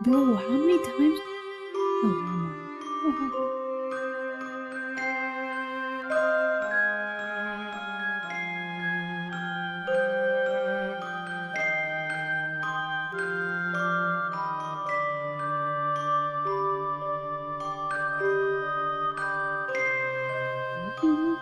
Bro, how many times? Oh, come on.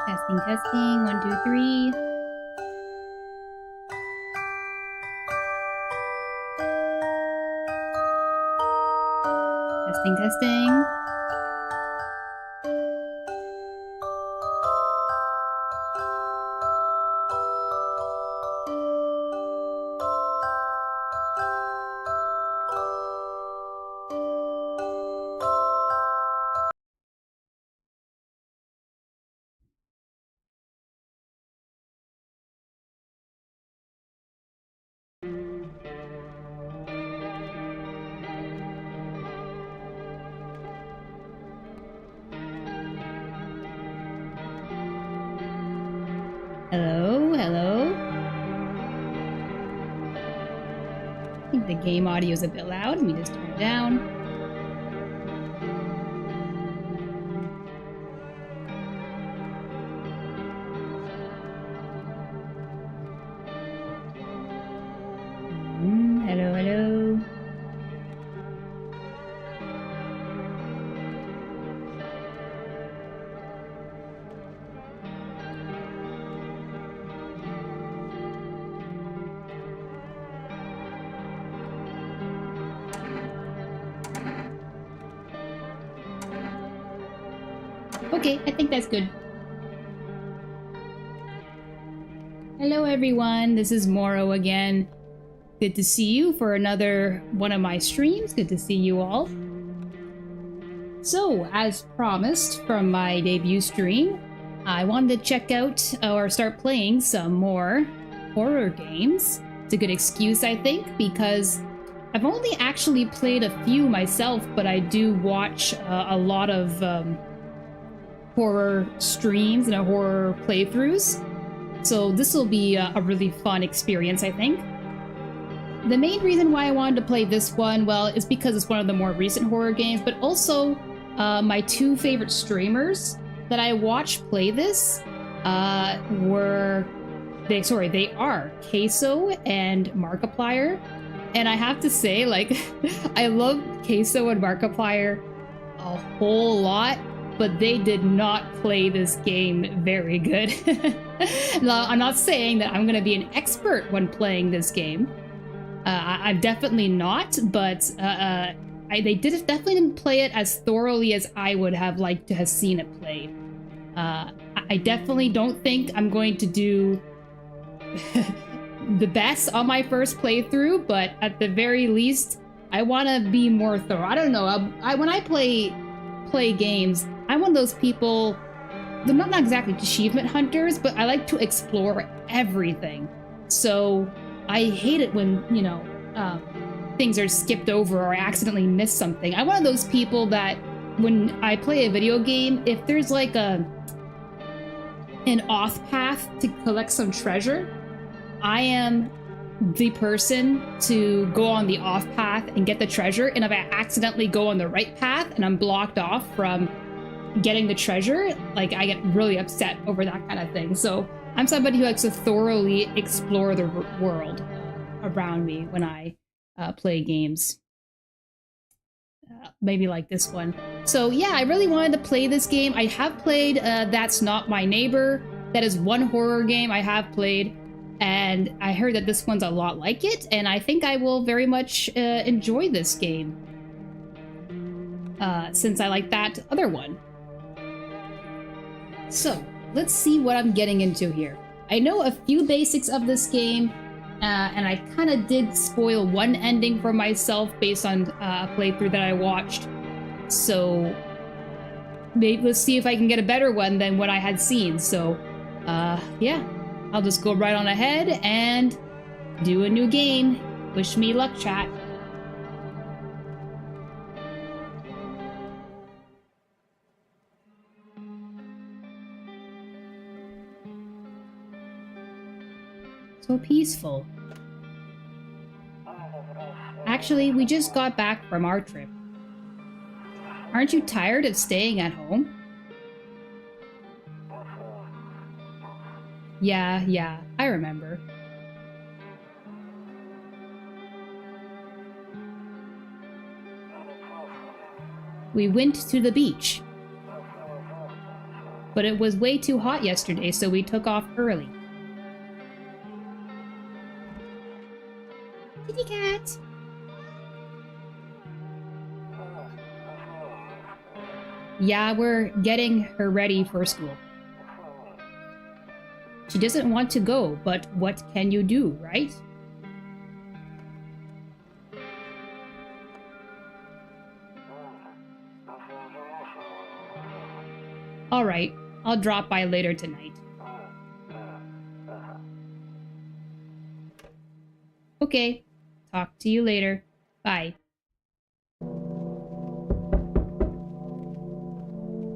Testing, testing. 1, 2, 3. Testing, testing. Hello, hello. I think the game audio is a bit loud. Let me just turn it down. Hello, hello. Okay, I think that's good. Hello everyone, this is Moro again. Good to see you for another one of my streams. Good to see you all. So, as promised from my debut stream, I wanted to check out or start playing some more horror games. It's a good excuse, I think, because I've only actually played a few myself, but I do watch a lot of horror streams and horror playthroughs. So this will be a really fun experience, I think. The main reason why I wanted to play this one, well, is because it's one of the more recent horror games, but also my two favorite streamers that I watched play this are Queso and Markiplier. And I have to say, like, I love Queso and Markiplier a whole lot, but they did not play this game very good. Now, I'm not saying that I'm going to be an expert when playing this game. I'm definitely not, but they definitely didn't play it as thoroughly as I would have liked to have seen it played. I definitely don't think I'm going to do the best on my first playthrough, but at the very least, I want to be more thorough. I don't know. When I play games, I'm one of those people. They're not exactly achievement hunters, but I like to explore everything. So I hate it when, you know, things are skipped over or I accidentally miss something. I'm one of those people that when I play a video game, if there's like an off path to collect some treasure, I am the person to go on the off path and get the treasure. And if I accidentally go on the right path and I'm blocked off from getting the treasure, like, I get really upset over that kind of thing. So I'm somebody who likes to thoroughly explore the world around me when I play games. Maybe like this one. So yeah, I really wanted to play this game. I have played That's Not My Neighbor. That is one horror game I have played. And I heard that this one's a lot like it, and I think I will very much enjoy this game. Since I like that other one. So, let's see what I'm getting into here. I know a few basics of this game, and I kind of did spoil one ending for myself based on a playthrough that I watched. So, maybe let's see if I can get a better one than what I had seen. So, yeah. I'll just go right on ahead and do a new game. Wish me luck, chat. So peaceful. Actually, we just got back from our trip. Aren't you tired of staying at home? Yeah, I remember. We went to the beach. But it was way too hot yesterday, so we took off early. Kitty cat! Yeah, we're getting her ready for school. She doesn't want to go, but what can you do, right? Alright, I'll drop by later tonight. Okay, talk to you later. Bye.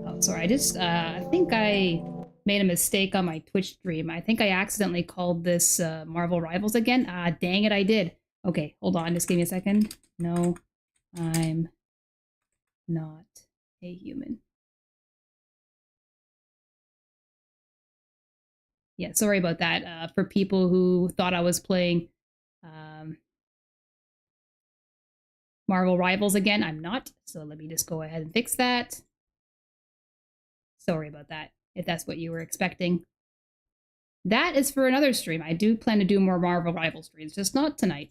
Oh, sorry, I think I made a mistake on my Twitch stream. I think I accidentally called this Marvel Rivals again. Ah, dang it, I did. Okay, hold on, just give me a second. No, I'm not a human. Yeah, sorry about that. For people who thought I was playing Marvel Rivals again, I'm not. So let me just go ahead and fix that. Sorry about that, if that's what you were expecting. That is for another stream. I do plan to do more Marvel Rival streams, just not tonight.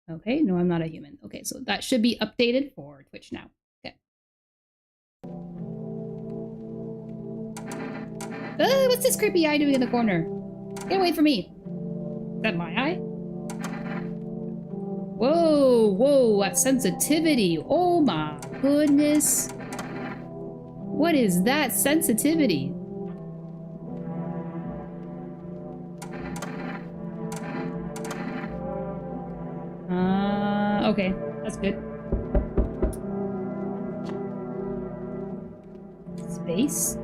Okay, no, I'm not a human. Okay, so that should be updated for Twitch now. Okay. What's this creepy eye doing in the corner? Get away from me. Is that my eye? Whoa, whoa, that sensitivity. Oh my goodness. What is that sensitivity? Okay, that's good. Space.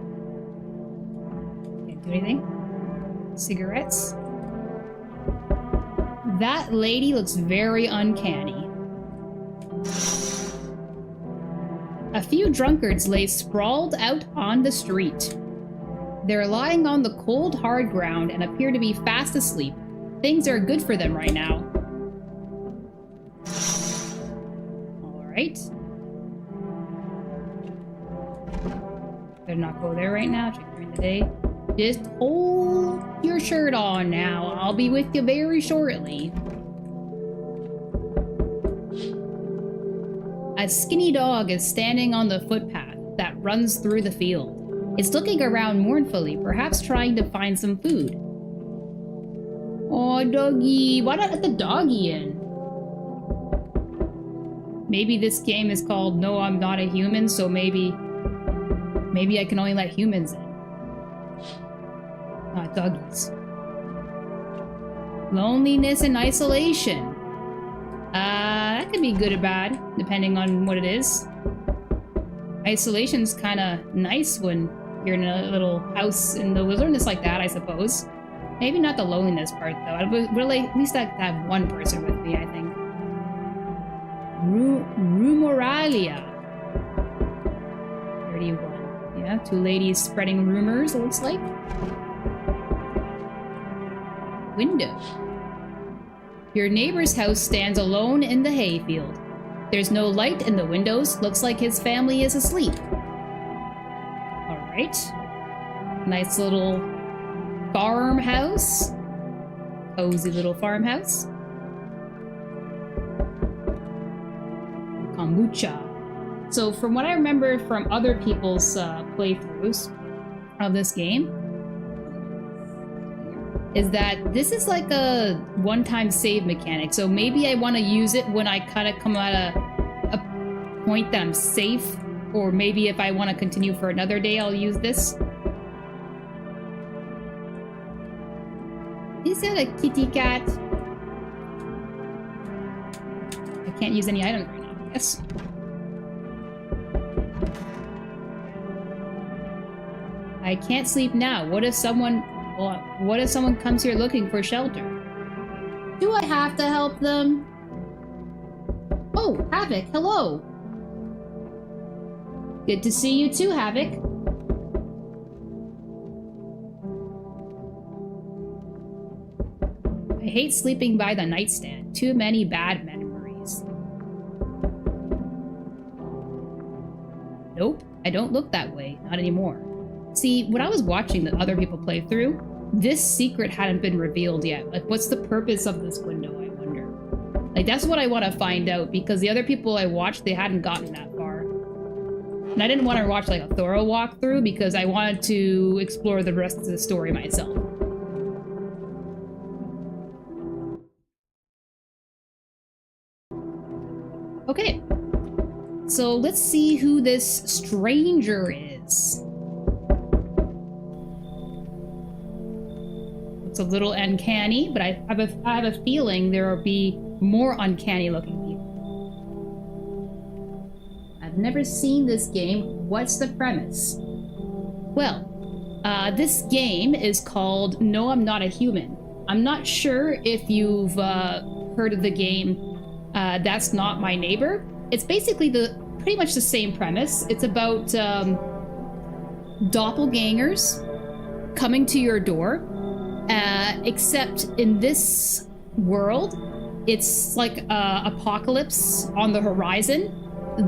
Can't do anything. Cigarettes. That lady looks very uncanny. A few drunkards lay sprawled out on the street. They're lying on the cold, hard ground and appear to be fast asleep. Things are good for them right now. Alright. Better not go there right now. Check during the day. Just hold your shirt on now. I'll be with you very shortly. A skinny dog is standing on the footpath that runs through the field. It's looking around mournfully, perhaps trying to find some food. Oh, doggy. Why not let the doggy in? Maybe this game is called No, I'm Not a Human, so maybe I can only let humans in. Not doggies. Loneliness and isolation. That could be good or bad, depending on what it is. Isolation's kind of nice when you're in a little house in the wilderness like that, I suppose. Maybe not the loneliness part, though. I would really, at least I could have one person with me, I think. Rumoralia. 31. Yeah, two ladies spreading rumors, it looks like. Window. Your neighbor's house stands alone in the hayfield. There's no light in the windows. Looks like his family is asleep. Alright. Nice little farmhouse. Cozy little farmhouse. Kombucha. So from what I remember from other people's playthroughs of this game, is that this is like a one-time save mechanic. So maybe I want to use it when I kind of come at a point that I'm safe, or maybe if I want to continue for another day, I'll use this. Is that a kitty cat? I can't use any items right now, I guess. I can't sleep now. What if someone comes here looking for shelter? Do I have to help them? Oh, Havoc, hello. Good to see you too, Havoc. I hate sleeping by the nightstand. Too many bad memories. Nope, I don't look that way. Not anymore. See, when I was watching the other people play through, this secret hadn't been revealed yet. Like, what's the purpose of this window, I wonder? Like, that's what I want to find out, because the other people I watched, they hadn't gotten that far. And I didn't want to watch, like, a thorough walkthrough, because I wanted to explore the rest of the story myself. Okay. So, let's see who this stranger is. It's a little uncanny, but I have a feeling there will be more uncanny looking people. I've never seen this game. What's the premise? Well, this game is called No, I'm Not a Human. I'm not sure if you've heard of the game That's Not My Neighbor. It's basically pretty much the same premise. It's about doppelgangers coming to your door. Except in this world, it's like apocalypse on the horizon.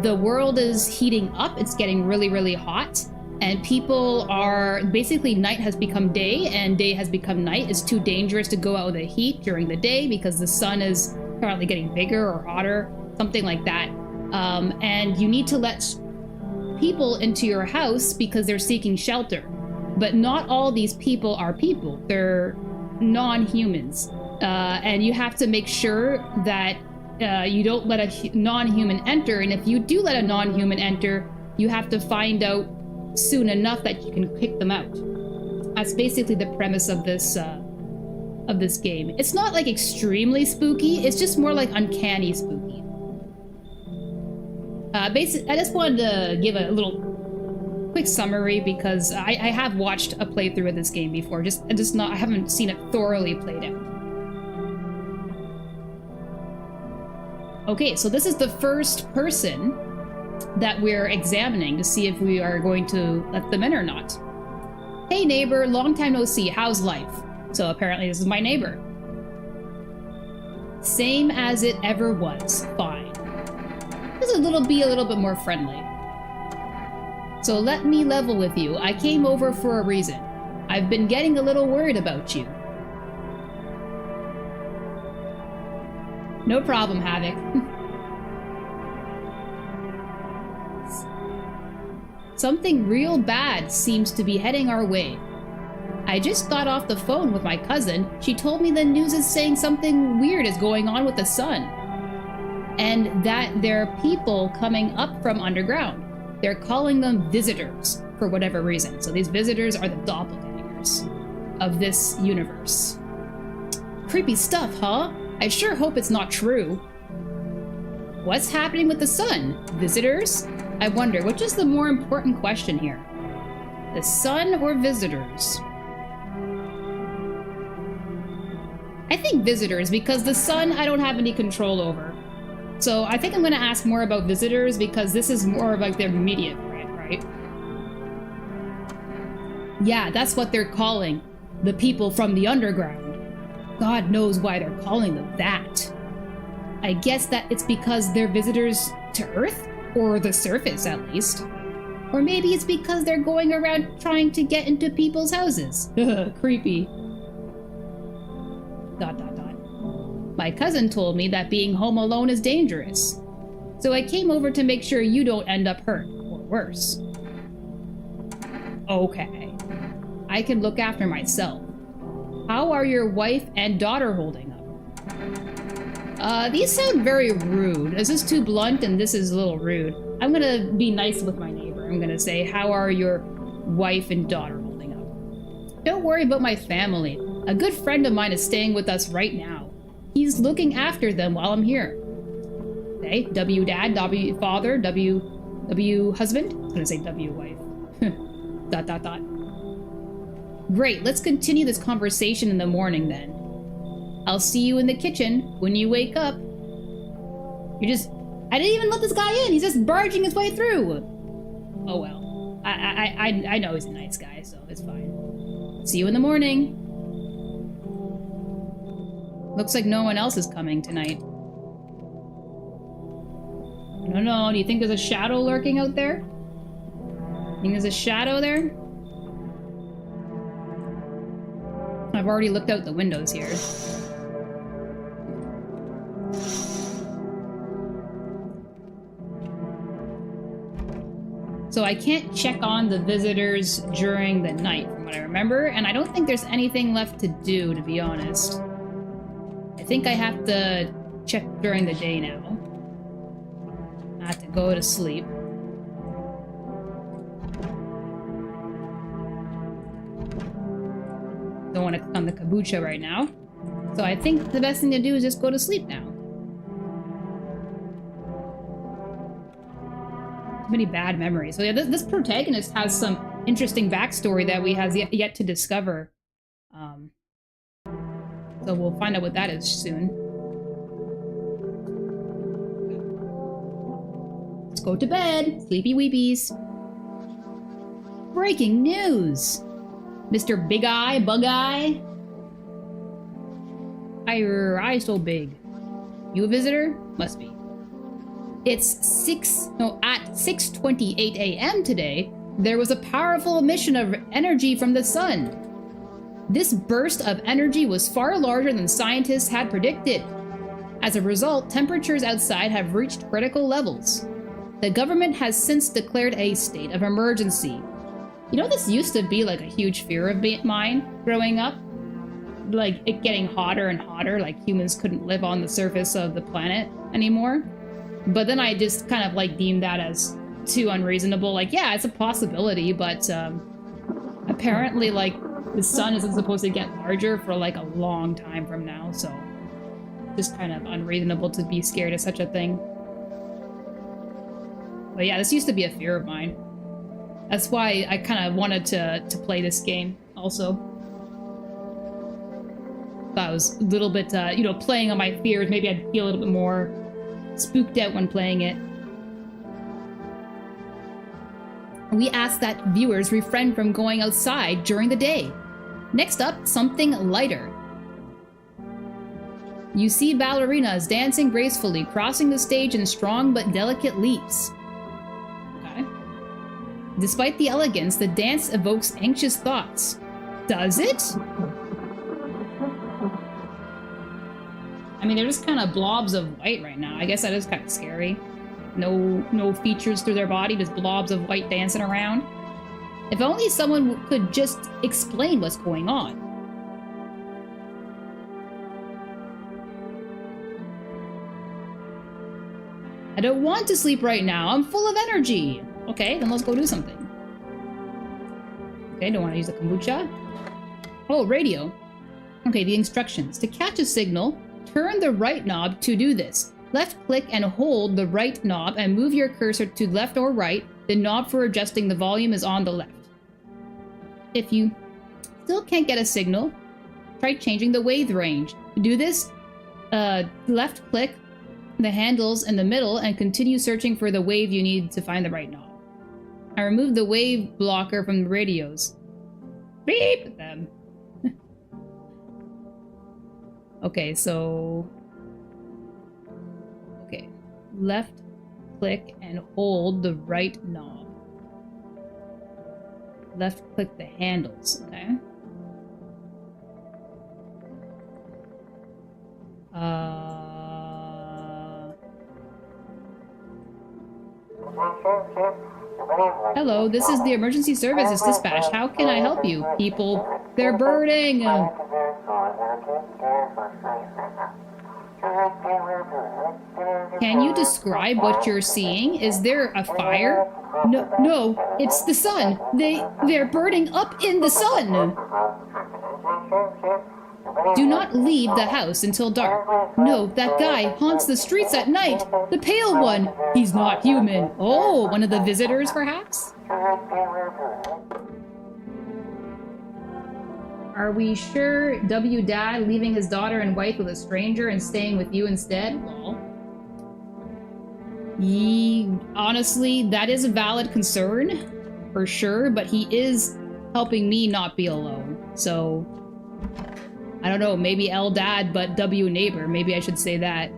The world is heating up. It's getting really, really hot. And people are... Basically, night has become day and day has become night. It's too dangerous to go out with the heat during the day because the sun is currently getting bigger or hotter, something like that. And you need to let people into your house because they're seeking shelter. But not all these people are people. They're non-humans. And you have to make sure that you don't let a non-human enter. And if you do let a non-human enter, you have to find out soon enough that you can kick them out. That's basically the premise of this game. It's not like extremely spooky. It's just more like uncanny spooky. Basically, I just wanted to give a little quick summary because I have watched a playthrough of this game before. I haven't seen it thoroughly played out. Okay, so this is the first person that we're examining to see if we are going to let them in or not. Hey neighbor, long time no see, how's life? So apparently this is my neighbor. Same as it ever was, fine. Just be a little bit more friendly. So let me level with you. I came over for a reason. I've been getting a little worried about you. No problem, Havoc. Something real bad seems to be heading our way. I just got off the phone with my cousin. She told me the news is saying something weird is going on with the sun. And that there are people coming up from underground. They're calling them visitors for whatever reason. So these visitors are the doppelgangers of this universe. Creepy stuff, huh? I sure hope it's not true. What's happening with the sun? Visitors? I wonder, which is the more important question here? The sun or visitors? I think visitors, because the sun I don't have any control over. So I think I'm going to ask more about visitors because this is more of like their immediate threat, right? Yeah, that's what they're calling the people from the underground. God knows why they're calling them that. I guess that it's because they're visitors to Earth? Or the surface, at least. Or maybe it's because they're going around trying to get into people's houses. Creepy. ... My cousin told me that being home alone is dangerous. So I came over to make sure you don't end up hurt, or worse. Okay. I can look after myself. How are your wife and daughter holding up? These sound very rude. This is too blunt and this is a little rude. I'm gonna be nice with my neighbor. I'm gonna say, how are your wife and daughter holding up? Don't worry about my family. A good friend of mine is staying with us right now. He's looking after them while I'm here. Okay, W dad, W father, W husband. I'm gonna say W wife. ... Great, let's continue this conversation in the morning then. I'll see you in the kitchen when you wake up. I didn't even let this guy in. He's just barging his way through. Oh well. I know he's a nice guy, so it's fine. See you in the morning. Looks like no one else is coming tonight. I don't know. Do you think there's a shadow lurking out there? Think there's a shadow there? I've already looked out the windows here. So I can't check on the visitors during the night, from what I remember, and I don't think there's anything left to do, to be honest. I think I have to check during the day now. I have to go to sleep. Don't want to click on the kombucha right now. So I think the best thing to do is just go to sleep now. Too many bad memories. So yeah, this protagonist has some interesting backstory that we have yet to discover. So we'll find out what that is soon. Let's go to bed. Sleepy weepies. Breaking news! Mr. Big Eye, Bug Eye? Eye so big. You a visitor? Must be. It's at 6:28 a.m. today, there was a powerful emission of energy from the sun. This burst of energy was far larger than scientists had predicted. As a result, temperatures outside have reached critical levels. The government has since declared a state of emergency. You know, this used to be like a huge fear of mine growing up. Like it getting hotter and hotter, like humans couldn't live on the surface of the planet anymore. But then I just kind of like deemed that as too unreasonable. Like, yeah, it's a possibility, but apparently like the sun isn't supposed to get larger for like a long time from now, so just kind of unreasonable to be scared of such a thing. But yeah, this used to be a fear of mine. That's why I kind of wanted to play this game also. Thought it was a little bit, you know, playing on my fears. Maybe I'd feel a little bit more spooked out when playing it. We ask that viewers refrain from going outside during the day. Next up, something lighter. You see ballerinas dancing gracefully, crossing the stage in strong but delicate leaps. Okay. Despite the elegance, the dance evokes anxious thoughts. Does it? I mean, they're just kind of blobs of white right now. I guess that is kind of scary. No features through their body, just blobs of white dancing around. If only someone could just explain what's going on. I don't want to sleep right now. I'm full of energy. Okay, then let's go do something. Okay, don't want to use the kombucha. Oh, radio. Okay, the instructions. To catch a signal, turn the right knob to do this. Left-click and hold the right knob and move your cursor to left or right. The knob for adjusting the volume is on the left. If you still can't get a signal, try changing the wave range. To do this, left-click the handles in the middle and continue searching for the wave you need to find the right knob. I removed the wave blocker from the radios. Beep them. Okay, so... Okay, left click and hold the right knob. Left click the handles, okay? Hello, this is the emergency services dispatch. How can I help you? People, they're burning! Can you describe what you're seeing? Is there a fire? No, it's the sun. They're burning up in the sun. Do not leave the house until dark. No, that guy haunts the streets at night. The pale one. He's not human. Oh, one of the visitors, perhaps? Are we sure W Dad leaving his daughter and wife with a stranger and staying with you instead? Well, honestly, that is a valid concern, for sure, but he is helping me not be alone. So, I don't know, maybe L Dad, but W neighbor. Maybe I should say that.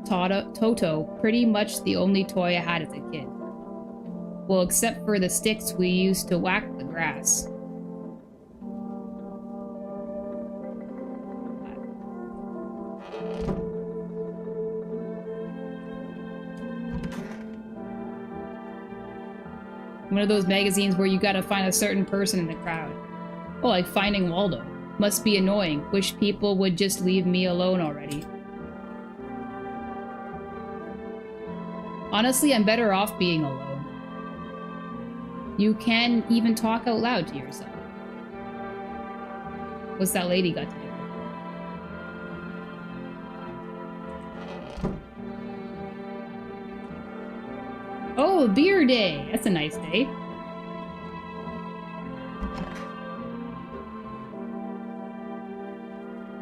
Toto, pretty much the only toy I had as a kid. Well, except for the sticks we used to whack the grass. One of those magazines where you gotta find a certain person in the crowd. Oh, like Finding Waldo. Must be annoying. Wish people would just leave me alone already. Honestly, I'm better off being alone. You can even talk out loud to yourself. What's that lady got to do? Oh, beer day! That's a nice day.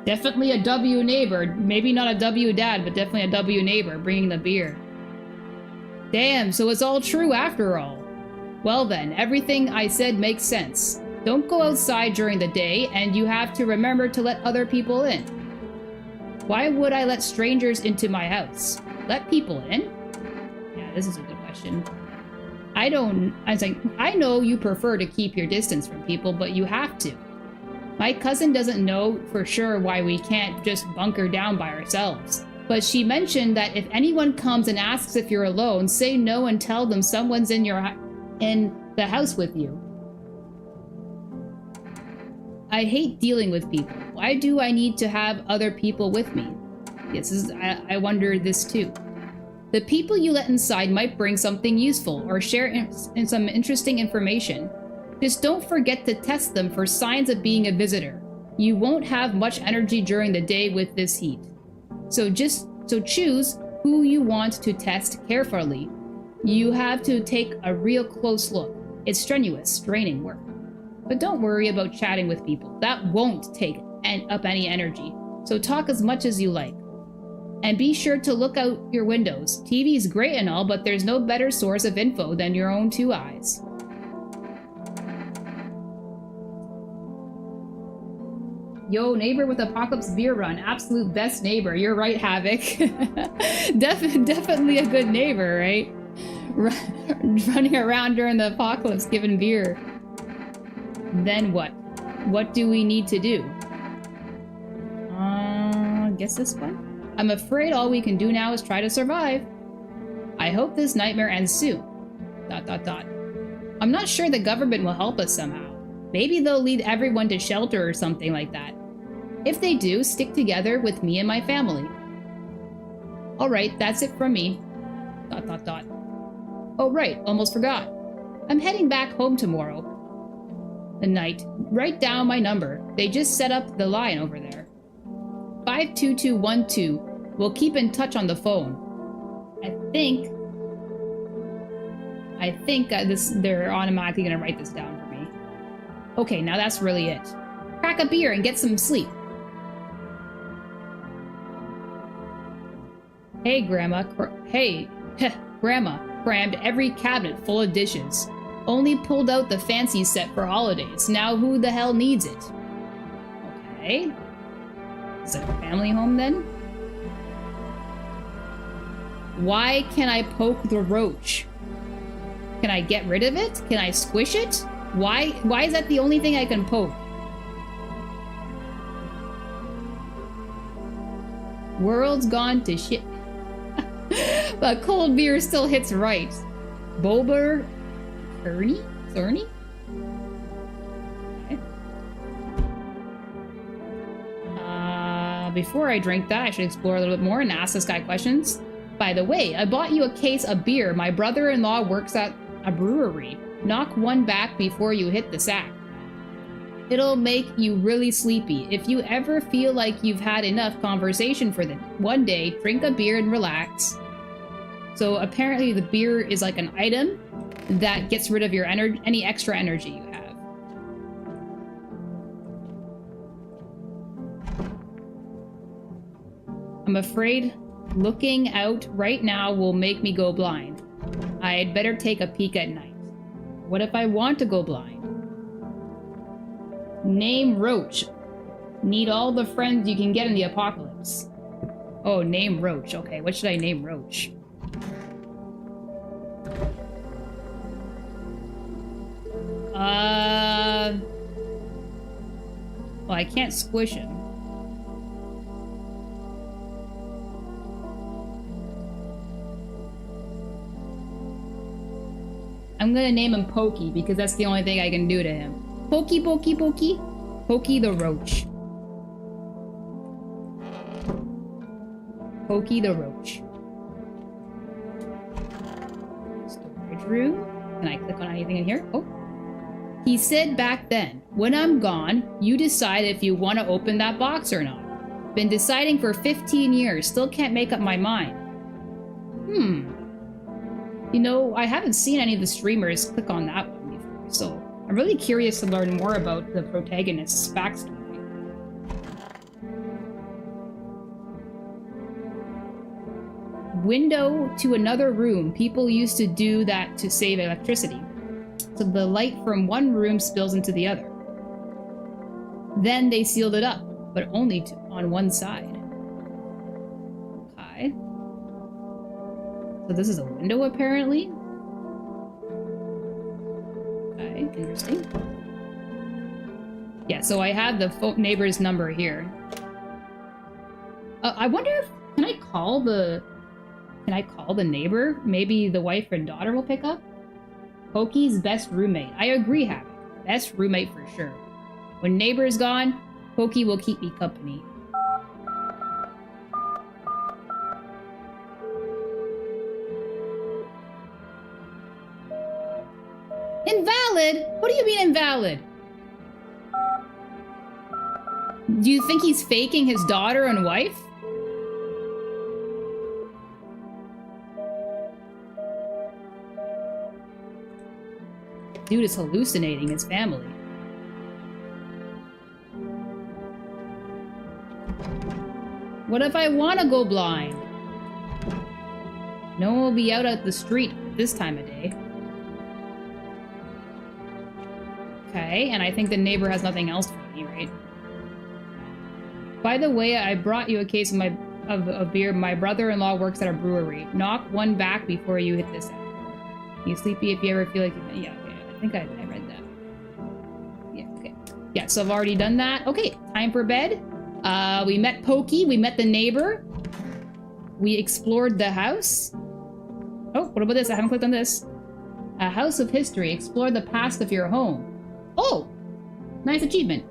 Definitely a W neighbor. Maybe not a W dad, but definitely a W neighbor bringing the beer. Damn, so it's all true after all. Well then, everything I said makes sense. Don't go outside during the day, and you have to remember to let other people in. Why would I let strangers into my house? Let people in? Yeah, this is a good question. I know you prefer to keep your distance from people, but you have to. My cousin doesn't know for sure why we can't just bunker down by ourselves. But she mentioned that if anyone comes and asks if you're alone, say no and tell them someone's in the house with you. I hate dealing with people. Why do I need to have other people with me? Yes, I wonder this too. The people you let inside might bring something useful or share some interesting information. Just don't forget to test them for signs of being a visitor. You won't have much energy during the day with this heat. So choose who you want to test carefully. You have to take a real close look. It's strenuous, draining work. But don't worry about chatting with people. That won't take up any energy. So talk as much as you like. And be sure to look out your windows. TV is great and all, but there's no better source of info than your own two eyes. Yo, neighbor with Apocalypse beer run. Absolute best neighbor. You're right, Havoc. Definitely a good neighbor, right? Running around during the apocalypse giving beer. Then what? What do we need to do? Guess this one? I'm afraid all we can do now is try to survive. I hope this nightmare ends soon. ... I'm not sure the government will help us somehow. Maybe they'll lead everyone to shelter or something like that. If they do, stick together with me and my family. Alright, that's it from me. ... Oh right, almost forgot. I'm heading back home tomorrow night. Write down my number. They just set up the line over there. 52212. We'll keep in touch on the phone. I think they're automatically gonna write this down for me. Okay, now that's really it. Crack a beer and get some sleep. Hey, Grandma. Grandma crammed every cabinet full of dishes. Only pulled out the fancy set for holidays. Now who the hell needs it? Okay. Is it a family home then? Why can I poke the roach? Can I get rid of it? Can I squish it? Why is that the only thing I can poke? World's gone to shit. But cold beer still hits right. Bober Cerny? Okay. Before I drink that, I should explore a little bit more and ask this guy questions. By the way, I bought you a case of beer. My brother-in-law works at a brewery. Knock one back before you hit the sack. It'll make you really sleepy. If you ever feel like you've had enough conversation for the one day, drink a beer and relax. So apparently the beer is like an item that gets rid of your any extra energy you have. I'm afraid looking out right now will make me go blind. I'd better take a peek at night. What if I want to go blind? Name Roach. Need all the friends you can get in the apocalypse. Oh, name Roach. Okay, what should I name Roach? Well, I can't squish him. I'm gonna name him Pokey because that's the only thing I can do to him. Pokey, Pokey, Pokey. Pokey the Roach. Pokey the Roach. Storage room. Can I click on anything in here? Oh. He said back then, when I'm gone, you decide if you want to open that box or not. Been deciding for 15 years, still can't make up my mind. You know, I haven't seen any of the streamers click on that one before, so I'm really curious to learn more about the protagonist's backstory. Window to another room. People used to do that to save electricity. So the light from one room spills into the other. Then they sealed it up, but only on one side. Okay. So this is a window, apparently. Okay, interesting. Yeah, so I have the neighbor's number here. I wonder if Can I call the... Can I call the neighbor? Maybe the wife and daughter will pick up? Pokey's best roommate. I agree, Havoc. Best roommate for sure. When neighbor's gone, Pokey will keep me company. Invalid? What do you mean invalid? Do you think he's faking his daughter and wife? Dude is hallucinating his family. What if I want to go blind? No one will be out at the street this time of day. Okay, and I think the neighbor has nothing else for me, right? By the way, I brought you a case of beer. My brother-in-law works at a brewery. Knock one back before you hit this out. You sleepy if you ever feel like you... Yeah, okay. I think I read that. Yeah, okay. Yeah, so I've already done that. Okay, time for bed. We met Pokey. We met the neighbor. We explored the house. Oh, what about this? I haven't clicked on this. A house of history. Explore the past of your home. Oh! Nice achievement.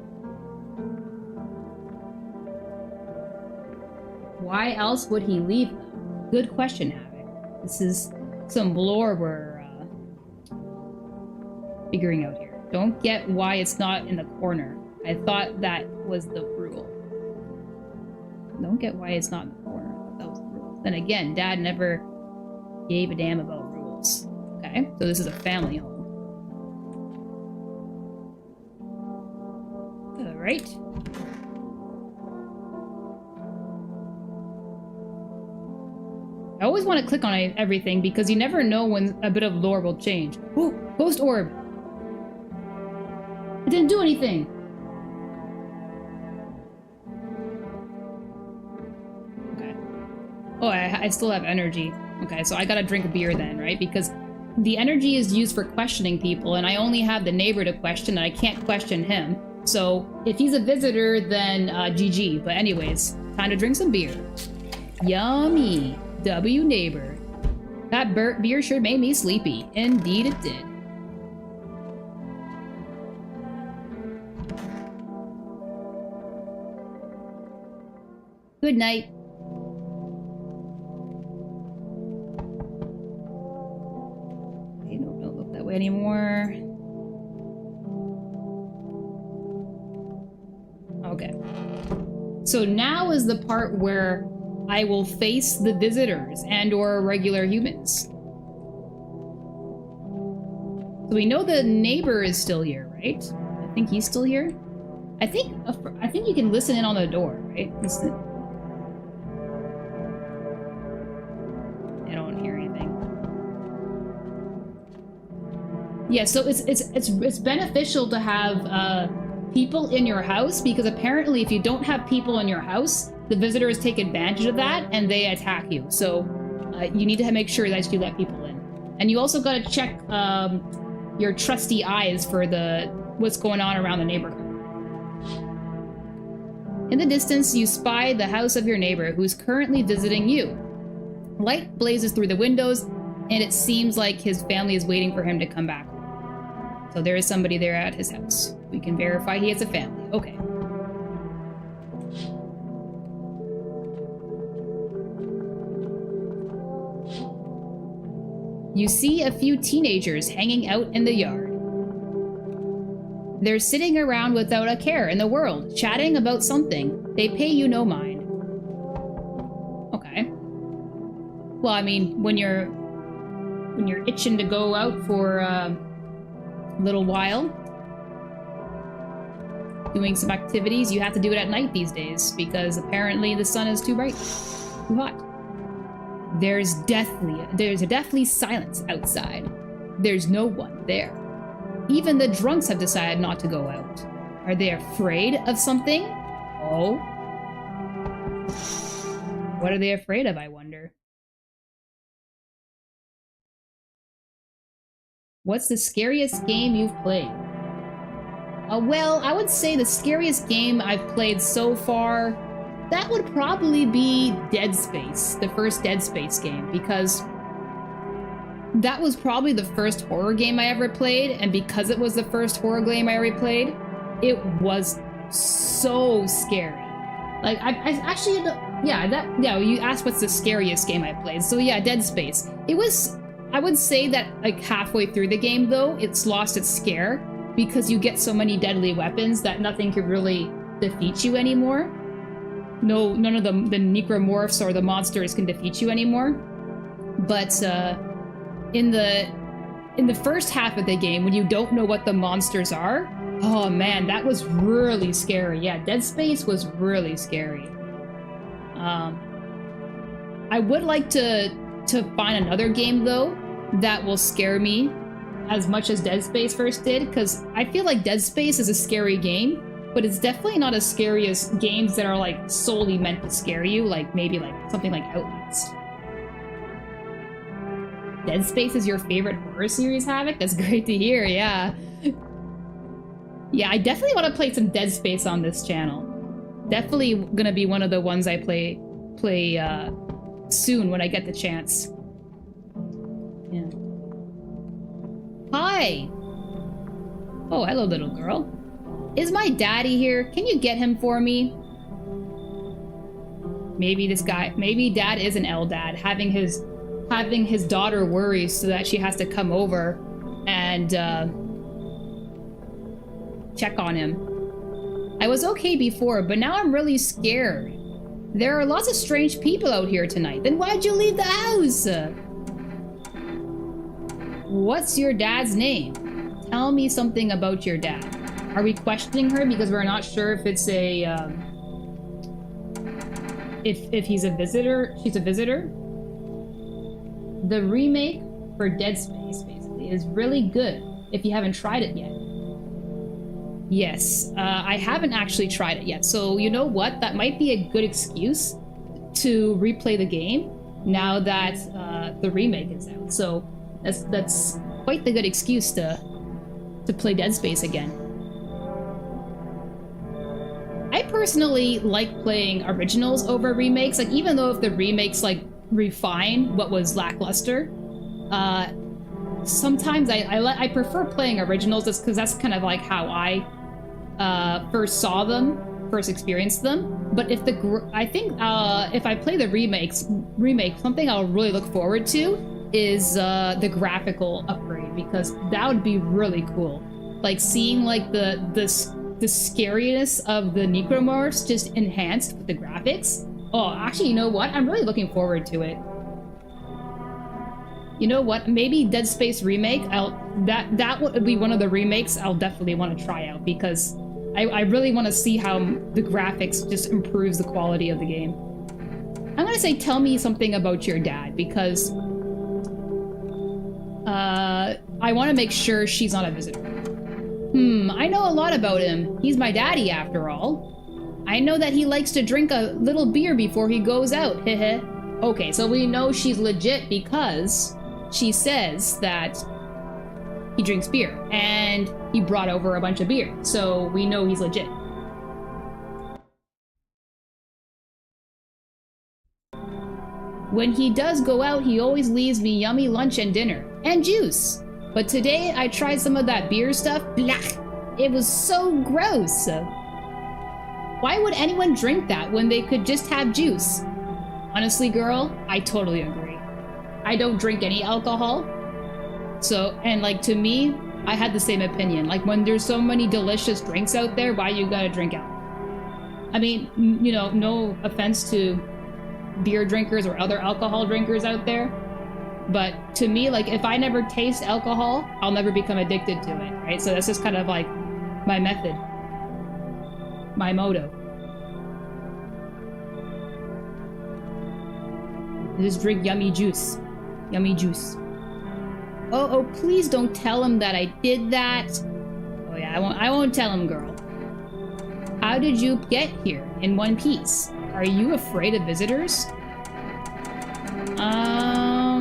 Why else would he leave them? Good question, Havoc. This is some lore we're figuring out here. Don't get why it's not in the corner. I thought that was the rule. Don't get why it's not in the corner. That was the rule. Then again, Dad never gave a damn about rules. Okay, so this is a family home. Alright. I always want to click on everything because you never know when a bit of lore will change. Ooh, ghost orb! It didn't do anything! Okay. Oh, I still have energy. Okay, so I gotta drink a beer then, right? Because the energy is used for questioning people, and I only have the neighbor to question, and I can't question him. So, if he's a visitor, then GG. But anyways, time to drink some beer. Yummy! W neighbor. That beer sure made me sleepy. Indeed it did. Good night. Okay, no, don't look that way anymore. Okay. So now is the part where I will face the visitors and or regular humans. So we know the neighbor is still here, right? I think he's still here. I think you can listen in on the door, right? Listen. I don't hear anything. Yeah, so it's beneficial to have people in your house, because apparently if you don't have people in your house, the visitors take advantage of that and they attack you. So you need to make sure that you let people in. And you also got to check your trusty eyes for what's going on around the neighborhood. In the distance, you spy the house of your neighbor who's currently visiting you. Light blazes through the windows, and it seems like his family is waiting for him to come back. So there is somebody there at his house. We can verify he has a family. Okay. You see a few teenagers hanging out in the yard. They're sitting around without a care in the world, chatting about something. They pay you no mind. Okay. Well, I mean, when you're itching to go out for a little while, doing some activities, you have to do it at night these days because apparently the sun is too bright, too hot. There's a deathly silence outside. There's no one there. Even the drunks have decided not to go out. Are they afraid of something? Oh. What are they afraid of, I wonder? What's the scariest game you've played? Well, I would say the scariest game I've played so far that would probably be Dead Space, the first Dead Space game, because that was probably the first horror game I ever played, and because it was the first horror game I ever played, it was so scary. Like, I actually, yeah, you asked what's the scariest game I played, so yeah, Dead Space. It was, I would say that, like, halfway through the game, though, it's lost its scare, because you get so many deadly weapons that nothing can really defeat you anymore. No, none of the necromorphs or the monsters can defeat you anymore. But in the first half of the game, when you don't know what the monsters are, oh man, that was really scary. Yeah, Dead Space was really scary. I would like to find another game though that will scare me as much as Dead Space first did, because I feel like Dead Space is a scary game, but it's definitely not as scary as games that are like solely meant to scare you, like maybe like something like Outlast. Dead Space is your favorite horror series, Havoc? That's great to hear, yeah. Yeah, I definitely want to play some Dead Space on this channel. Definitely gonna be one of the ones I play soon when I get the chance. Yeah. Hi! Oh, hello, little girl. Is my daddy here? Can you get him for me? Maybe dad is an L-dad, having his daughter worry so that she has to come over and check on him. I was okay before, but now I'm really scared. There are lots of strange people out here tonight. Then why'd you leave the house? What's your dad's name? Tell me something about your dad. Are we questioning her because we're not sure if it's a, if he's a visitor, she's a visitor? The remake for Dead Space, basically, is really good if you haven't tried it yet. Yes, I haven't actually tried it yet, so you know what? That might be a good excuse to replay the game now that the remake is out. So that's quite the good excuse to play Dead Space again. I personally like playing originals over remakes, like even though if the remakes like refine what was lackluster, sometimes I prefer playing originals just because that's kind of like how I first saw them, first experienced them. But if I think if I play the remake, something I'll really look forward to is the graphical upgrade, because that would be really cool. Like seeing like the scariness of the necromorphs just enhanced with the graphics. Oh, actually, you know what? I'm really looking forward to it. You know what? Maybe Dead Space remake. That would be one of the remakes I'll definitely want to try out, because I really want to see how the graphics just improves the quality of the game. I'm gonna say, tell me something about your dad, because I want to make sure she's not a visitor. I know a lot about him. He's my daddy, after all. I know that he likes to drink a little beer before he goes out, heh. Okay, so we know she's legit because she says that he drinks beer, and he brought over a bunch of beer, so we know he's legit. When he does go out, he always leaves me yummy lunch and dinner, and juice. But today, I tried some of that beer stuff, blech! It was so gross! Why would anyone drink that when they could just have juice? Honestly, girl, I totally agree. I don't drink any alcohol. So, and like to me, I had the same opinion. Like when there's so many delicious drinks out there, why you gotta drink alcohol? I mean, you know, no offense to beer drinkers or other alcohol drinkers out there, but to me, like if I never taste alcohol, I'll never become addicted to it, right? So that's just kind of like my method. My motto. Just drink yummy juice. Yummy juice. Oh, please don't tell him that I did that. Oh yeah, I won't tell him, girl. How did you get here in one piece? Are you afraid of visitors? I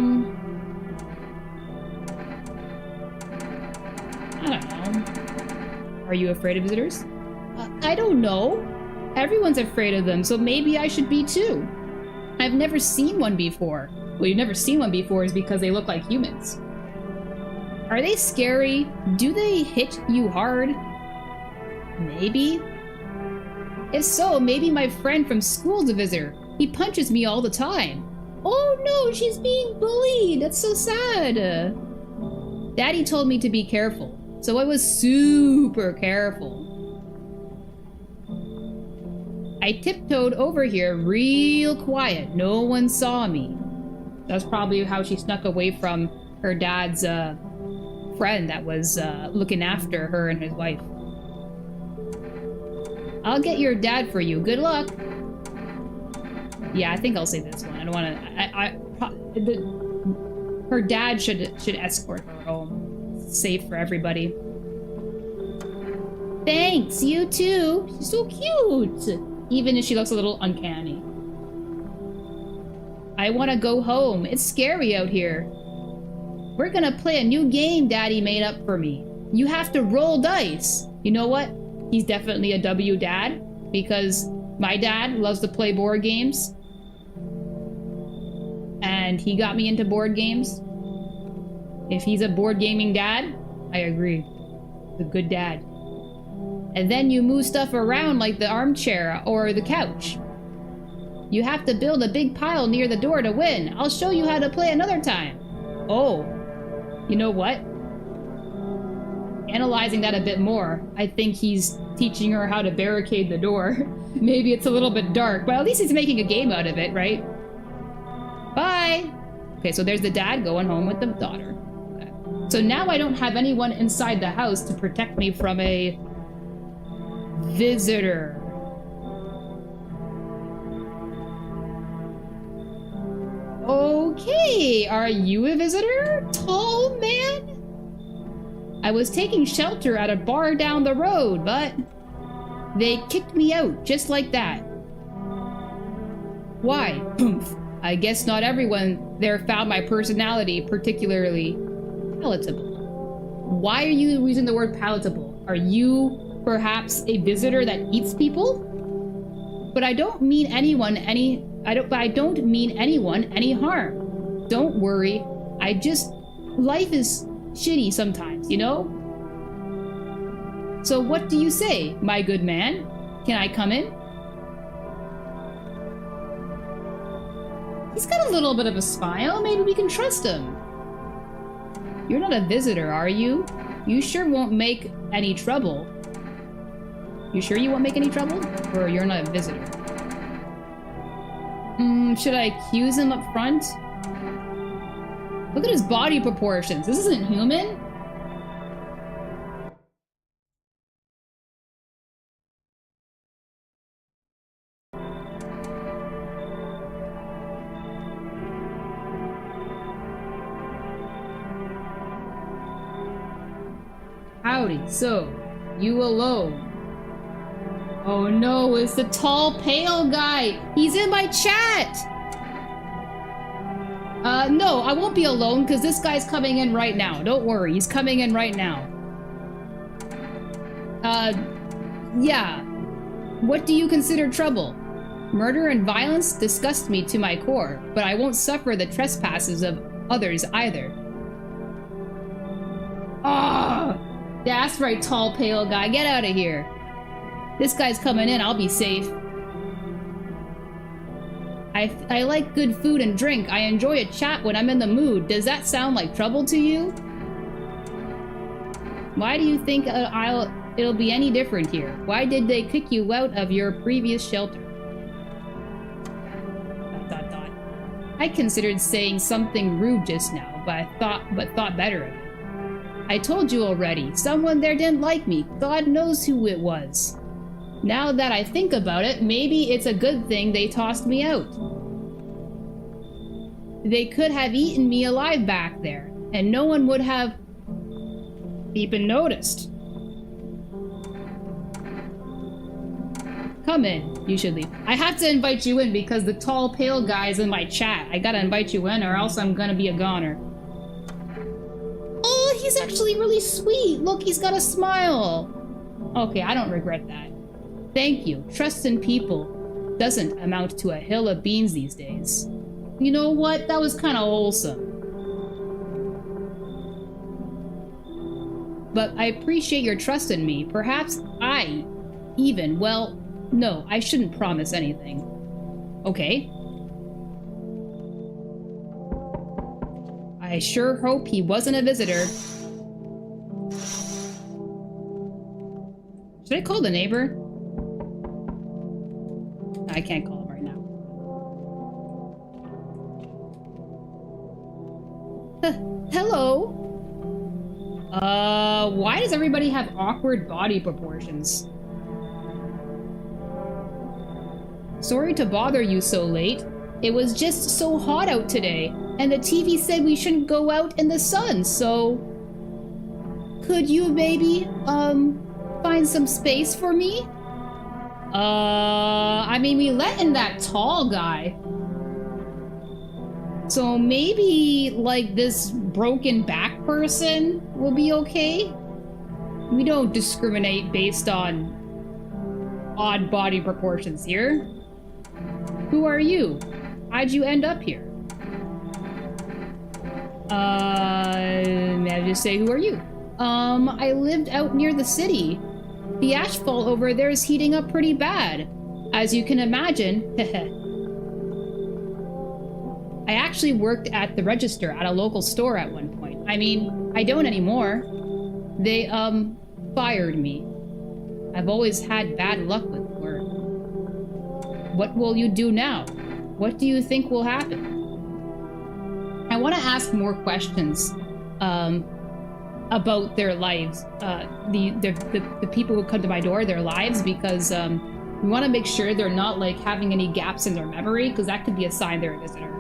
don't know. Are you afraid of visitors? I don't know. Everyone's afraid of them, so maybe I should be too. I've never seen one before. Well, you've never seen one before is because they look like humans. Are they scary? Do they hit you hard? Maybe. If so, maybe my friend from school's a visitor. He punches me all the time. Oh no, she's being bullied. That's so sad. Daddy told me to be careful, so I was super careful. I tiptoed over here real quiet. No one saw me. That's probably how she snuck away from her dad's friend that was looking after her and his wife. I'll get your dad for you. Good luck. Yeah, I think I'll say this one. I don't want to... her dad should escort her home. Safe for everybody. Thanks, you too. She's so cute. Even if she looks a little uncanny. I want to go home. It's scary out here. We're gonna play a new game Daddy made up for me. You have to roll dice. You know what? He's definitely a W dad, because my dad loves to play board games. And he got me into board games. If he's a board gaming dad, I agree. He's a good dad. And then you move stuff around like the armchair or the couch. You have to build a big pile near the door to win. I'll show you how to play another time. Oh, you know what? Analyzing that a bit more, I think he's teaching her how to barricade the door. Maybe it's a little bit dark, but at least he's making a game out of it, right? Bye! Okay, so there's the dad going home with the daughter. Okay. So now I don't have anyone inside the house to protect me from a visitor. Okay, are you a visitor, tall man? I was taking shelter at a bar down the road, but they kicked me out just like that. Why? Poof. I guess not everyone there found my personality particularly palatable. Why are you using the word palatable? Are you perhaps a visitor that eats people? But I don't mean anyone any harm. Don't worry. Life is shitty sometimes, you know? So what do you say, my good man? Can I come in? He's got a little bit of a smile. Maybe we can trust him. You're not a visitor, are you? You sure won't make any trouble. You sure you won't make any trouble? Or you're not a visitor? Should I accuse him up front? Look at his body proportions. This isn't human. Howdy, so, you alone? Oh no, it's the tall, pale guy! He's in my chat! No, I won't be alone, because this guy's coming in right now. Don't worry, he's coming in right now. Yeah. What do you consider trouble? Murder and violence disgust me to my core, but I won't suffer the trespasses of others either. Ah! Yeah, that's right, tall, pale guy. Get out of here. This guy's coming in, I'll be safe. I like good food and drink. I enjoy a chat when I'm in the mood. Does that sound like trouble to you? Why do you think it'll be any different here? Why did they kick you out of your previous shelter? ... I considered saying something rude just now, but thought better of it. I told you already, someone there didn't like me. God knows who it was. Now that I think about it, maybe it's a good thing they tossed me out. They could have eaten me alive back there, and no one would have even noticed. Come in. You should leave. I have to invite you in because the tall, pale guy is in my chat. I gotta invite you in or else I'm gonna be a goner. Oh, he's actually really sweet. Look, he's got a smile. Okay, I don't regret that. Thank you. Trust in people doesn't amount to a hill of beans these days. You know what? That was kind of wholesome. But I appreciate your trust in me. Perhaps well, no, I shouldn't promise anything. Okay. I sure hope he wasn't a visitor. Should I call the neighbor? I can't call him right now. Hello? Why does everybody have awkward body proportions? Sorry to bother you so late. It was just so hot out today, and the TV said we shouldn't go out in the sun, so... Could you maybe, find some space for me? I mean, we let in that tall guy. So maybe, like, this broken back person will be okay? We don't discriminate based on odd body proportions here. Who are you? How'd you end up here? May I just say, who are you? I lived out near the city. The asphalt over there is heating up pretty bad. As you can imagine, I actually worked at the register at a local store at one point. I mean, I don't anymore. They, fired me. I've always had bad luck with work. What will you do now? What do you think will happen? I want to ask more questions, about their lives, the people who come to my door, their lives, because we want to make sure they're not like having any gaps in their memory, because that could be a sign they're a visitor.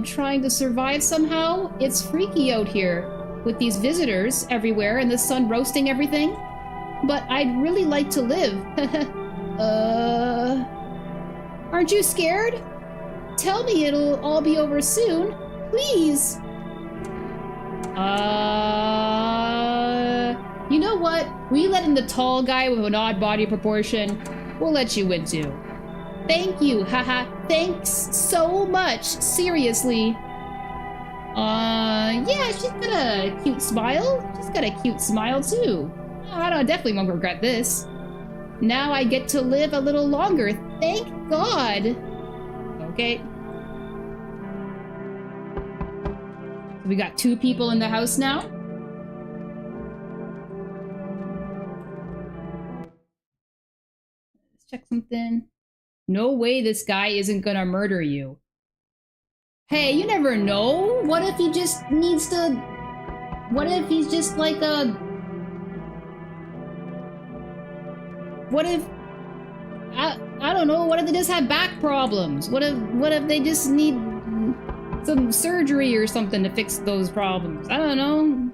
Trying to survive somehow? It's freaky out here with these visitors everywhere and the sun roasting everything. But I'd really like to live. Aren't you scared? Tell me it'll all be over soon, please. You know what? We let in the tall guy with an odd body proportion. We'll let you in too. Thank you, haha. Thanks so much, seriously. Yeah, she's got a cute smile. She's got a cute smile too. I definitely won't regret this. Now I get to live a little longer, thank God. Okay. We got 2 people in the house now. Let's check something. No way this guy isn't gonna murder you. Hey, you never know. What if he just needs to... What if he's just like a... What if... I don't know. What if they just have back problems? What if they just need... some surgery or something to fix those problems? I don't know.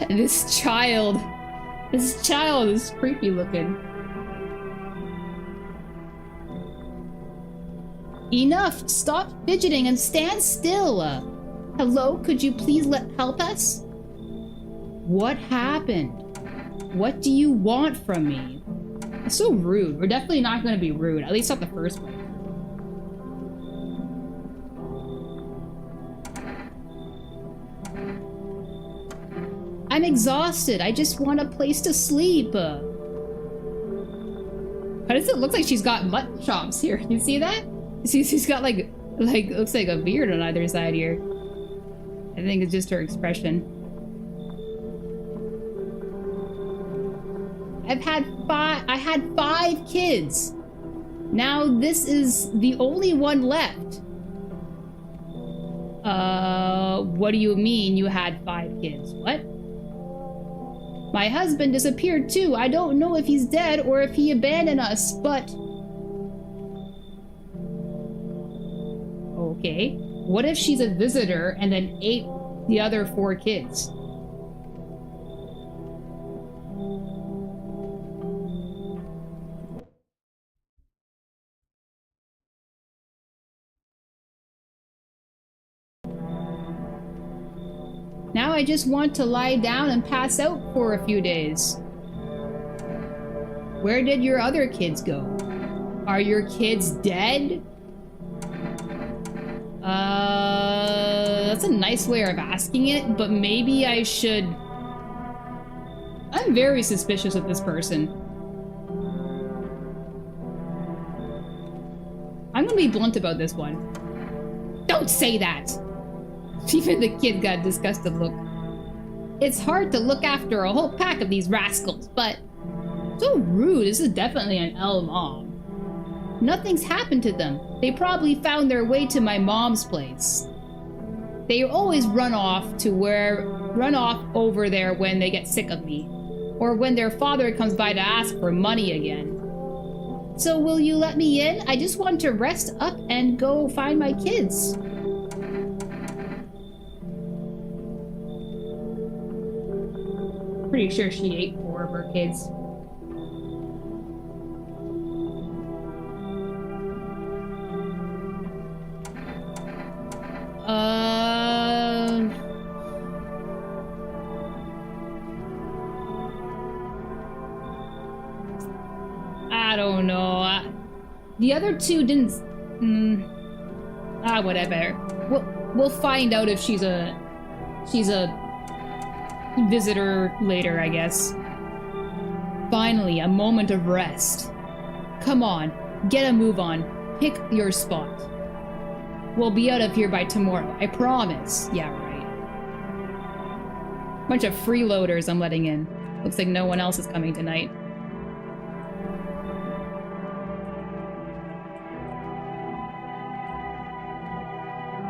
This child is creepy looking. Enough! Stop fidgeting and stand still! Hello, could you please help us? What happened? What do you want from me? It's so rude. We're definitely not going to be rude. At least not the first one. I'm exhausted. I just want a place to sleep. Why does it look like she's got mutton chops here? You see that? She's got like looks like a beard on either side here. I think it's just her expression. I had 5 kids. Now this is the only one left. What do you mean you had 5 kids? What? My husband disappeared too. I don't know if he's dead or if he abandoned us, but... Okay. What if she's a visitor and then ate the other 4 kids? Now I just want to lie down and pass out for a few days. Where did your other kids go? Are your kids dead? That's a nice way of asking it, but maybe I should... I'm very suspicious of this person. I'm gonna be blunt about this one. Don't say that! Even the kid got a disgusted look. It's hard to look after a whole pack of these rascals, but... So rude, this is definitely an L mom. Nothing's happened to them. They probably found their way to my mom's place. They always run off over there when they get sick of me. Or when their father comes by to ask for money again. So will you let me in? I just want to rest up and go find my kids. Pretty sure she ate 4 of her kids. I don't know. The other two didn't. Whatever. We'll find out if she's a visitor later, I guess. Finally, a moment of rest. Come on, get a move on. Pick your spot. We'll be out of here by tomorrow, I promise. Yeah, right. Bunch of freeloaders I'm letting in. Looks like no one else is coming tonight.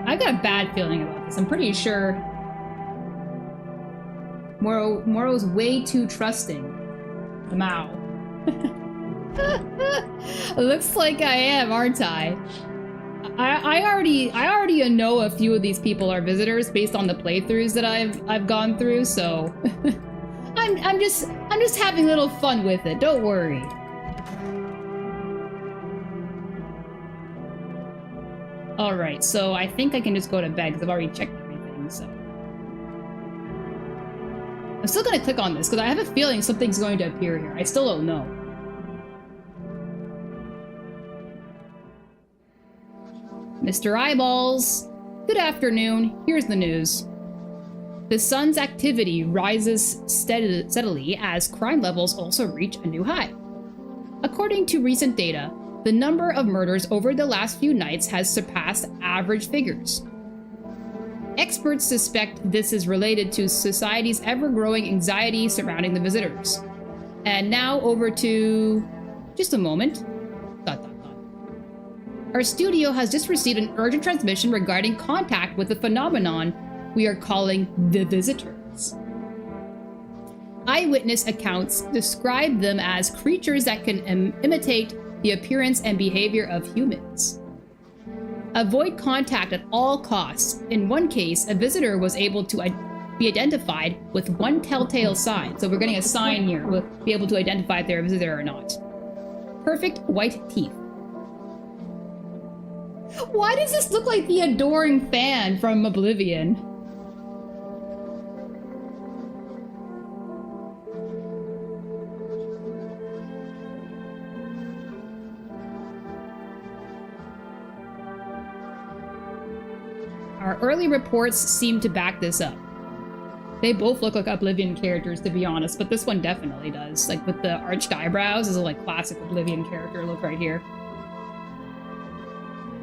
I got a bad feeling about this. I'm pretty sure Moro's way too trusting. Mao. Looks like I am, aren't I? I already know a few of these people are visitors based on the playthroughs that I've gone through, so I'm just having a little fun with it. Don't worry. All right, so I think I can just go to bed because I've already checked everything. So I'm still gonna click on this because I have a feeling something's going to appear here. I still don't know. Mr. Eyeballs, good afternoon. Here's the news. The sun's activity rises steadily as crime levels also reach a new high. According to recent data, the number of murders over the last few nights has surpassed average figures. Experts suspect this is related to society's ever-growing anxiety surrounding the visitors. And now over to... just a moment. Our studio has just received an urgent transmission regarding contact with the phenomenon we are calling the visitors. Eyewitness accounts describe them as creatures that can imitate the appearance and behavior of humans. Avoid contact at all costs. In one case, a visitor was able to be identified with one telltale sign. So we're getting a sign here. We'll be able to identify if they're a visitor or not. Perfect white teeth. Why does this look like the adoring fan from Oblivion? Our early reports seem to back this up. They both look like Oblivion characters, to be honest, but this one definitely does. Like, with the arched eyebrows, is a like classic Oblivion character look right here.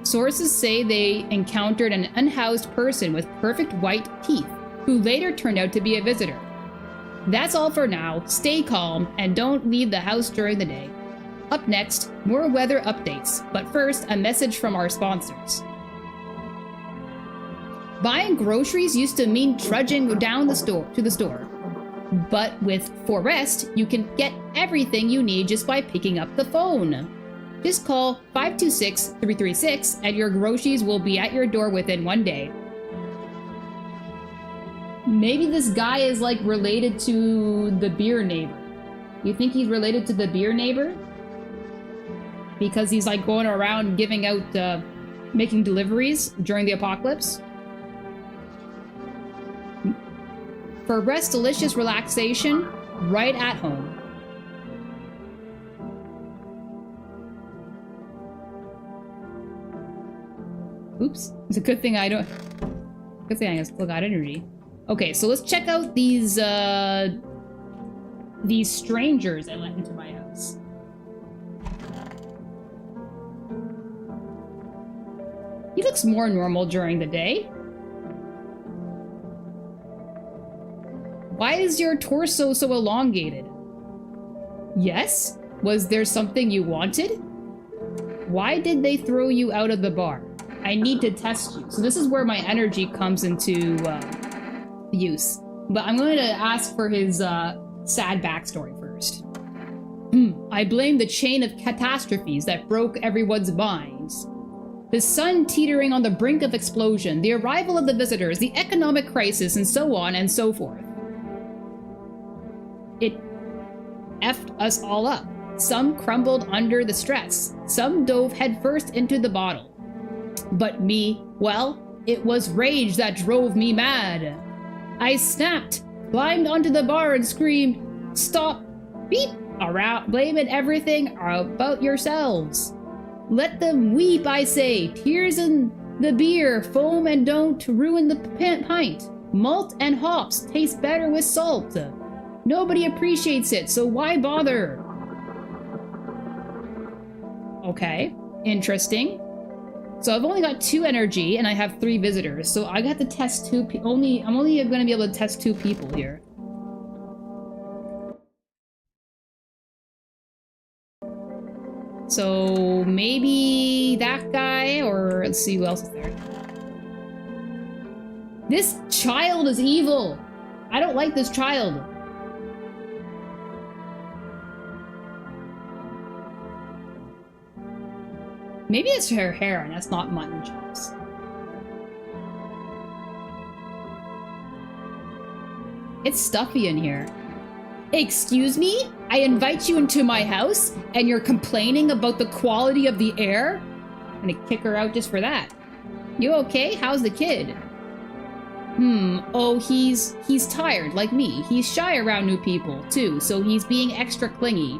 Sources say they encountered an unhoused person with perfect white teeth, who later turned out to be a visitor. That's all for now. Stay calm and don't leave the house during the day. Up next, more weather updates, but first, a message from our sponsors. Buying groceries used to mean trudging down to the store. But with Forest, you can get everything you need just by picking up the phone. Just call 526-336 and your groceries will be at your door within 1 day. Maybe this guy is like related to the beer neighbor. You think he's related to the beer neighbor? Because he's like going around giving out, making deliveries during the apocalypse? For rest, delicious relaxation, right at home. Oops. It's a good thing I don't... Good thing I still got energy. Okay, so let's check out these strangers I let into my house. He looks more normal during the day. Why is your torso so elongated? Yes? Was there something you wanted? Why did they throw you out of the bar? I need to test you. So this is where my energy comes into use. But I'm going to ask for his sad backstory first. I blame the chain of catastrophes that broke everyone's minds. The sun teetering on the brink of explosion, the arrival of the visitors, the economic crisis, and so on and so forth. It effed us all up. Some crumbled under the stress. Some dove headfirst into the bottle. But me, well, it was rage that drove me mad. I snapped, climbed onto the bar and screamed, "Stop! Beep! Around, blaming everything about yourselves. Let them weep, I say, tears in the beer, foam and don't ruin the pint. Malt and hops taste better with salt. Nobody appreciates it, so why bother?" Okay, interesting. So I've only got 2 energy, and I have 3 visitors. So I got to test 2 people. I'm only going to be able to test 2 people here. So maybe that guy, or let's see who else is there. This child is evil. I don't like this child. Maybe it's her hair and that's not mutton chops. It's stuffy in here. Excuse me? I invite you into my house and you're complaining about the quality of the air? I'm gonna kick her out just for that. You okay? How's the kid? Oh, he's tired, like me. He's shy around new people, too, so he's being extra clingy.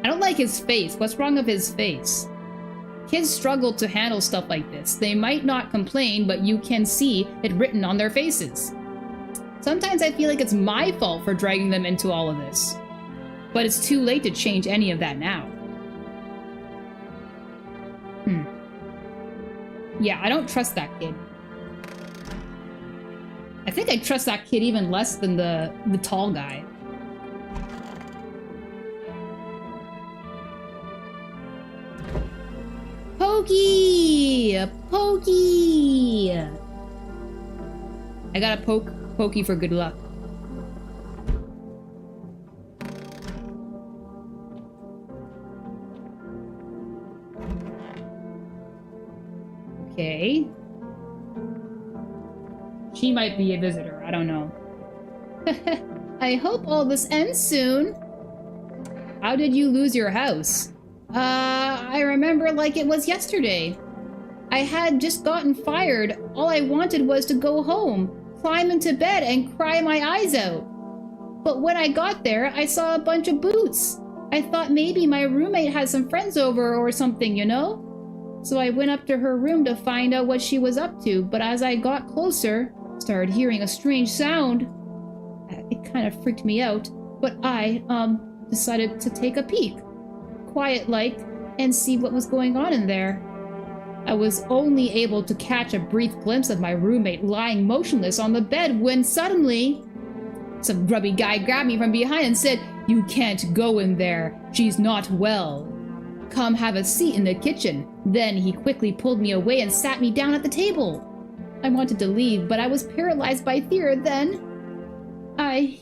I don't like his face. What's wrong with his face? Kids struggle to handle stuff like this. They might not complain, but you can see it written on their faces. Sometimes I feel like it's my fault for dragging them into all of this. But it's too late to change any of that now. Yeah, I don't trust that kid. I think I trust that kid even less than the tall guy. Pokey! Pokey! I gotta poke Pokey for good luck. Okay. She might be a visitor, I don't know. I hope all this ends soon. How did you lose your house? I remember like it was yesterday. I had just gotten fired. All I wanted was to go home, climb into bed, and cry my eyes out. But when I got there, I saw a bunch of boots. I thought maybe my roommate had some friends over or something, you know? So I went up to her room to find out what she was up to, but as I got closer, started hearing a strange sound. It kind of freaked me out, but I, decided to take a peek. Quiet-like, and see what was going on in there. I was only able to catch a brief glimpse of my roommate lying motionless on the bed when suddenly, some grubby guy grabbed me from behind and said, "You can't go in there. She's not well. Come have a seat in the kitchen." Then he quickly pulled me away and sat me down at the table. I wanted to leave, but I was paralyzed by fear. Then, I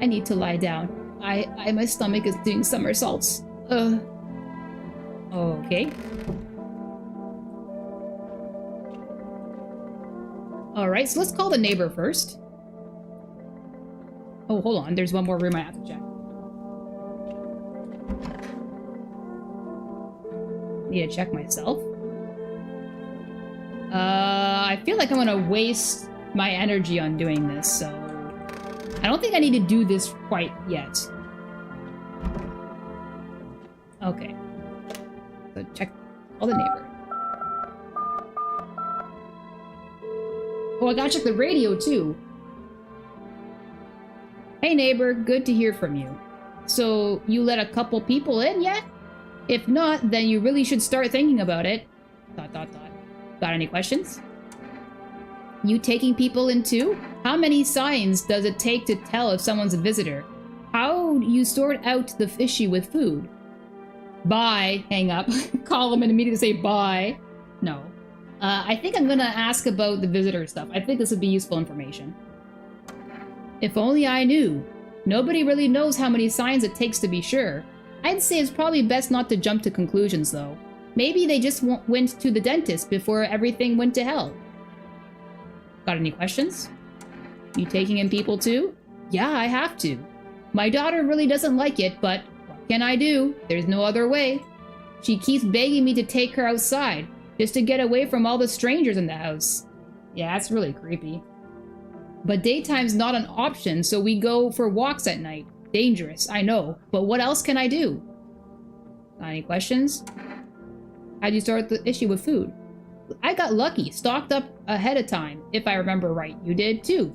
need to lie down. My stomach is doing somersaults. Okay. Alright, so let's call the neighbor first. Oh, hold on. There's one more room I have to check. Need to check myself. I feel like I'm gonna waste my energy on doing this, so I don't think I need to do this quite yet. Okay. So check all the neighbor. Oh, I gotta check the radio too. Hey neighbor, good to hear from you. So you let a couple people in yet? If not, then you really should start thinking about it. ... Got any questions? You taking people in too? How many signs does it take to tell if someone's a visitor? How do you sort out the issue with food? Bye. Hang up. Call them and immediately say bye. No. I think I'm gonna ask about the visitor stuff. I think this would be useful information. If only I knew. Nobody really knows how many signs it takes to be sure. I'd say it's probably best not to jump to conclusions, though. Maybe they just went to the dentist before everything went to hell. Got any questions? You taking in people too? Yeah, I have to. My daughter really doesn't like it, but what can I do? There's no other way. She keeps begging me to take her outside, just to get away from all the strangers in the house. Yeah, that's really creepy. But daytime's not an option, so we go for walks at night. Dangerous, I know, but what else can I do? Got any questions? How'd you start the issue with food? I got lucky, stocked up ahead of time, if I remember right. You did too.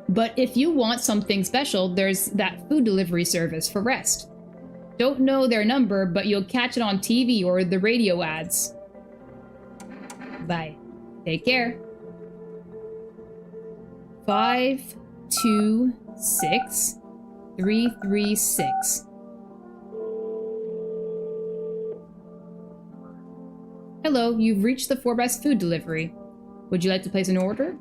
But if you want something special, there's that food delivery service for rest. Don't know their number, but you'll catch it on TV or the radio ads. Bye. Take care. 526336. Hello, you've reached the 4 Best Food Delivery. Would you like to place an order?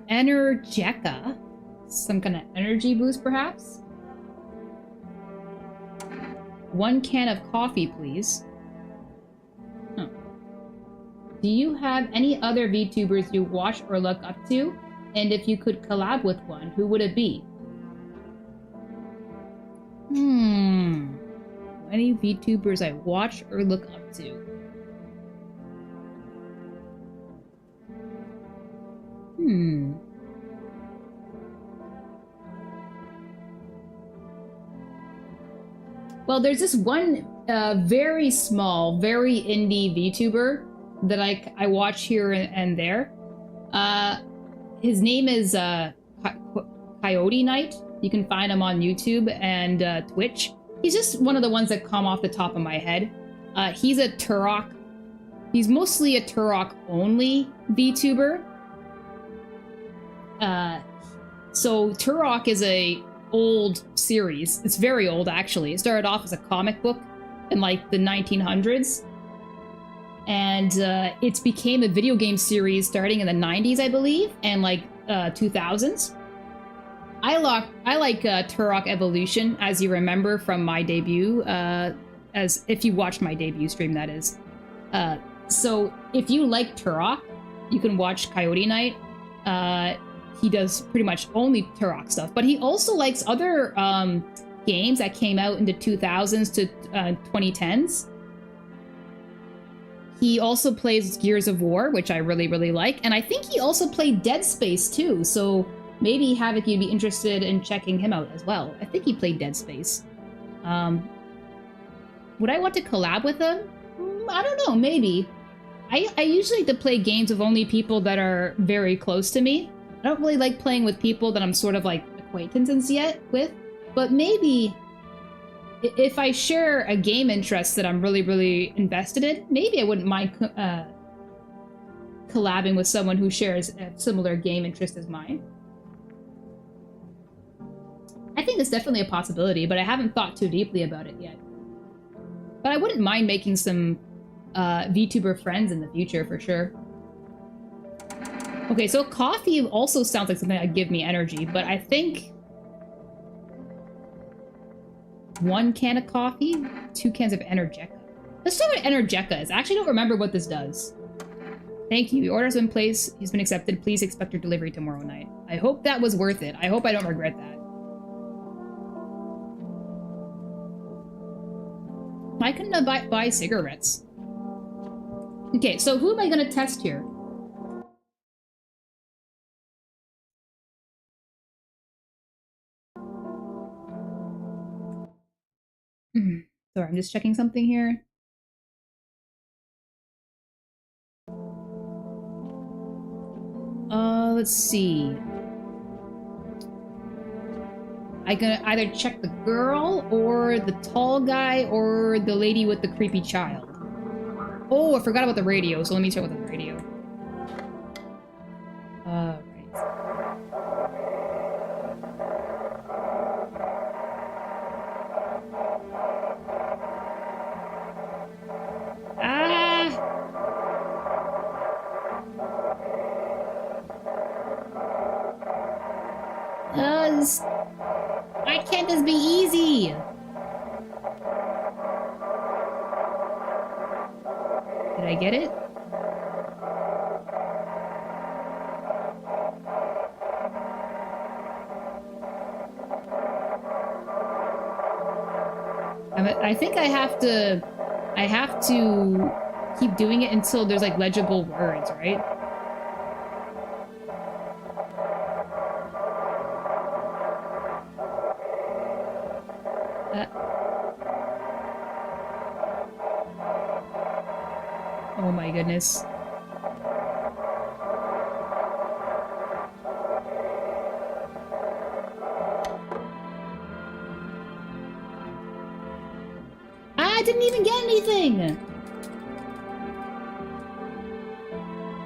Energeca? Some kind of energy boost, perhaps? 1 can of coffee, please. Huh. Do you have any other VTubers you watch or look up to? And if you could collab with one, who would it be? Any VTubers I watch or look up to? Well, there's this one very small, very indie VTuber that I watch here and there. His name is Coyote Knight. You can find him on YouTube and Twitch. He's just one of the ones that come off the top of my head. He's a Turok. He's mostly a Turok only VTuber. So Turok is a old series. It's very old, actually. It started off as a comic book in like the 1900s. And it became a video game series starting in the 90s, I believe, and like 2000s. I like Turok Evolution, as you remember from my debut, as if you watched my debut stream, that is. So if you like Turok, you can watch Coyote Knight. He does pretty much only Turok stuff, but he also likes other games that came out in the 2000s to 2010s. He also plays Gears of War, which I really, really like, and I think he also played Dead Space too, so maybe Havoc, you'd be interested in checking him out as well. I think he played Dead Space. Would I want to collab with him? I don't know, maybe. I usually like to play games with only people that are very close to me. I don't really like playing with people that I'm sort of like acquaintances yet with, but maybe if I share a game interest that I'm really, really invested in, maybe I wouldn't mind collabing with someone who shares a similar game interest as mine. I think it's definitely a possibility, but I haven't thought too deeply about it yet. But I wouldn't mind making some VTuber friends in the future, for sure. Okay, so coffee also sounds like something that would give me energy, but I think 1 can of coffee, 2 cans of Energeca. Let's talk about Energeca. I actually don't remember what this does. Thank you. Your order's in place. He's been accepted. Please expect your delivery tomorrow night. I hope that was worth it. I hope I don't regret that. I can buy cigarettes. Okay, so who am I gonna test here? Sorry, I'm just checking something here. Let's see. I can either check the girl, or the tall guy, or the lady with the creepy child. Oh, I forgot about the radio, so let me check with the radio. Right. Why can't this be easy? Did I get it? I think I have to keep doing it until there's like legible words, right? Oh my goodness. I didn't even get anything!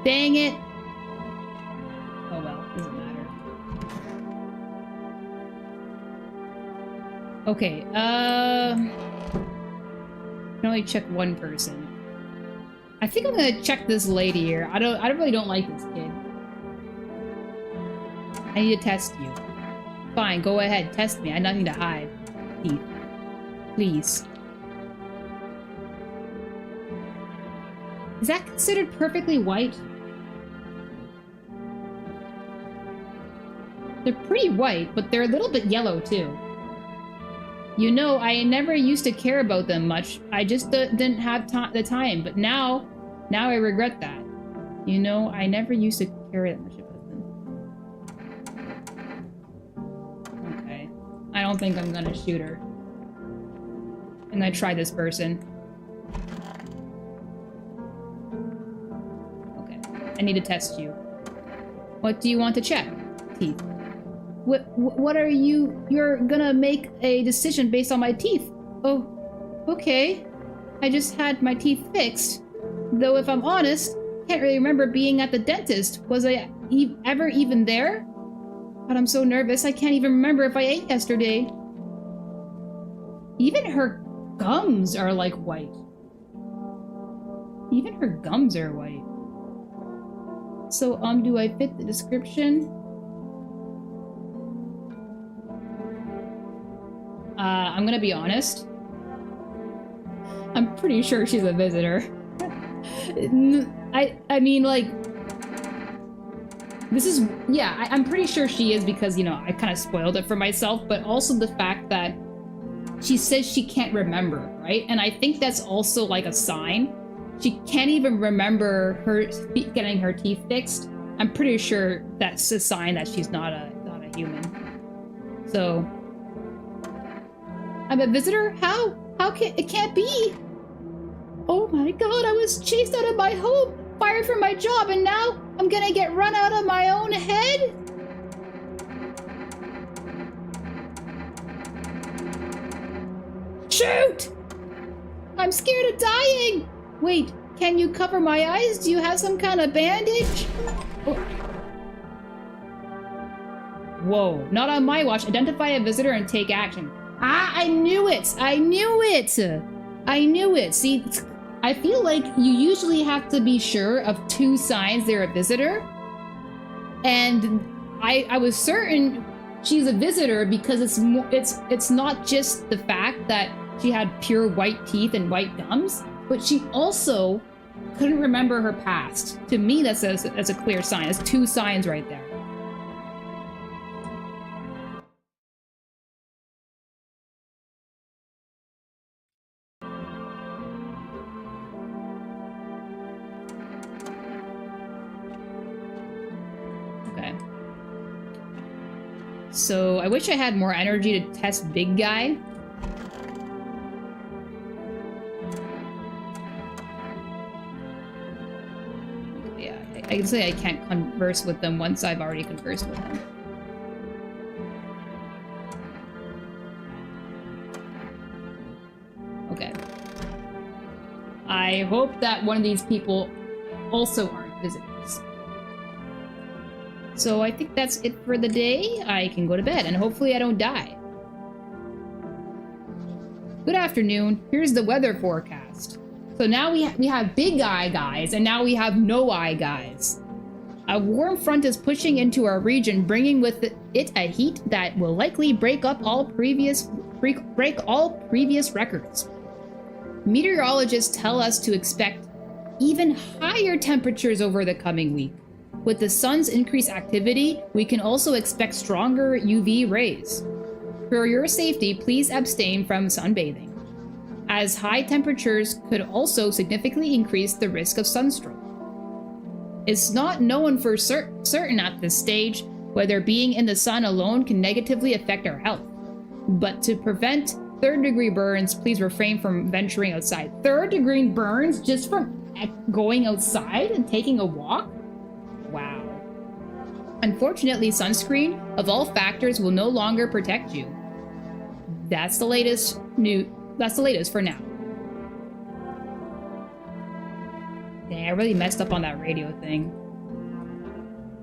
Dang it! Oh well, doesn't matter. Okay, can only check one person. I think I'm gonna check this lady here. I really don't like this kid. I need to test you. Fine, go ahead, test me. I have nothing to hide. Teeth. Please. Is that considered perfectly white? They're pretty white, but they're a little bit yellow too. You know, I never used to care about them much. I just didn't have the time, but now I regret that. You know, I never used to care that much about them. Okay. I don't think I'm gonna shoot her. And I try this person. Okay. I need to test you. What do you want to check? Teeth. What are you? You're gonna make a decision based on my teeth. Oh, okay. I just had my teeth fixed. Though if I'm honest, can't really remember being at the dentist. Was I ever even there? But I'm so nervous, I can't even remember if I ate yesterday. Even her gums are like white. Even her gums are white. So, do I fit the description? I'm gonna be honest. I'm pretty sure she's a visitor. I mean, like, this is, yeah, I'm pretty sure she is because, you know, I kind of spoiled it for myself, but also the fact that she says she can't remember, right? And I think that's also like a sign. She can't even remember her getting her teeth fixed. I'm pretty sure that's a sign that she's not a human. So, I'm a visitor? How? How can it can't be? Oh my god, I was chased out of my home, fired from my job, and now I'm gonna get run out of my own head? Shoot! I'm scared of dying! Wait, can you cover my eyes? Do you have some kind of bandage? Oh. Whoa, not on my watch. Identify a visitor and take action. Ah, I knew it! I knew it! I knew it! See, I feel like you usually have to be sure of 2 signs they're a visitor. And I was certain she's a visitor because it's not just the fact that she had pure white teeth and white gums, but she also couldn't remember her past. To me, that's a clear sign. That's 2 signs right there. So I wish I had more energy to test big guy. Yeah, I can say I can't converse with them once I've already conversed with them. Okay. I hope that one of these people also aren't visitors. So I think that's it for the day. I can go to bed, and hopefully I don't die. Good afternoon. Here's the weather forecast. So now we have big eye guys, and now we have no eye guys. A warm front is pushing into our region, bringing with it a heat that will likely break all previous records. Meteorologists tell us to expect even higher temperatures over the coming week. With the sun's increased activity, we can also expect stronger UV rays. For your safety, please abstain from sunbathing, as high temperatures could also significantly increase the risk of sunstroke. It's not known for certain at this stage whether being in the sun alone can negatively affect our health. But to prevent third-degree burns, please refrain from venturing outside. Third-degree burns just from going outside and taking a walk? Wow. Unfortunately, sunscreen of all factors will no longer protect you. That's the latest for now. Dang, I really messed up on that radio thing.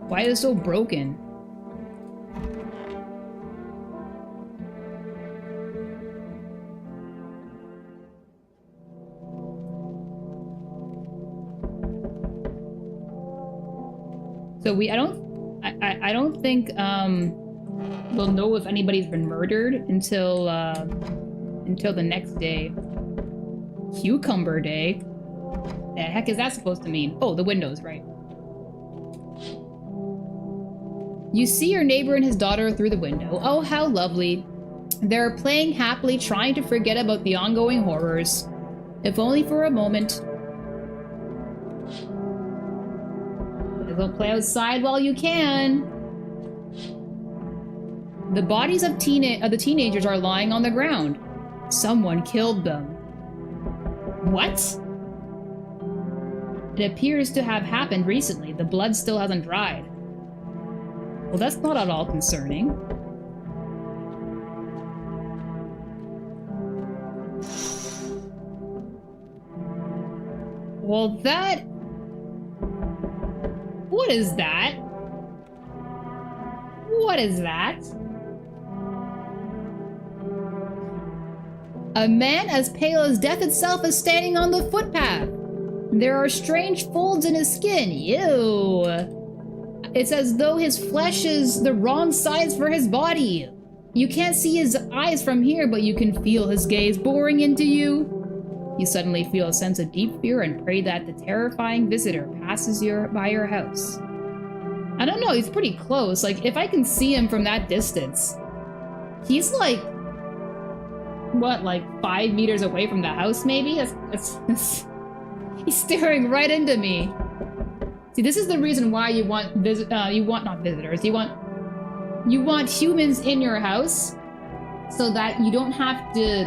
Why is it so broken? So I don't think we'll know if anybody's been murdered until the next day. Cucumber Day? The heck is that supposed to mean? Oh, the windows, right. You see your neighbor and his daughter through the window. Oh, how lovely. They're playing happily, trying to forget about the ongoing horrors. If only for a moment. Go play outside while you can. The bodies of the teenagers are lying on the ground. Someone killed them. What? It appears to have happened recently. The blood still hasn't dried. Well, that's not at all concerning. Well, that... What is that? What is that? A man as pale as death itself is standing on the footpath. There are strange folds in his skin. Ew. It's as though his flesh is the wrong size for his body. You can't see his eyes from here, but you can feel his gaze boring into you. You suddenly feel a sense of deep fear and pray that the terrifying visitor passes by your house. I don't know, he's pretty close. Like, if I can see him from that distance, he's like, what, like 5 meters away from the house, maybe? He's staring right into me. See, this is the reason why you want you want humans in your house, so that you don't have to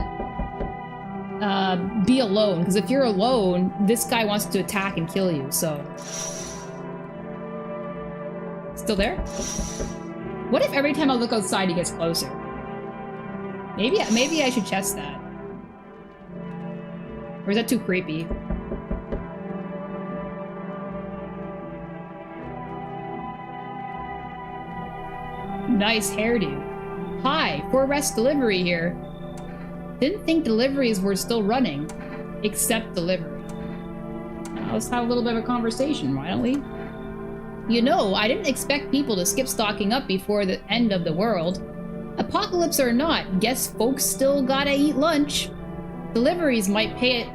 be alone, because if you're alone, this guy wants to attack and kill you, so... Still there? What if every time I look outside he gets closer? Maybe I should test that. Or is that too creepy? Nice hairdo. Hi, 4S delivery here. Didn't think deliveries were still running. Except delivery. Now let's have a little bit of a conversation, why don't we? You know, I didn't expect people to skip stocking up before the end of the world. Apocalypse or not, guess folks still gotta eat lunch. Deliveries might pay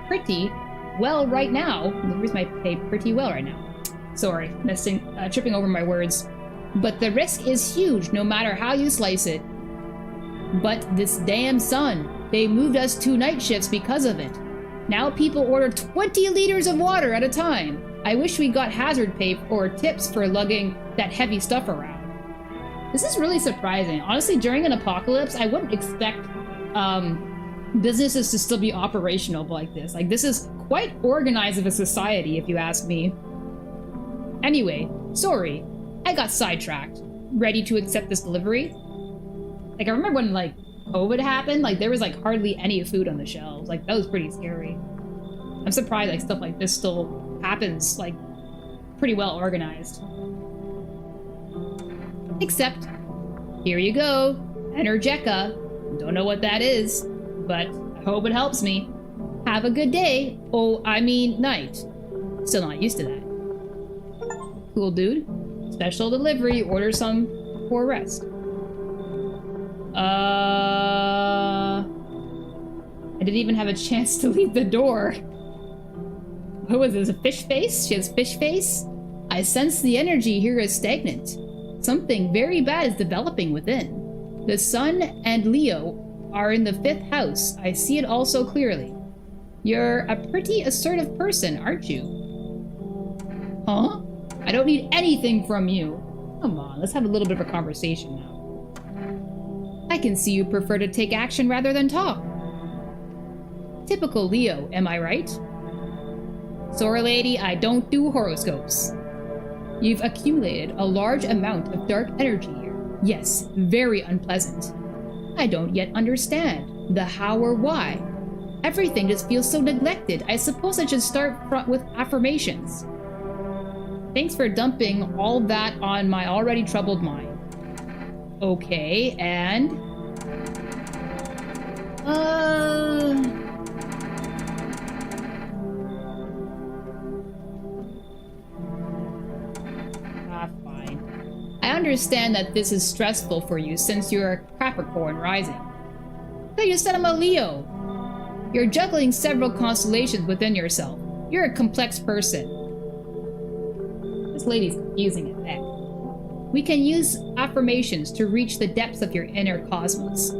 pretty well right now. Deliveries might pay pretty well right now. Sorry, tripping over my words. But the risk is huge, no matter how you slice it. But this damn sun, they moved us 2 night shifts because of it. Now people order 20 liters of water at a time. I wish we got hazard pay or tips for lugging that heavy stuff around. This is really surprising. Honestly, during an apocalypse, I wouldn't expect businesses to still be operational like this. Like, this is quite organized of a society, if you ask me. Anyway, sorry. I got sidetracked. Ready to accept this delivery? Like, I remember when, like, COVID happened, like, there was, like, hardly any food on the shelves. Like, that was pretty scary. I'm surprised, like, stuff like this still happens, like, pretty well organized. Except, here you go, Energeca. Don't know what that is, but I hope it helps me. Have a good day. Oh, I mean night. Still not used to that. Cool, dude. Special delivery, order some for rest. I didn't even have a chance to leave the door. What was this, a fish face? She has fish face? I sense the energy here is stagnant. Something very bad is developing within. The sun and Leo are in the 5th house. I see it all so clearly. You're a pretty assertive person, aren't you? Huh? I don't need anything from you. Come on, let's have a little bit of a conversation now. I can see you prefer to take action rather than talk. Typical Leo, am I right? Sorry, lady, I don't do horoscopes. You've accumulated a large amount of dark energy here. Yes, very unpleasant. I don't yet understand the how or why. Everything just feels so neglected. I suppose I should start with affirmations. Thanks for dumping all that on my already troubled mind. Okay, and... fine. I understand that this is stressful for you since you're a Capricorn rising. But you said I'm a Leo. You're juggling several constellations within yourself. You're a complex person. This lady's confusing it heck. We can use affirmations to reach the depths of your inner cosmos.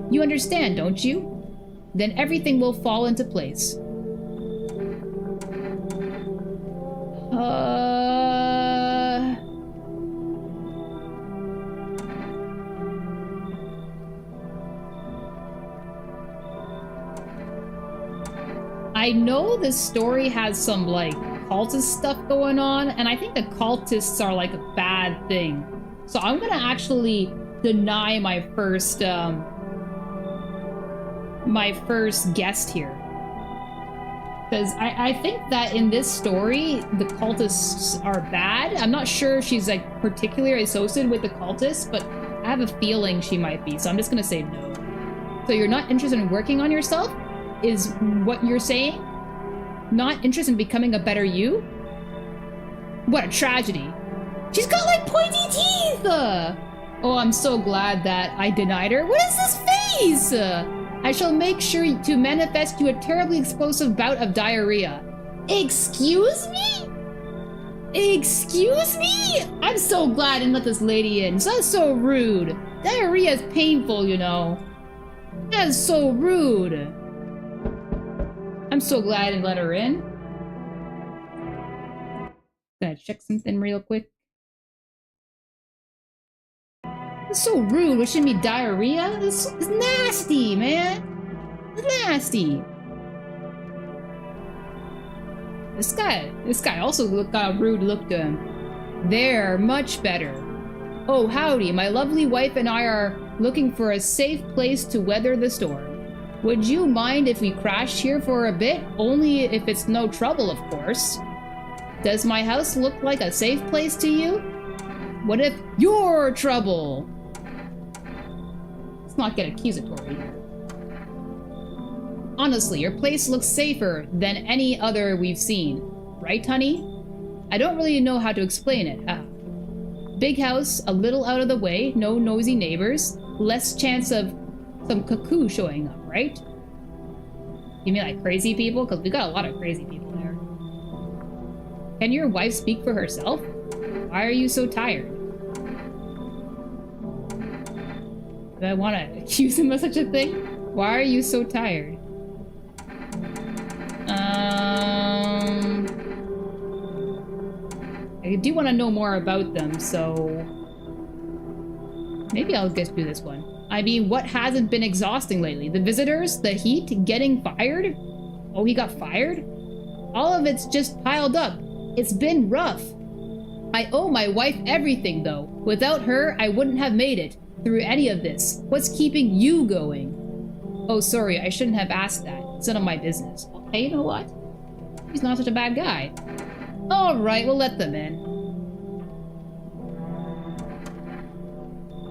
You understand, don't you? Then everything will fall into place. I know this story has some, like, cultist stuff going on, and I think the cultists are, like, a bad thing. So I'm gonna actually deny my first guest here. Because I think that in this story, the cultists are bad. I'm not sure if she's, like, particularly associated with the cultists, but I have a feeling she might be, so I'm just gonna say no. So you're not interested in working on yourself? Is what you're saying? Not interested in becoming a better you? What a tragedy. She's got, like, pointy teeth! Oh, I'm so glad that I denied her. What is this face? I shall make sure to manifest you a terribly explosive bout of diarrhea. Excuse me? Excuse me? I'm so glad I didn't let this lady in. That's so rude. Diarrhea is painful, you know. That is so rude. I'm so glad I didn't let her in. Gonna check something real quick. It's so rude. It shouldn't be diarrhea. It's nasty, man. It's nasty. This guy also got a rude look to him. There, much better. Oh, howdy. My lovely wife and I are looking for a safe place to weather the storm. Would you mind if we crashed here for a bit? Only if it's no trouble, of course. Does my house look like a safe place to you? What if you're trouble? Let's not get accusatory here. Honestly, your place looks safer than any other we've seen. Right, honey? I don't really know how to explain it. Big house, a little out of the way, no nosy neighbors, less chance of some cuckoo showing up, right? You mean like crazy people? Because we got a lot of crazy people there. Can your wife speak for herself? Why are you so tired? Do I want to accuse him of such a thing? Why are you so tired? I do want to know more about them, so... Maybe I'll just do this one. I mean, what hasn't been exhausting lately? The visitors? The heat? Getting fired? Oh, he got fired? All of it's just piled up. It's been rough. I owe my wife everything, though. Without her, I wouldn't have made it through any of this. What's keeping you going? Oh, sorry, I shouldn't have asked that. It's none of my business. Okay, you know what? He's not such a bad guy. Alright, we'll let them in.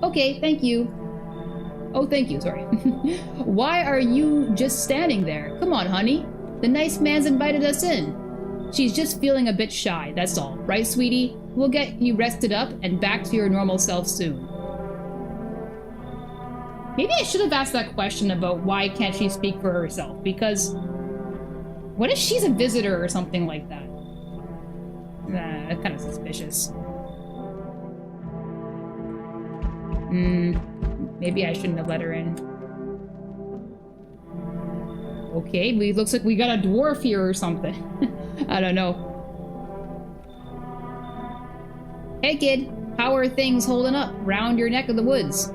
Okay, thank you. Oh, thank you, sorry. Why are you just standing there? Come on, honey. The nice man's invited us in. She's just feeling a bit shy, that's all. Right, sweetie? We'll get you rested up and back to your normal self soon. Maybe I should have asked that question about why can't she speak for herself, because what if she's a visitor or something like that? Nah, that's kind of suspicious. Maybe I shouldn't have let her in. Okay, looks like we got a dwarf here or something. I don't know. Hey kid, how are things holding up round your neck of the woods?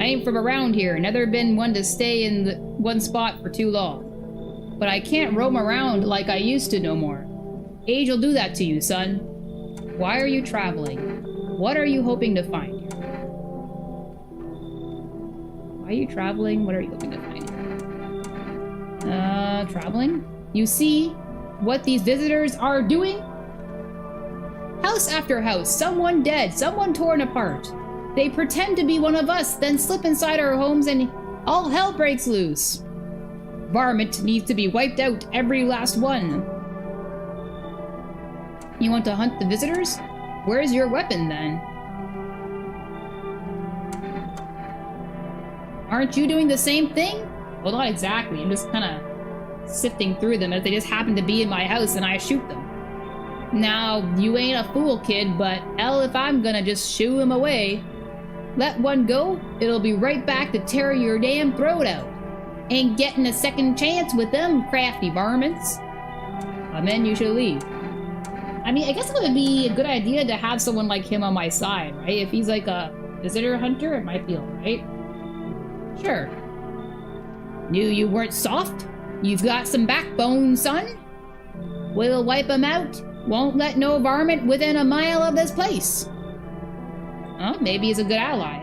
I ain't from around here, never been one to stay in the one spot for too long. But I can't roam around like I used to no more. Age will do that to you, son. Why are you traveling? What are you hoping to find here? Why are you traveling? What are you hoping to find here? Traveling? You see what these visitors are doing? House after house, someone dead, someone torn apart. They pretend to be one of us, then slip inside our homes and all hell breaks loose. Varmint needs to be wiped out, every last one. You want to hunt the visitors? Where's your weapon, then? Aren't you doing the same thing? Well, not exactly. I'm just kind of sifting through them. If they just happen to be in my house, and I shoot them. Now, you ain't a fool, kid, but hell if I'm gonna just shoo him away. Let one go, it'll be right back to tear your damn throat out. Ain't getting a second chance with them crafty varmints. And then you should leave. I mean, I guess it would be a good idea to have someone like him on my side, right? If he's like a visitor hunter, it might be alright. Sure. Knew you weren't soft? You've got some backbone, son. We'll wipe 'em out. Won't let no varmint within a mile of this place. Huh? Maybe he's a good ally.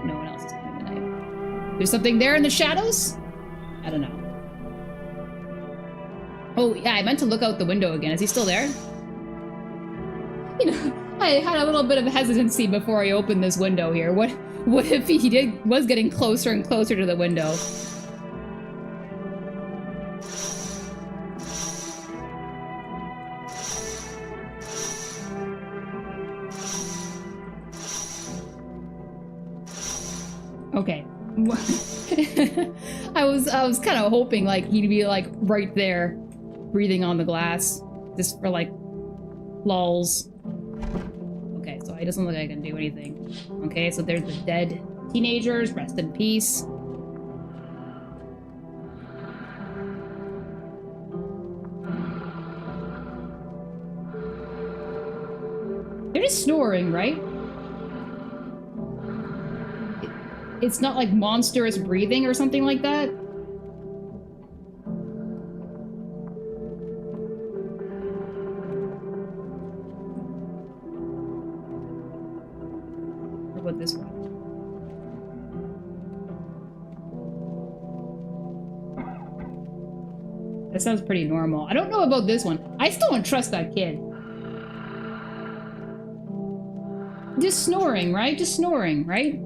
No one else is coming tonight. There's something there in the shadows? I don't know. Oh, yeah, I meant to look out the window again. Is he still there? You know, I had a little bit of hesitancy before I opened this window here. What if he was getting closer and closer to the window? Okay. I was kind of hoping like he'd be like right there, breathing on the glass, just for like lulz. Okay, so it doesn't look like I can do anything. Okay, so there's the dead teenagers. Rest in peace. They're just snoring, right? It's not like monstrous breathing or something like that? What about this one? That sounds pretty normal. I don't know about this one. I still don't trust that kid. Just snoring, right? Just snoring, right?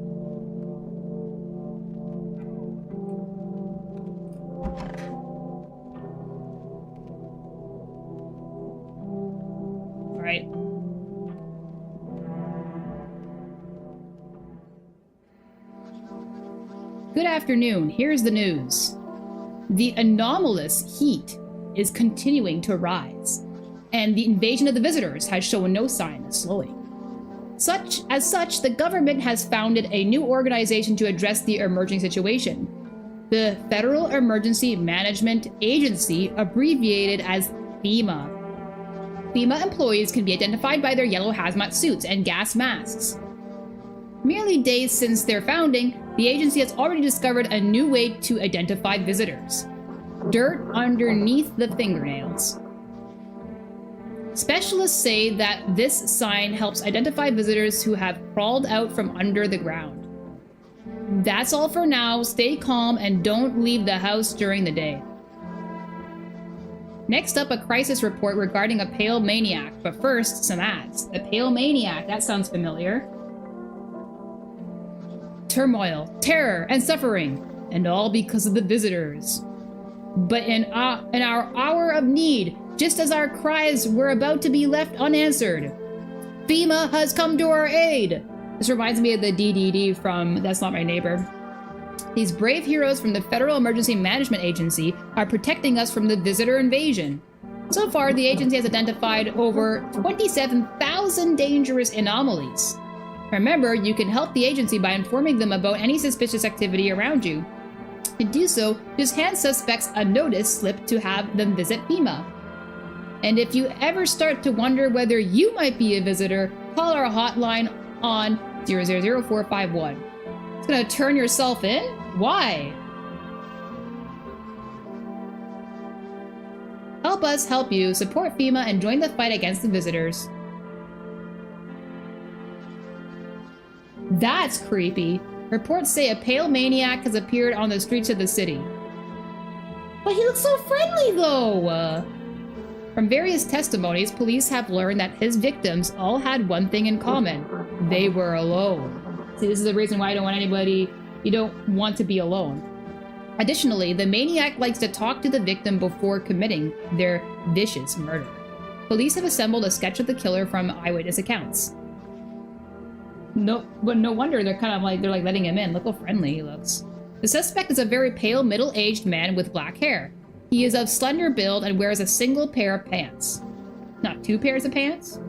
Good afternoon, here's the news. The anomalous heat is continuing to rise, and the invasion of the visitors has shown no sign of slowing. As such, the government has founded a new organization to address the emerging situation. The Federal Emergency Management Agency, abbreviated as FEMA. FEMA employees can be identified by their yellow hazmat suits and gas masks. Merely days since their founding, the agency has already discovered a new way to identify visitors. Dirt underneath the fingernails. Specialists say that this sign helps identify visitors who have crawled out from under the ground. That's all for now. Stay calm and don't leave the house during the day. Next up, a crisis report regarding a pale maniac, but first, some ads. A pale maniac, that sounds familiar. Turmoil, terror, and suffering, and all because of the visitors. But in our hour of need, just as our cries were about to be left unanswered, FEMA has come to our aid. This reminds me of the DDD from That's Not My Neighbor. These brave heroes from the Federal Emergency Management Agency are protecting us from the visitor invasion. So far, the agency has identified over 27,000 dangerous anomalies. Remember, you can help the agency by informing them about any suspicious activity around you. To do so, just hand suspects a notice slip to have them visit FEMA. And if you ever start to wonder whether you might be a visitor, call our hotline on 000451. It's gonna turn yourself in? Why? Help us help you, support FEMA, and join the fight against the visitors. That's creepy. Reports say a pale maniac has appeared on the streets of the city. But he looks so friendly, though! From various testimonies, police have learned that his victims all had one thing in common. They were alone. See, this is the reason why I don't want anybody... You don't want to be alone. Additionally, the maniac likes to talk to the victim before committing their vicious murder. Police have assembled a sketch of the killer from eyewitness accounts. No wonder they're kind of like, they're like letting him in. Look how friendly he looks. The suspect is a very pale, middle-aged man with black hair. He is of slender build and wears a single pair of pants. Not two pairs of pants?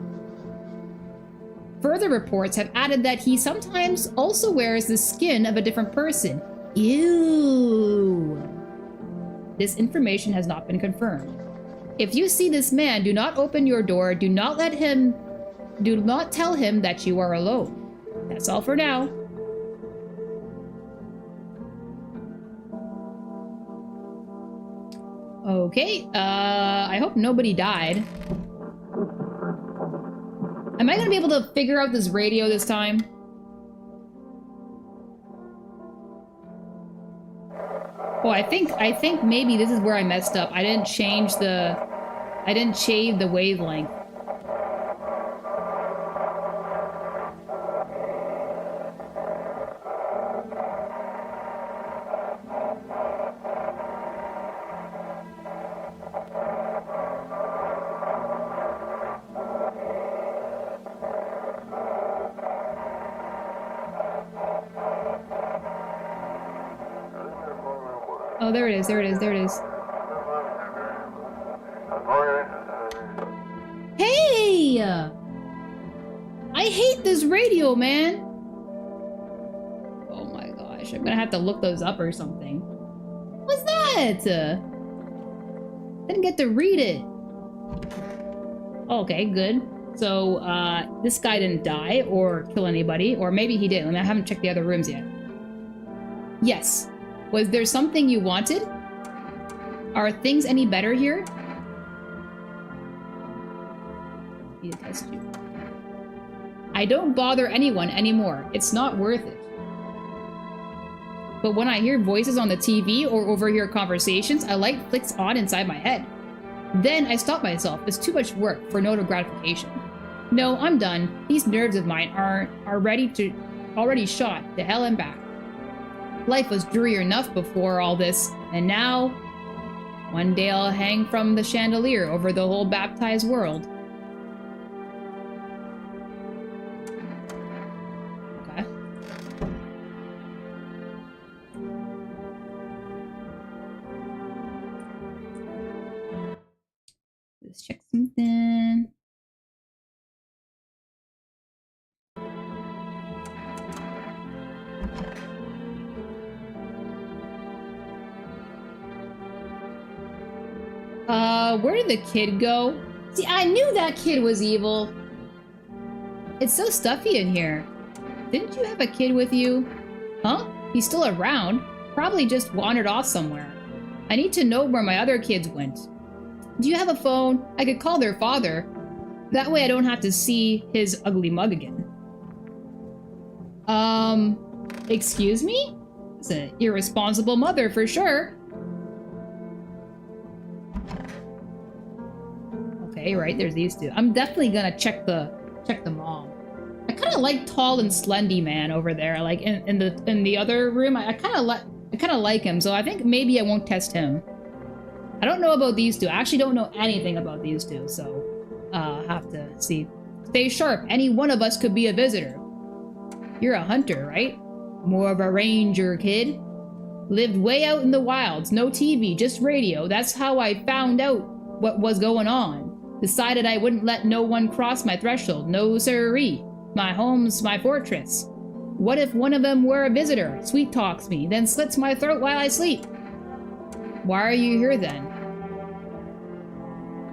Further reports have added that he sometimes also wears the skin of a different person. Ew. This information has not been confirmed. If you see this man, do not open your door. Do not tell him that you are alone. That's all for now. Okay, I hope nobody died. Am I gonna be able to figure out this radio this time? Oh, I think maybe this is where I messed up. I didn't shave the wavelength. Oh, there it is, there it is, there it is. Hey! I hate this radio, man! Oh my gosh, I'm gonna have to look those up or something. What's that? Didn't get to read it. Okay, good. So, this guy didn't die or kill anybody, or maybe he did. I haven't checked the other rooms yet. Yes. Was there something you wanted? Are things any better here? I need to test you. I don't bother anyone anymore. It's not worth it. But when I hear voices on the TV or overhear conversations, a light flicks on inside my head. Then I stop myself. It's too much work for no gratification. No, I'm done. These nerves of mine are already shot to hell and back. Life was dreary enough before all this, and now, one day I'll hang from the chandelier over the whole baptized world. Okay. Let's check something. Where did the kid go? See, I knew that kid was evil. It's so stuffy in here. Didn't you have a kid with you? Huh? He's still around. Probably just wandered off somewhere. I need to know where my other kids went. Do you have a phone? I could call their father. That way I don't have to see his ugly mug again. Excuse me? It's an irresponsible mother for sure. Okay, right, there's these two. I'm definitely gonna check the mom. I kind of like tall and slendy man over there, like in the other room. I kind of like him, so I think maybe I won't test him. I don't know about these two. I actually don't know anything about these two, so have to see. Stay sharp. Any one of us could be a visitor. You're a hunter, right? More of a ranger, kid. Lived way out in the wilds. No TV, just radio. That's how I found out what was going on. Decided I wouldn't let no one cross my threshold. No siree. My home's my fortress. What if one of them were a visitor, sweet talks me, then slits my throat while I sleep? Why are you here then?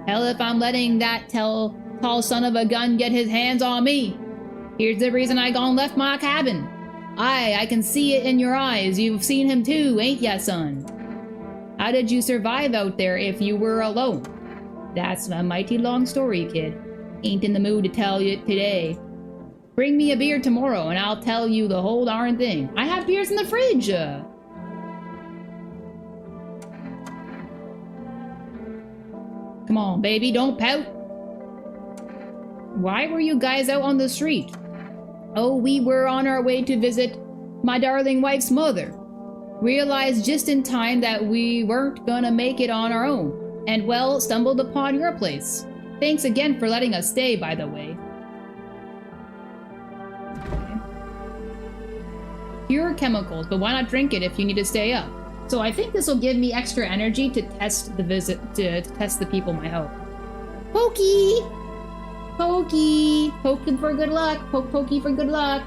Hell if I'm letting that tall son of a gun get his hands on me. Here's the reason I gone left my cabin. I can see it in your eyes. You've seen him too, ain't ya, son? How did you survive out there if you were alone? That's a mighty long story, kid. Ain't in the mood to tell you today. Bring me a beer tomorrow and I'll tell you the whole darn thing. I have beers in the fridge. Come on, baby, don't pout. Why were you guys out on the street? Oh, we were on our way to visit my darling wife's mother. Realized just in time that we weren't gonna make it on our own. And well, stumbled upon your place. Thanks again for letting us stay, by the way. Okay. Pure chemicals, but why not drink it if you need to stay up? So I think this will give me extra energy to test to test the people in my hope. Pokey! Pokey! Poking for good luck! Pokey for good luck!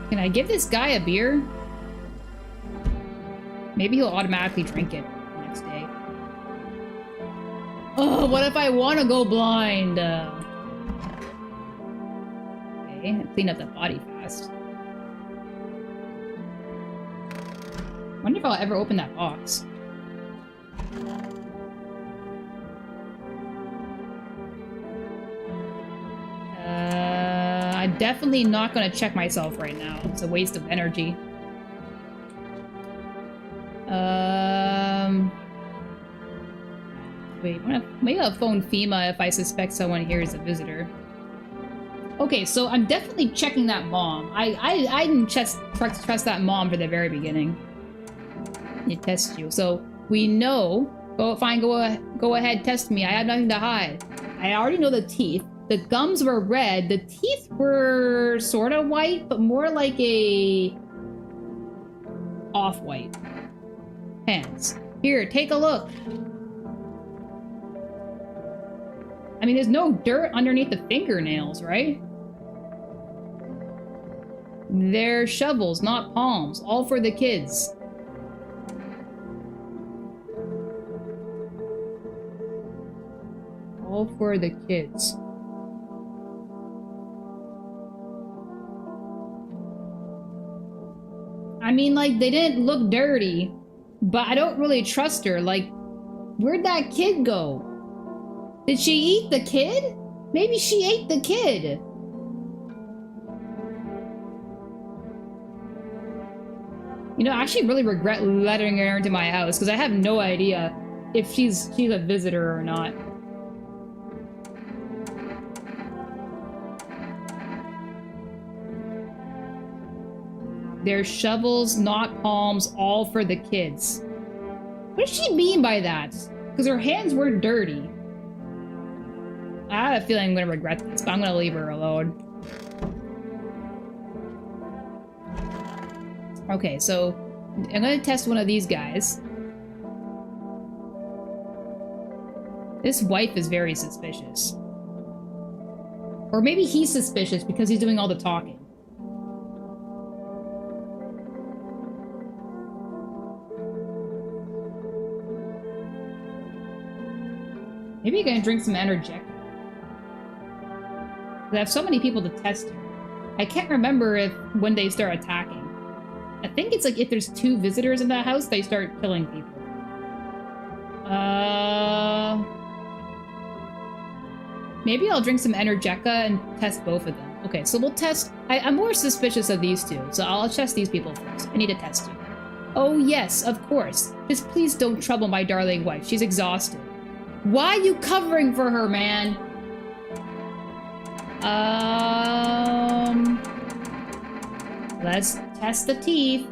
Can I give this guy a beer? Maybe he'll automatically drink it the next day. Oh, what if I want to go blind? Okay, clean up the body fast. Wonder if I'll ever open that box. I'm definitely not gonna check myself right now. It's a waste of energy. Wait, maybe I'll phone FEMA if I suspect someone here is a visitor. Okay, so I'm definitely checking that mom. I didn't trust that mom from the very beginning. It tests you, so we know. Go fine. Go ahead. Test me. I have nothing to hide. I already know the teeth. The gums were red. The teeth were sort of white, but more like a off-white. Hands. Here, take a look. I mean, there's no dirt underneath the fingernails, right? They're shovels, not palms. All for the kids. All for the kids. I mean, like, they didn't look dirty, but I don't really trust her. Like, where'd that kid go? Did she eat the kid? Maybe she ate the kid. You know, I actually really regret letting her into my house because I have no idea if she's a visitor or not. They're shovels, not palms, all for the kids. What does she mean by that? Because her hands weren't dirty. I have a feeling I'm going to regret this, but I'm going to leave her alone. Okay, so I'm going to test one of these guys. This wife is very suspicious. Or maybe he's suspicious because he's doing all the talking. Maybe you're gonna drink some Energetic. I have so many people to test here. I can't remember if when they start attacking. I think it's like if there's 2 visitors in that house, they start killing people. Maybe I'll drink some Energetica and test both of them. Okay, so we'll test... I'm more suspicious of these 2, so I'll test these people first. I need to test you. Oh yes, of course. Just please don't trouble my darling wife. She's exhausted. Why are you covering for her, man? Let's test the teeth.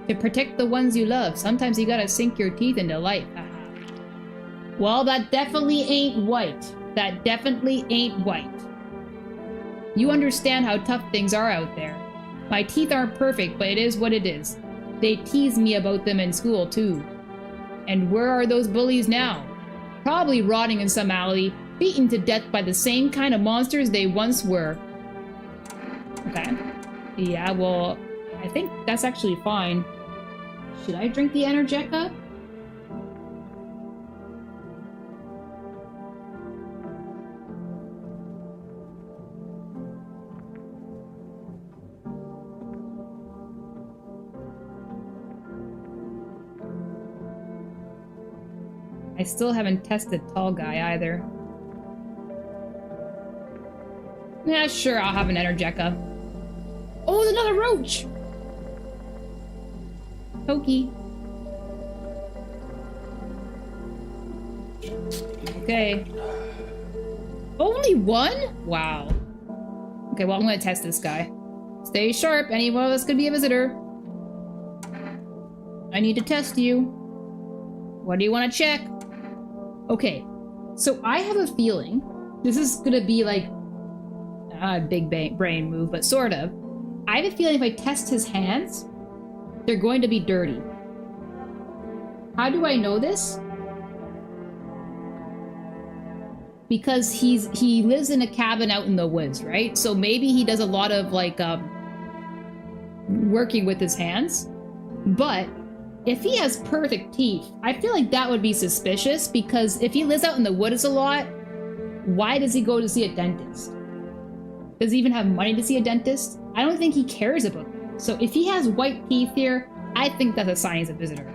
To protect the ones you love, sometimes you gotta sink your teeth into life. Well, that definitely ain't white. That definitely ain't white. You understand how tough things are out there. My teeth aren't perfect, but it is what it is. They tease me about them in school, too. And where are those bullies now? Probably rotting in some alley, beaten to death by the same kind of monsters they once were. Okay. Yeah, well, I think that's actually fine. Should I drink the Energetica? I still haven't tested Tall Guy either. Yeah, sure, I'll have an Energetica. Oh, there's another roach! Pokey. Okay. Only one? Wow. Okay, well, I'm gonna test this guy. Stay sharp, any one of us could be a visitor. I need to test you. What do you want to check? Okay, so I have a feeling this is gonna be like a big brain move, but sort of. I have a feeling if I test his hands, they're going to be dirty. How do I know this? Because he lives in a cabin out in the woods, right? So maybe he does a lot of like working with his hands. But if he has perfect teeth, I feel like that would be suspicious, because if he lives out in the woods a lot, why does he go to see a dentist? Does he even have money to see a dentist? I don't think he cares about that. So if he has white teeth here, I think that's a sign he's a visitor.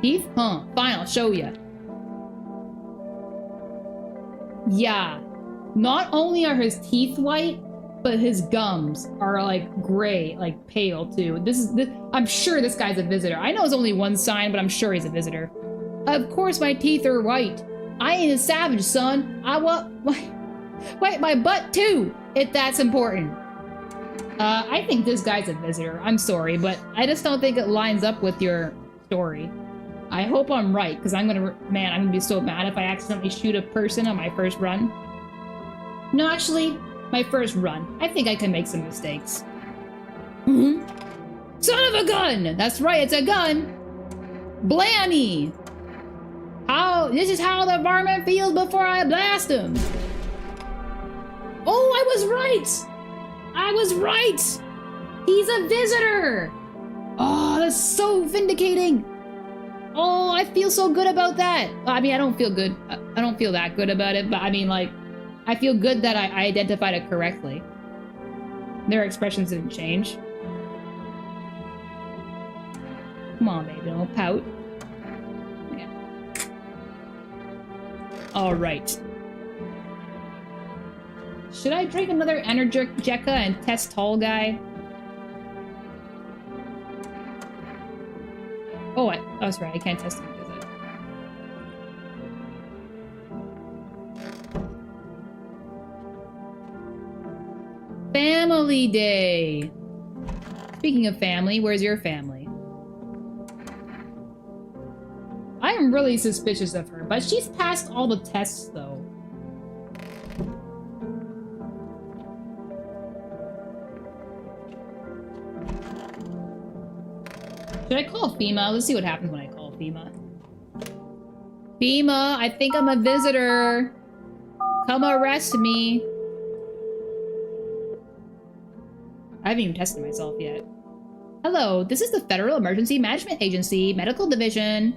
Teeth? Huh. Fine, I'll show you. Yeah. Not only are his teeth white, but his gums are like gray, like pale too. I'm sure this guy's a visitor. I know it's only one sign, but I'm sure he's a visitor. Of course my teeth are white. I ain't a savage, son. I want my butt too, if that's important. I think this guy's a visitor. I'm sorry, but I just don't think it lines up with your story. I hope I'm right, because I'm gonna be so mad if I accidentally shoot a person on my first run. No, actually, my first run. I think I can make some mistakes. Mm-hmm. Son of a gun! That's right, it's a gun! Blammy! This is how the varmint feels before I blast him! Oh, I was right! I was right! He's a visitor! Oh, that's so vindicating! Oh, I feel so good about that! I mean, I don't feel good. I don't feel that good about it, but I mean, like, I feel good that I identified it correctly. Their expressions didn't change. Come on, baby, don't pout. Yeah. Alright. Should I drink another Energetica and test Tall Guy? Oh, that's right, I can't test him, is it? Family Day! Speaking of family, where's your family? I am really suspicious of her, but she's passed all the tests, though. Should I call FEMA? Let's see what happens when I call FEMA. FEMA, I think I'm a visitor. Come arrest me. I haven't even tested myself yet. Hello, this is the Federal Emergency Management Agency, Medical Division.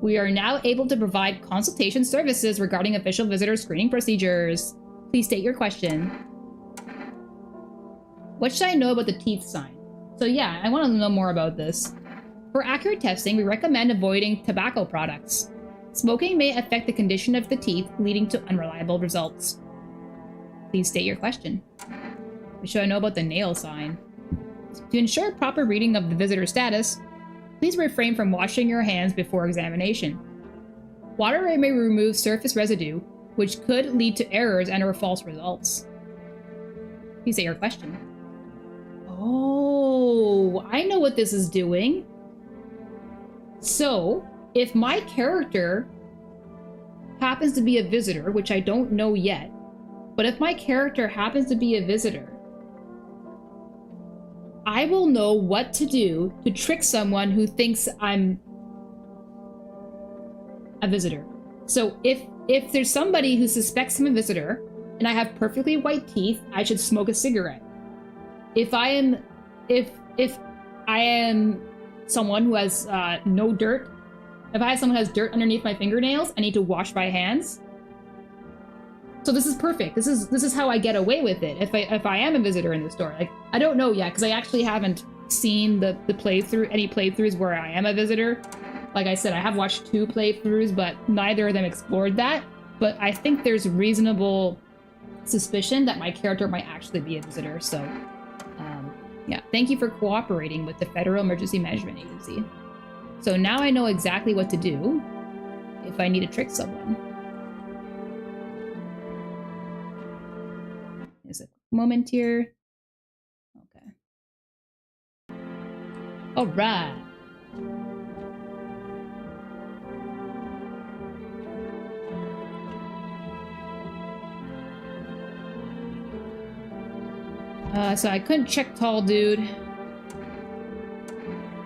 We are now able to provide consultation services regarding official visitor screening procedures. Please state your question. What should I know about the teeth sign? So yeah, I want to know more about this. For accurate testing, we recommend avoiding tobacco products. Smoking may affect the condition of the teeth, leading to unreliable results. Please state your question. What should I know about the nail sign? To ensure proper reading of the visitor status, please refrain from washing your hands before examination. Water may remove surface residue, which could lead to errors and/or false results. Please state your question. Oh, I know what this is doing. So, if my character happens to be a visitor, which I don't know yet, but if my character happens to be a visitor, I will know what to do to trick someone who thinks I'm a visitor. So if there's somebody who suspects I'm a visitor and I have perfectly white teeth, I should smoke a cigarette. If I am someone who has no dirt, if I have someone who has dirt underneath my fingernails, I need to wash my hands. So this is perfect. This is how I get away with it. If I am a visitor in the store, like I don't know yet because I actually haven't seen the any playthroughs where I am a visitor. Like I said, I have watched 2 playthroughs, but neither of them explored that. But I think there's reasonable suspicion that my character might actually be a visitor. So yeah, thank you for cooperating with the Federal Emergency Management Agency. So now I know exactly what to do if I need to trick someone. Is a moment here. Okay. All right. So I couldn't check tall dude.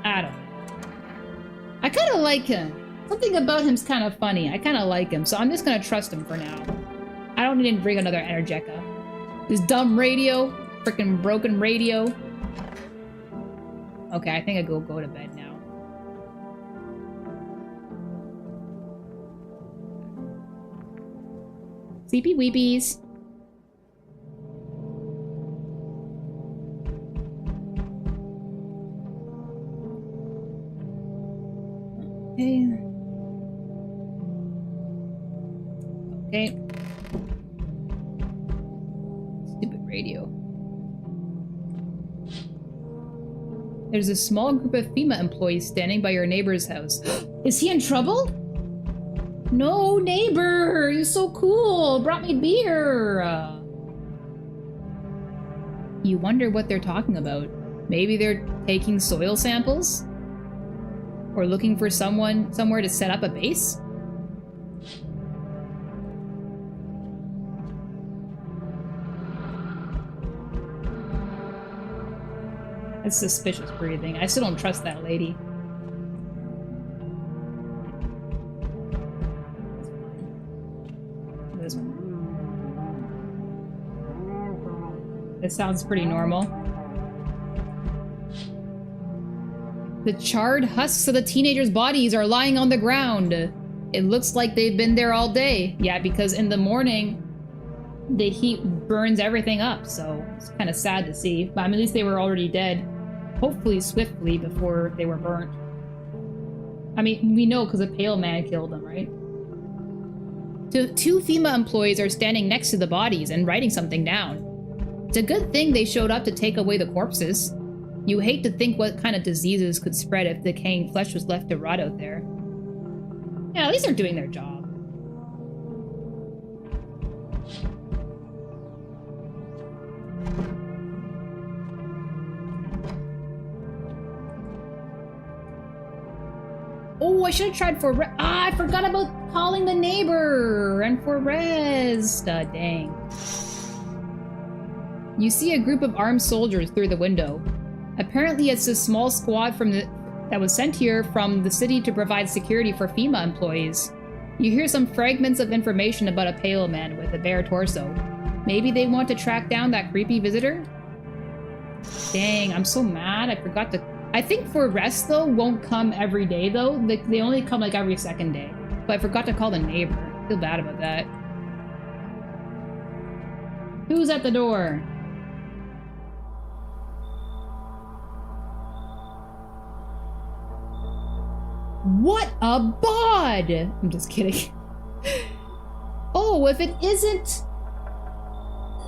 I don't know. I kind of like him. Something about him's kind of funny. I kind of like him, so I'm just gonna trust him for now. I don't need to bring another Energeca. This dumb radio. Freaking broken radio. Okay, I think I go to bed now. Sleepy weepies. Okay. Okay. Stupid radio. There's a small group of FEMA employees standing by your neighbor's house. Is he in trouble? No, neighbor! You're so cool! Brought me beer! You wonder what they're talking about. Maybe they're taking soil samples? Or looking for somewhere to set up a base? That's suspicious breathing. I still don't trust that lady. This one. This sounds pretty normal. The charred husks of the teenagers' bodies are lying on the ground. It looks like they've been there all day. Yeah, because in the morning, the heat burns everything up, so it's kind of sad to see. But I mean, at least they were already dead. Hopefully swiftly before they were burnt. I mean, we know because a pale man killed them, right? Two FEMA employees are standing next to the bodies and writing something down. It's a good thing they showed up to take away the corpses. You hate to think what kind of diseases could spread if decaying flesh was left to rot out there. Yeah, at least they're doing their job. Oh, I should have tried for I forgot about calling the neighbor and for res. Dang. You see a group of armed soldiers through the window. Apparently, it's a small squad that was sent here from the city to provide security for FEMA employees. You hear some fragments of information about a pale man with a bare torso. Maybe they want to track down that creepy visitor? Dang, I'm so mad. I forgot to I think for rest, though, won't come every day, though. They only come, like, every second day. But I forgot to call the neighbor. I feel bad about that. Who's at the door? What a bod! I'm just kidding. Oh, if it isn't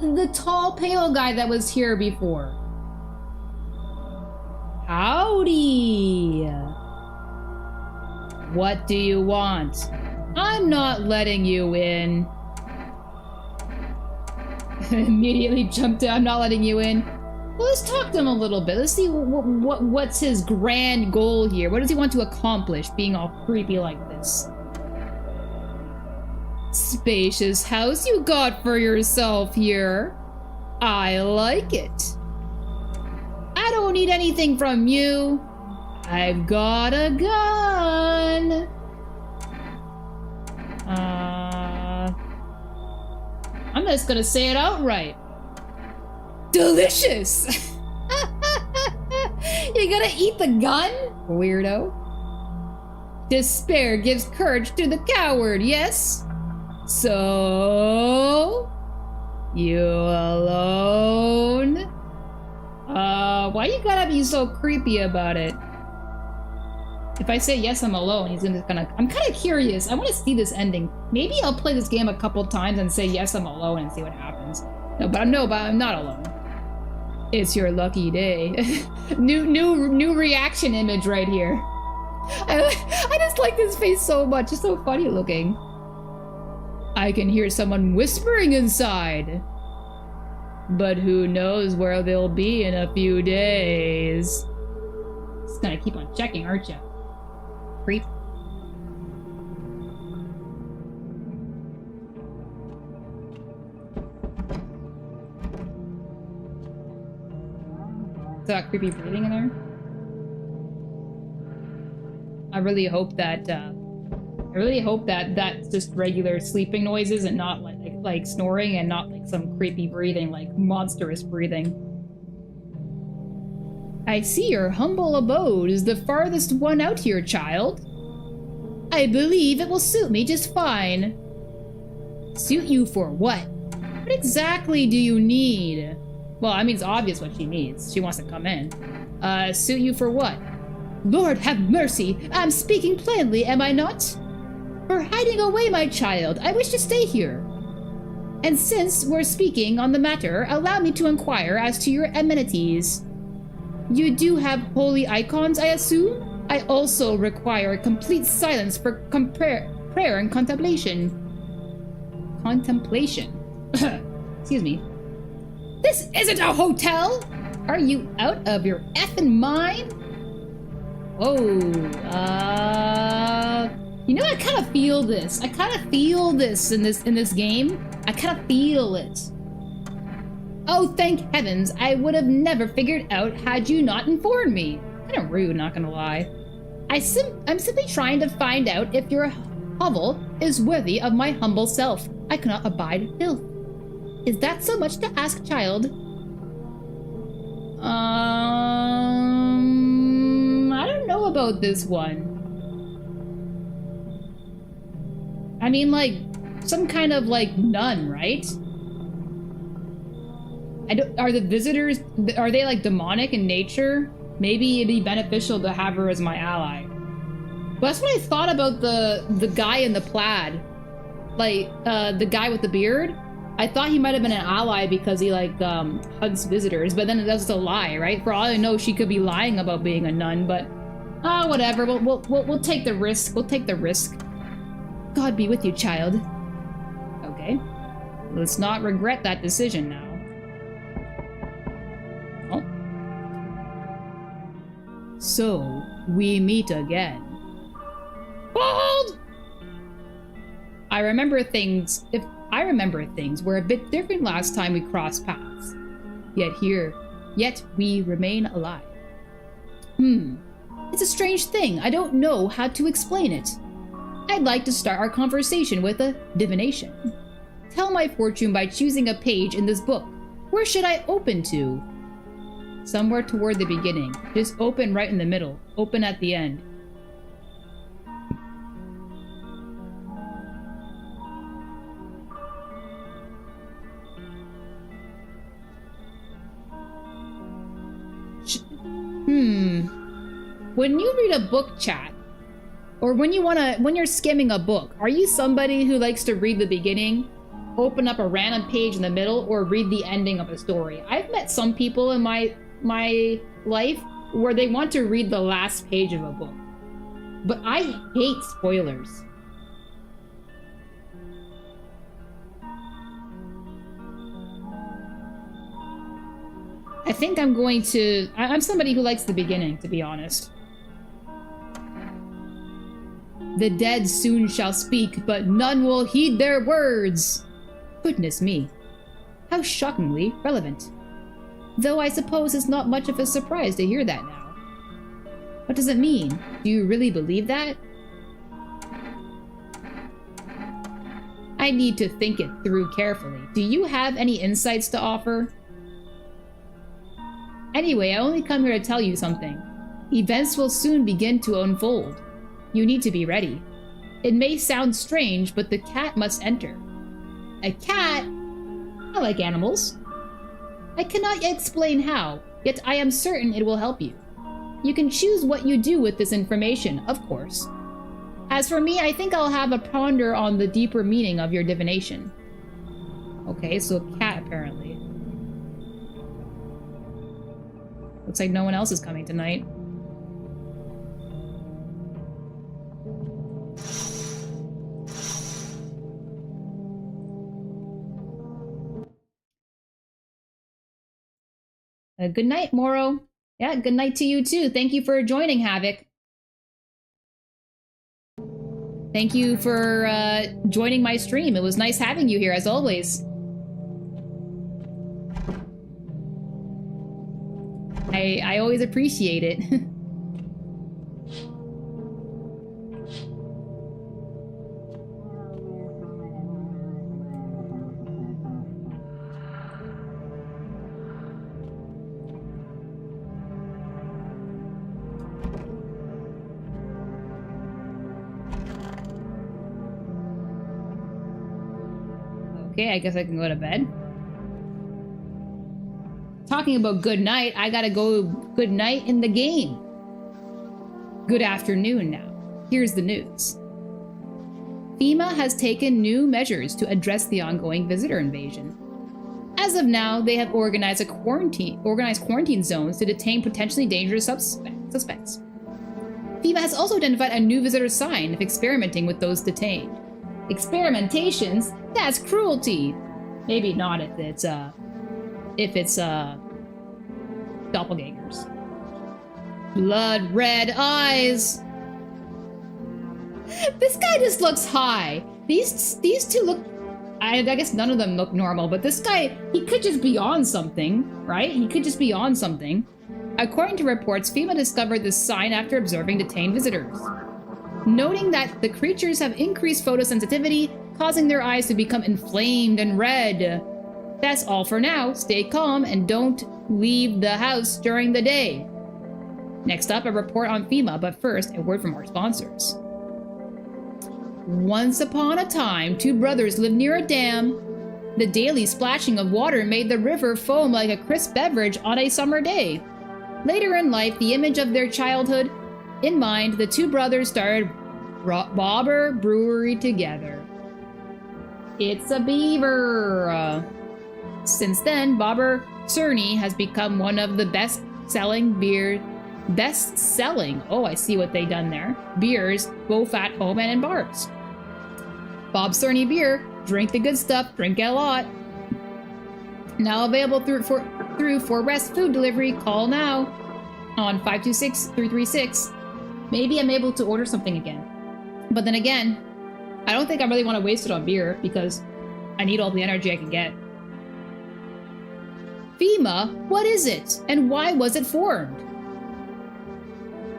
the tall, pale guy that was here before. Howdy! What do you want? I'm not letting you in. Immediately jumped in. I'm not letting you in. Well, let's talk to him a little bit. Let's see what's his grand goal here. What does he want to accomplish being all creepy like this? Spacious house you got for yourself here. I like it. I don't need anything from you. I've got a gun. I'm just gonna say it outright. Delicious! You're gonna eat the gun? Weirdo. Despair gives courage to the coward, yes? So... you alone? Why you gotta be so creepy about it? If I say yes, I'm alone, he's gonna... I'm kind of curious. I want to see this ending. Maybe I'll play this game a couple times and say yes, I'm alone and see what happens. But I'm not alone. It's your lucky day. new reaction image right here. I just like this face so much. It's so funny looking. I can hear someone whispering inside. But who knows where they'll be in a few days. Just gonna keep on checking, aren't you? Creep. Is that creepy breathing in there? I really hope that that's just regular sleeping noises and not like snoring and not like some creepy breathing, like monstrous breathing. I see your humble abode is the farthest one out here, child. I believe it will suit me just fine. Suit you for what? What exactly do you need? Well, I mean, it's obvious what she needs. She wants to come in. Suit you for what? Lord have mercy! I'm speaking plainly, am I not? For hiding away, my child, I wish to stay here. And since we're speaking on the matter, allow me to inquire as to your amenities. You do have holy icons, I assume? I also require complete silence for prayer and contemplation. Contemplation. Excuse me. This isn't a hotel! Are you out of your effing mind? Whoa, you know, I kind of feel this. I kind of feel this in this game. I kind of feel it. Oh, thank heavens! I would have never figured out had you not informed me. Kind of rude, not gonna lie. I'm simply trying to find out if your hovel is worthy of my humble self. I cannot abide filth. Is that so much to ask, child? I don't know about this one. I mean, like, some kind of, like, nun, right? Are the visitors, are they, like, demonic in nature? Maybe it'd be beneficial to have her as my ally. But that's what I thought about the guy in the plaid. Like, the guy with the beard. I thought he might have been an ally because he, like, hunts visitors, but then that's a lie, right? For all I know, she could be lying about being a nun, but... whatever. We'll take the risk. We'll take the risk. God be with you, child. Okay. Let's not regret that decision now. Oh. So, we meet again. Hold! If I remember things were a bit different last time we crossed paths. Yet we remain alive. It's a strange thing. I don't know how to explain it. I'd like to start our conversation with a divination. Tell my fortune by choosing a page in this book. Where should I open to? Somewhere toward the beginning. Just open right in the middle. Open at the end. When you read a book, chat, or when you're skimming a book, are you somebody who likes to read the beginning, open up a random page in the middle, or read the ending of a story? I've met some people in my life where they want to read the last page of a book. But I hate spoilers. I think I'm somebody who likes the beginning, to be honest. The dead soon shall speak, but none will heed their words. Goodness me. How shockingly relevant. Though I suppose it's not much of a surprise to hear that now. What does it mean? Do you really believe that? I need to think it through carefully. Do you have any insights to offer? Anyway, I only come here to tell you something. Events will soon begin to unfold. You need to be ready. It may sound strange, but the cat must enter. A cat? I like animals. I cannot yet explain how, yet I am certain it will help you. You can choose what you do with this information, of course. As for me, I think I'll have a ponder on the deeper meaning of your divination. Okay, so cat apparently. Looks like no one else is coming tonight. Good night, Moro. Yeah, good night to you too. Thank you for joining, Havoc. Thank you for joining my stream. It was nice having you here, as always. I always appreciate it. Okay, I guess I can go to bed. Talking about good night, I gotta go good night in the game. Good afternoon now. Here's the news. FEMA has taken new measures to address the ongoing visitor invasion. As of now, they have organized quarantine zones to detain potentially dangerous suspects. FEMA has also identified a new visitor sign of experimenting with those detained. Experimentations? That's cruelty. Maybe not if it's doppelgangers. Blood red eyes. This guy just looks high. These two look, I guess none of them look normal, but this guy, he could just be on something, right? He could just be on something. According to reports, FEMA discovered this sign after observing detained visitors, noting that the creatures have increased photosensitivity, causing their eyes to become inflamed and red. That's all for now. Stay calm and don't leave the house during the day. Next up, a report on FEMA, but first, a word from our sponsors. Once upon a time, two brothers lived near a dam. The daily splashing of water made the river foam like a crisp beverage on a summer day. Later in life, the image of their childhood in mind, the two brothers started Bobber Brewery together. It's a beaver. Since then, Bobber Cerny has become one of the best-selling, oh, I see what they done there, beers, both at home and in bars. Bob Cerny beer, drink the good stuff, drink it a lot. Now available through Forrest Food Delivery. Call now on 526-336. Maybe I'm able to order something again. But then again, I don't think I really want to waste it on beer because I need all the energy I can get. FEMA, what is it? And why was it formed?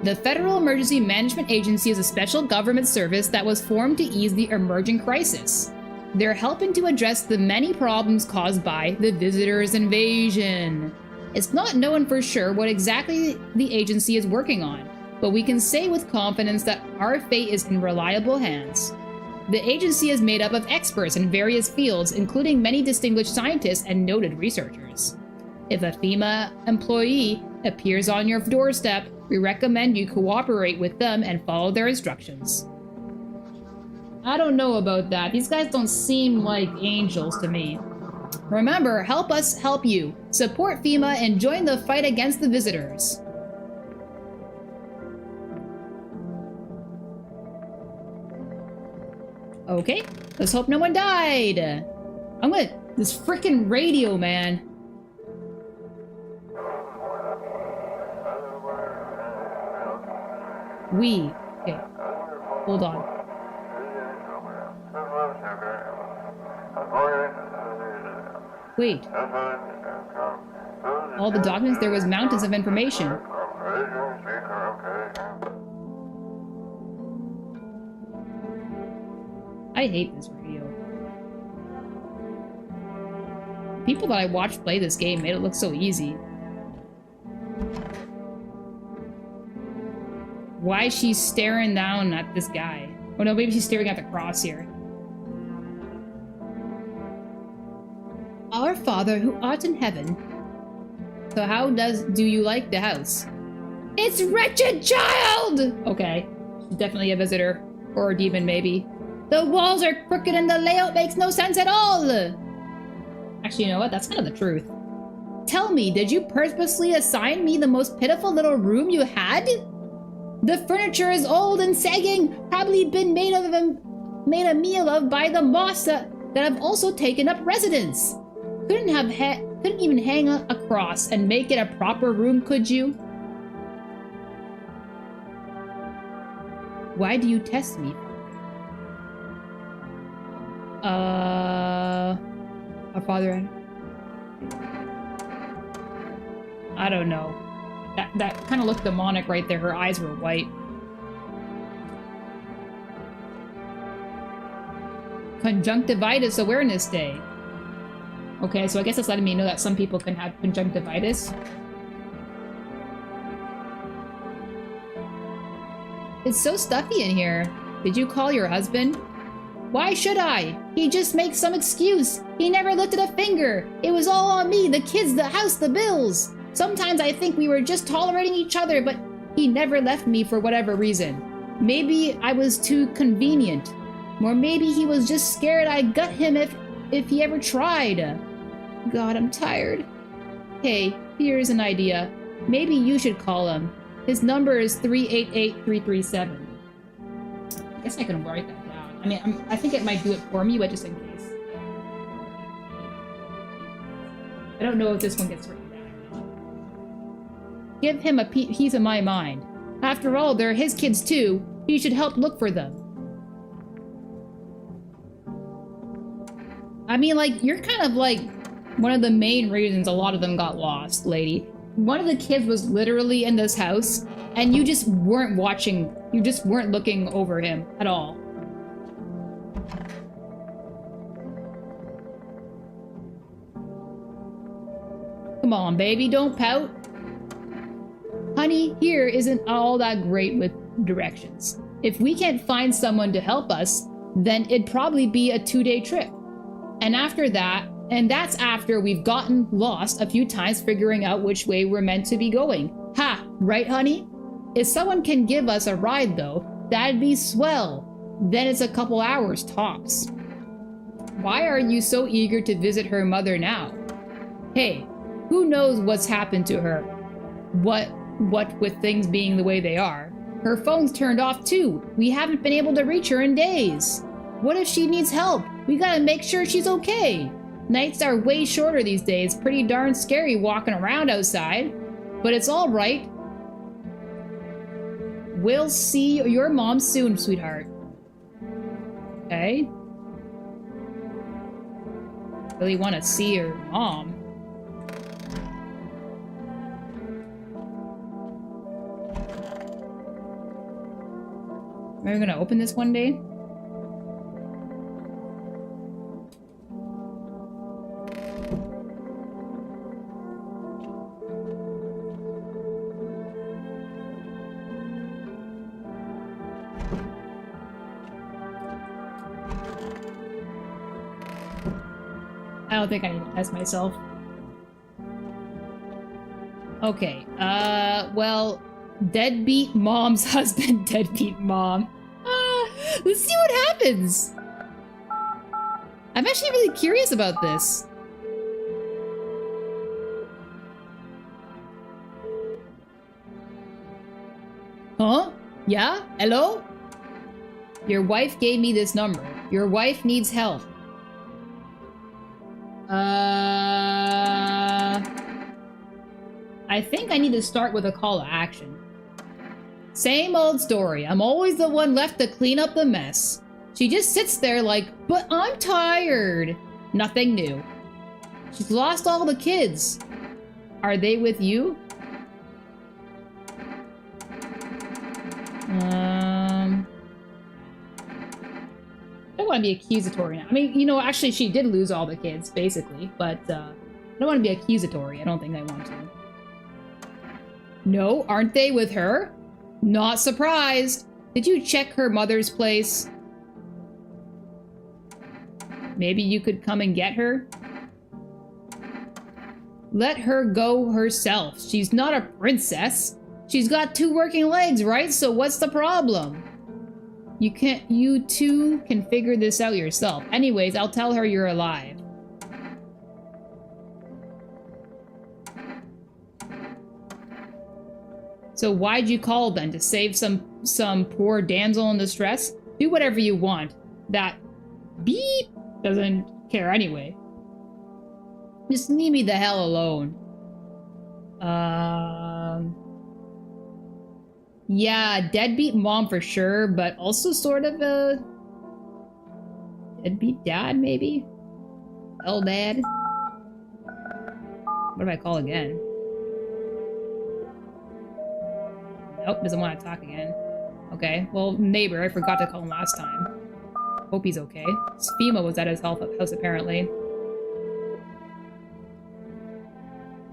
The Federal Emergency Management Agency is a special government service that was formed to ease the emerging crisis. They're helping to address the many problems caused by the visitors' invasion. It's not known for sure what exactly the agency is working on, but we can say with confidence that our fate is in reliable hands. The agency is made up of experts in various fields, including many distinguished scientists and noted researchers. If a FEMA employee appears on your doorstep, we recommend you cooperate with them and follow their instructions. I don't know about that. These guys don't seem like angels to me. Remember, help us help you. Support FEMA and join the fight against the visitors. Okay, let's hope no one died. I'm gonna... This frickin' radio, man. Okay, hold on. Wait. All the documents, there was mountains of information. I hate this radio. People that I watched play this game made it look so easy. Why is she staring down at this guy? Oh no, maybe she's staring at the cross here. Our Father who art in heaven. So how do you like the house? It's wretched child! Okay, she's definitely a visitor. Or a demon, maybe. The walls are crooked and the layout makes no sense at all! Actually, you know what? That's kind of the truth. Tell me, did you purposely assign me the most pitiful little room you had? The furniture is old and sagging, probably been made a meal of by the moths that have also taken up residence. Couldn't even hang a cross and make it a proper room, could you? Why do you test me? Our Father. I don't know. That kind of looked demonic right there. Her eyes were white. Conjunctivitis Awareness Day. Okay, so I guess that's letting me know that some people can have conjunctivitis. It's so stuffy in here. Did you call your husband? Why should I? He just makes some excuse. He never lifted a finger. It was all on me, the kids, the house, the bills. Sometimes I think we were just tolerating each other, but he never left me for whatever reason. Maybe I was too convenient. Or maybe he was just scared I'd gut him if he ever tried. God, I'm tired. Hey, here's an idea. Maybe you should call him. His number is 388337. I guess I can write that down. I mean, I think it might do it for me, but just in case. I don't know if this one gets written down or not. Give him a piece of my mind. After all, they're his kids too. You should help look for them. I mean, like, you're kind of like one of the main reasons a lot of them got lost, lady. One of the kids was literally in this house, and you just weren't watching. You just weren't looking over him at all. Come on, baby, don't pout. Honey, here isn't all that great with directions. If we can't find someone to help us, then it'd probably be a 2-day trip. And that's after we've gotten lost a few times figuring out which way we're meant to be going. Ha, right, honey? If someone can give us a ride, though, that'd be swell. Then it's a couple hours, tops. Why are you so eager to visit her mother now? Hey, who knows what's happened to her? What with things being the way they are? Her phone's turned off, too. We haven't been able to reach her in days. What if she needs help? We gotta make sure she's okay. Nights are way shorter these days. Pretty darn scary walking around outside. But it's all right. We'll see your mom soon, sweetheart. Okay. Really want to see your mom. Are we gonna open this one day? don't think I need to test myself. Okay, well, deadbeat mom's husband, deadbeat mom. Let's see what happens. I'm actually really curious about this. Huh? Yeah? Hello? Your wife gave me this number. Your wife needs help. I think I need to start with a call to action. Same old story. I'm always the one left to clean up the mess. She just sits there like, but I'm tired. Nothing new. She's lost all the kids. Are they with you? I don't want to be accusatory now. I mean, you know, actually she did lose all the kids, basically. But, I don't want to be accusatory. I don't think I want to. No, aren't they with her? Not surprised. Did you check her mother's place? Maybe you could come and get her? Let her go herself. She's not a princess. She's got 2 working legs, right? So what's the problem? You two can figure this out yourself. Anyways, I'll tell her you're alive. So why'd you call then? To save some poor damsel in distress? Do whatever you want. That beep doesn't care anyway. Just leave me the hell alone. Yeah, deadbeat mom for sure, but also sort of a deadbeat dad, maybe? Hell dad? What do I call again? Nope, doesn't want to talk again. Okay, well, neighbor, I forgot to call him last time. Hope he's okay. FEMA was at his house apparently.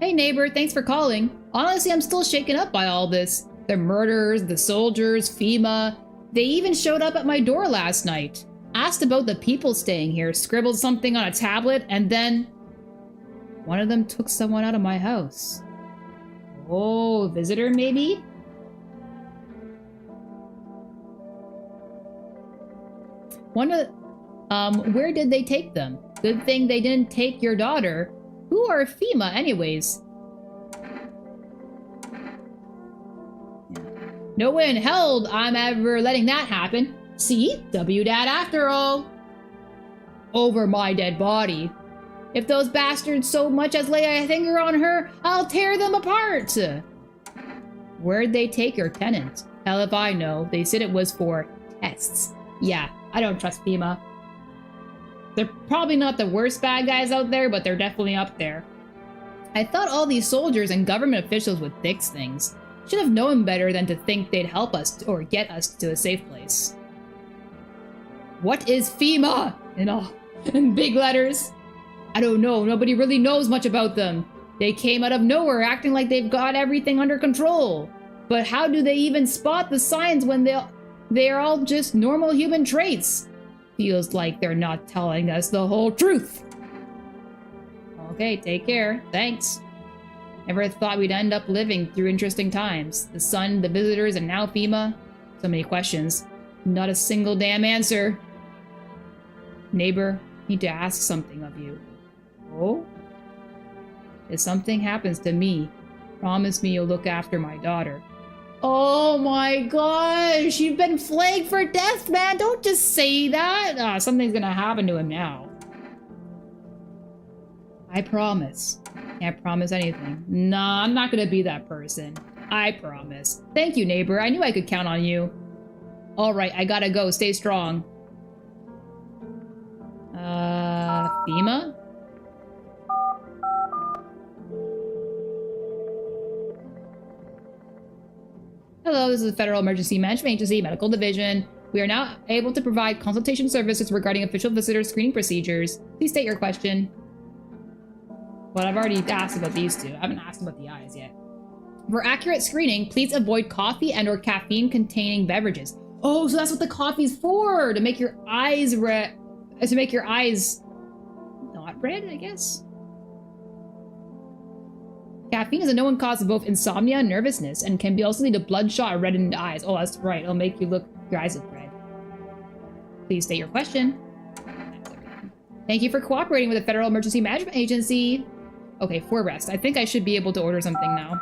Hey neighbor, thanks for calling. Honestly, I'm still shaken up by all this. The murders, the soldiers, FEMA. They even showed up at my door last night. Asked about the people staying here, scribbled something on a tablet, and then... one of them took someone out of my house. Oh, visitor maybe? Where did they take them? Good thing they didn't take your daughter. Who are FEMA anyways? No way in hell I'm ever letting that happen. See? W-Dad after all. Over my dead body. If those bastards so much as lay a finger on her, I'll tear them apart. Where'd they take your tenant? Hell if I know. They said it was for tests. Yeah, I don't trust FEMA. They're probably not the worst bad guys out there, but they're definitely up there. I thought all these soldiers and government officials would fix things. Should have known better than to think they'd help us or get us to a safe place. What is FEMA? In big letters. I don't know. Nobody really knows much about them. They came out of nowhere acting like they've got everything under control. But how do they even spot the signs when they're all just normal human traits? Feels like they're not telling us the whole truth. Okay, take care. Thanks. Never thought we'd end up living through interesting times. The sun, the visitors, and now FEMA. So many questions. Not a single damn answer. Neighbor, need to ask something of you. Oh? If something happens to me, promise me you'll look after my daughter. Oh my gosh, you've been flagged for death, man. Don't just say that. Something's gonna happen to him now. I promise. Can't promise anything. Nah, I'm not gonna be that person. I promise. Thank you, neighbor. I knew I could count on you. Alright, I gotta go. Stay strong. FEMA? Hello, this is the Federal Emergency Management Agency Medical Division. We are now able to provide consultation services regarding official visitor screening procedures. Please state your question. Well, I've already asked about these two. I haven't asked about the eyes yet. For accurate screening, please avoid coffee and or caffeine-containing beverages. Oh, so that's what the coffee's for! To make your eyes not bread, I guess? Caffeine is a known cause of both insomnia and nervousness, and can be also lead to bloodshot or reddened eyes. Oh, that's right. It'll make your eyes look red. Please state your question. Thank you for cooperating with the Federal Emergency Management Agency. Okay, for rest. I think I should be able to order something now.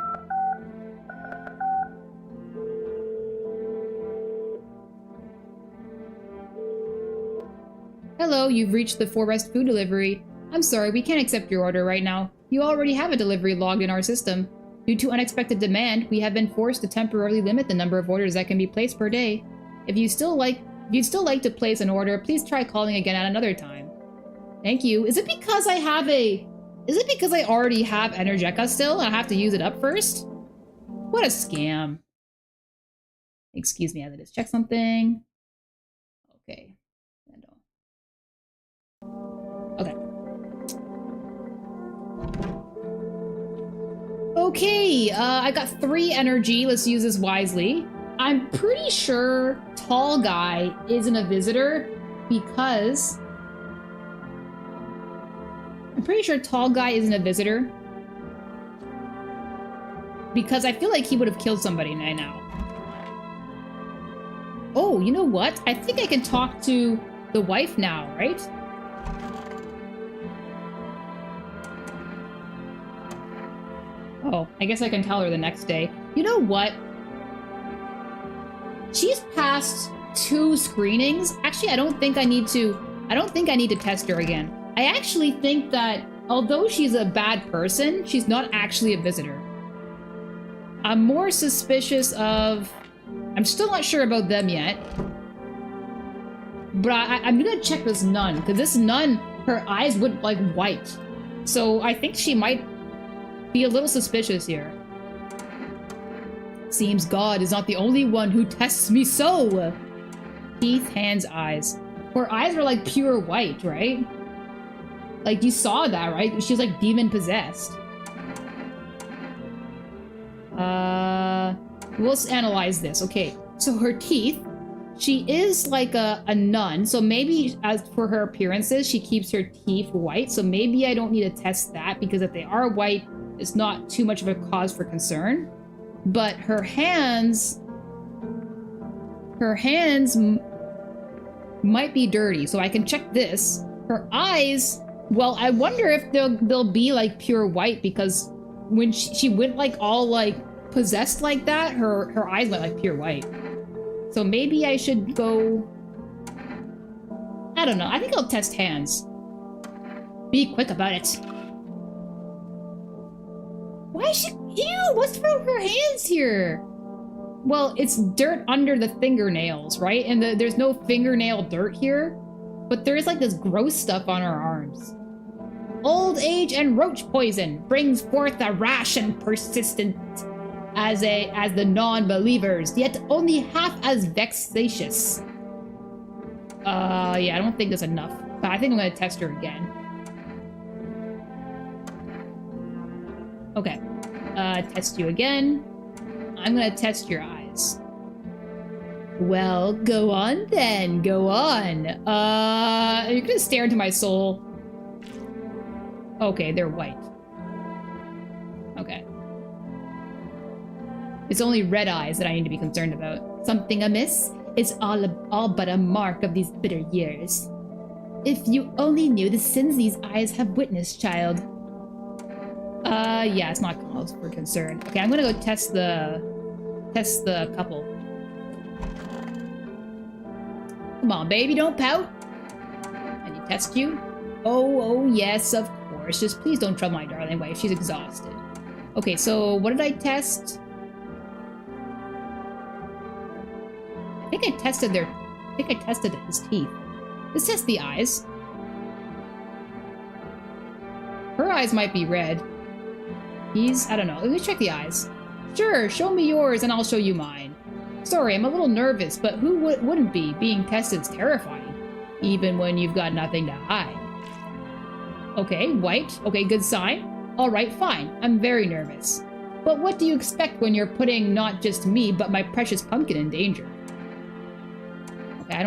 Hello, you've reached the For Rest food delivery. I'm sorry, we can't accept your order right now. You already have a delivery logged in our system. Due to unexpected demand, we have been forced to temporarily limit the number of orders that can be placed per day. If you'd still like to place an order, please try calling again at another time. Thank you. Is it because I already have Energeca still and I have to use it up first? What a scam. Excuse me, I had to just check something. Okay. Okay. Okay, I got 3 energy. Let's use this wisely. I'm pretty sure Tall Guy isn't a visitor because... because I feel like he would have killed somebody by now. Oh, you know what? I think I can talk to the wife now, right? Oh, I guess I can tell her the next day. You know what? She's passed 2 screenings. Actually, I don't think I need to test her again. I actually think that although she's a bad person, she's not actually a visitor. I'm more suspicious of... I'm still not sure about them yet. But I'm gonna check this nun, because this nun, her eyes would like white. So I think she might be a little suspicious here. Seems God is not the only one who tests me so. Teeth, hands, eyes. Her eyes are like pure white, right? Like you saw that, right? She's like demon possessed. Let's analyze this. Okay, so her teeth. She is like a nun, so maybe as for her appearances, she keeps her teeth white. So maybe I don't need to test that because if they are white, it's not too much of a cause for concern. But her hands might be dirty, so I can check this. Her eyes, well, I wonder if they'll be like pure white because when she went like all like possessed like that, her eyes went like pure white. So maybe I should go... I don't know. I think I'll test hands. Be quick about it. Why is she... Ew! What's wrong with her hands here? Well, it's dirt under the fingernails, right? And there's no fingernail dirt here. But there is like this gross stuff on her arms. Old age and roach poison brings forth a rash and persistent as the non-believers, yet only half as vexatious. Yeah, I don't think that's enough. But I think I'm gonna test her again. Okay. Test you again. I'm gonna test your eyes. Well, go on then. Go on. You're gonna stare into my soul. Okay, they're white. Okay. It's only red eyes that I need to be concerned about. Something amiss? It's all but a mark of these bitter years. If you only knew the sins these eyes have witnessed, child. Yeah, it's not cause for concern. Okay, I'm gonna go test the couple. Come on, baby, don't pout. I need to test you. Oh, yes, of course. Just please don't trouble my darling wife. She's exhausted. Okay, so what did I test? I think I tested his teeth. Let's test the eyes. Her eyes might be red. I don't know. Let me check the eyes. Sure, show me yours and I'll show you mine. Sorry, I'm a little nervous, but who wouldn't be? Being tested's terrifying. Even when you've got nothing to hide. Okay, white. Okay, good sign. Alright, fine. I'm very nervous. But what do you expect when you're putting not just me, but my precious pumpkin in danger? Okay,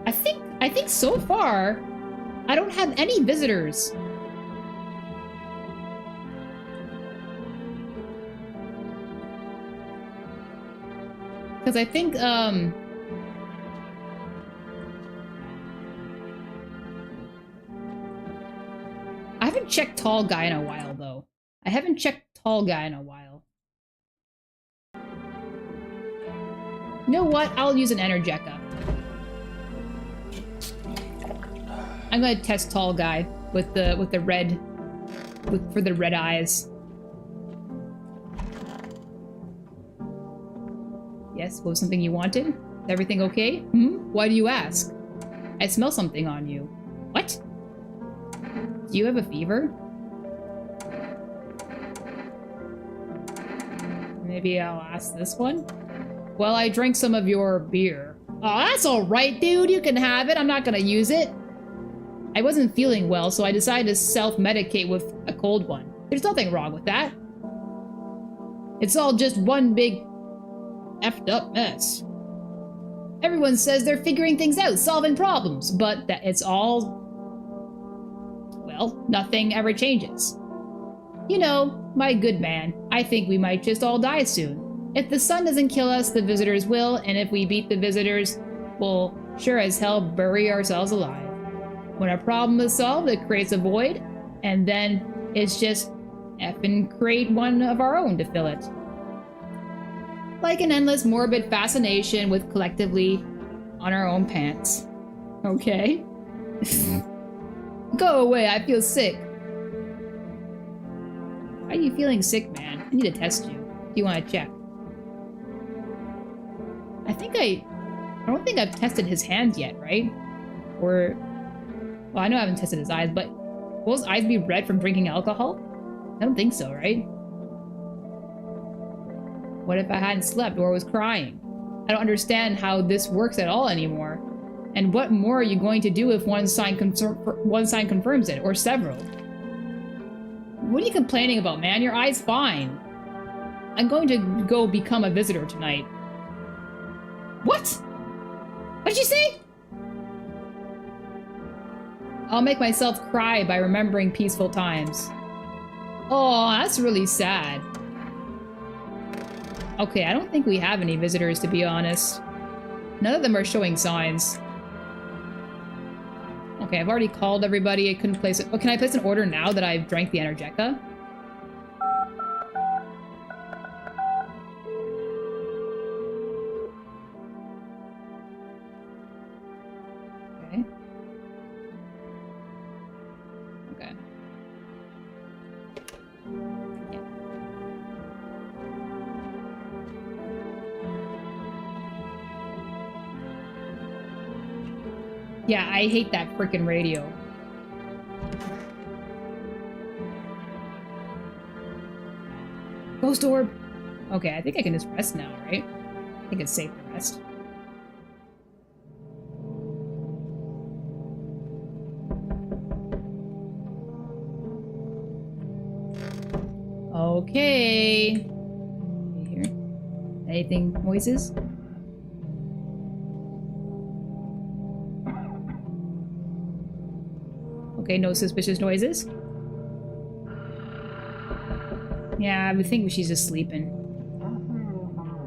I think so far, I don't have any visitors. Because I think, I haven't checked tall guy in a while, though. I haven't checked tall guy in a while. You know what? I'll use an Energeca. I'm gonna test tall guy with the red, for the red eyes. Yes, what was something you wanted? Is everything okay? Hmm? Why do you ask? I smell something on you. What? Do you have a fever? Maybe I'll ask this one? Well, I drank some of your beer. Oh, that's alright, dude. You can have it. I'm not gonna use it. I wasn't feeling well, so I decided to self-medicate with a cold one. There's nothing wrong with that. It's all just one big effed up mess. Everyone says they're figuring things out, solving problems, but that it's all... well, nothing ever changes. You know, my good man, I think we might just all die soon. If the sun doesn't kill us, the visitors will, and if we beat the visitors, we'll sure as hell bury ourselves alive. When a problem is solved, it creates a void, and then it's just effing create one of our own to fill it. Like an endless morbid fascination with collectively on our own pants. Okay? Go away, I feel sick. Why are you feeling sick, man? I need to test you. Do you want to check? I don't think I've tested his hands yet, right? Or, well, I know I haven't tested his eyes, but will his eyes be red from drinking alcohol? I don't think so, right? What if I hadn't slept or was crying? I don't understand how this works at all anymore. And what more are you going to do if one sign confirms it, or several? What are you complaining about, man? Your eye's fine. I'm going to go become a visitor tonight. What? What did you say? I'll make myself cry by remembering peaceful times. Oh, that's really sad. Okay, I don't think we have any visitors, to be honest. None of them are showing signs. Okay, I've already called everybody. I couldn't place it. Oh, can I place an order now that I've drank the Energeca? Okay. Okay. Yeah, I hate that frickin' radio. Ghost orb! Okay, I think I can just rest now, right? I think it's safe to rest. Okay. Here. Anything? Noises? Okay, no suspicious noises. Yeah, I would think she's just sleeping.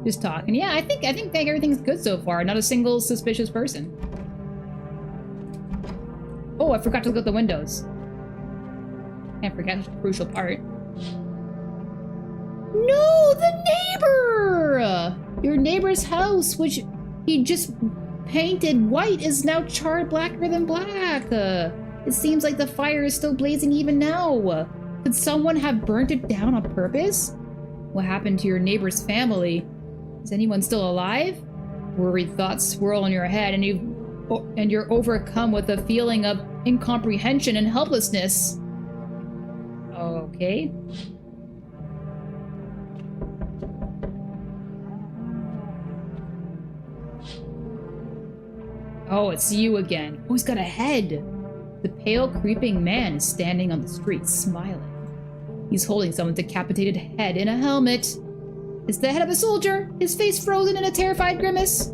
Just talking. Yeah, I think everything's good so far. Not a single suspicious person. Oh, I forgot to look at the windows. Can't forget the crucial part. No, the neighbor! Your neighbor's house, which he just painted white, is now charred blacker than black. It seems like the fire is still blazing even now. Could someone have burnt it down on purpose? What happened to your neighbor's family? Is anyone still alive? Worried thoughts swirl in your head, and you're overcome with a feeling of incomprehension and helplessness. Okay. Oh, it's you again. Who's got a head? The pale, creeping man is standing on the street, smiling. He's holding someone's decapitated head in a helmet. It's the head of a soldier, his face frozen in a terrified grimace.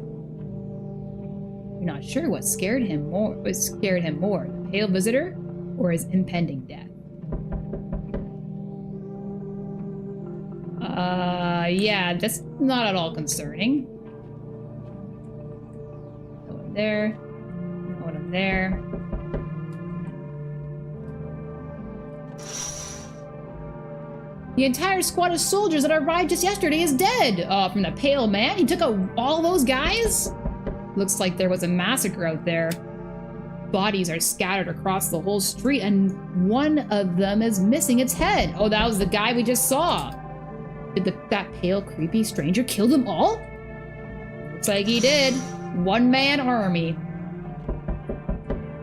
You're not sure what scared him more, the pale visitor or his impending death? Yeah, that's not at all concerning. No one there. No one there. The entire squad of soldiers that arrived just yesterday is dead! From the Pale Man? He took out all those guys? Looks like there was a massacre out there. Bodies are scattered across the whole street, and one of them is missing its head. Oh, that was the guy we just saw. Did that pale, creepy stranger kill them all? Looks like he did. One-man army.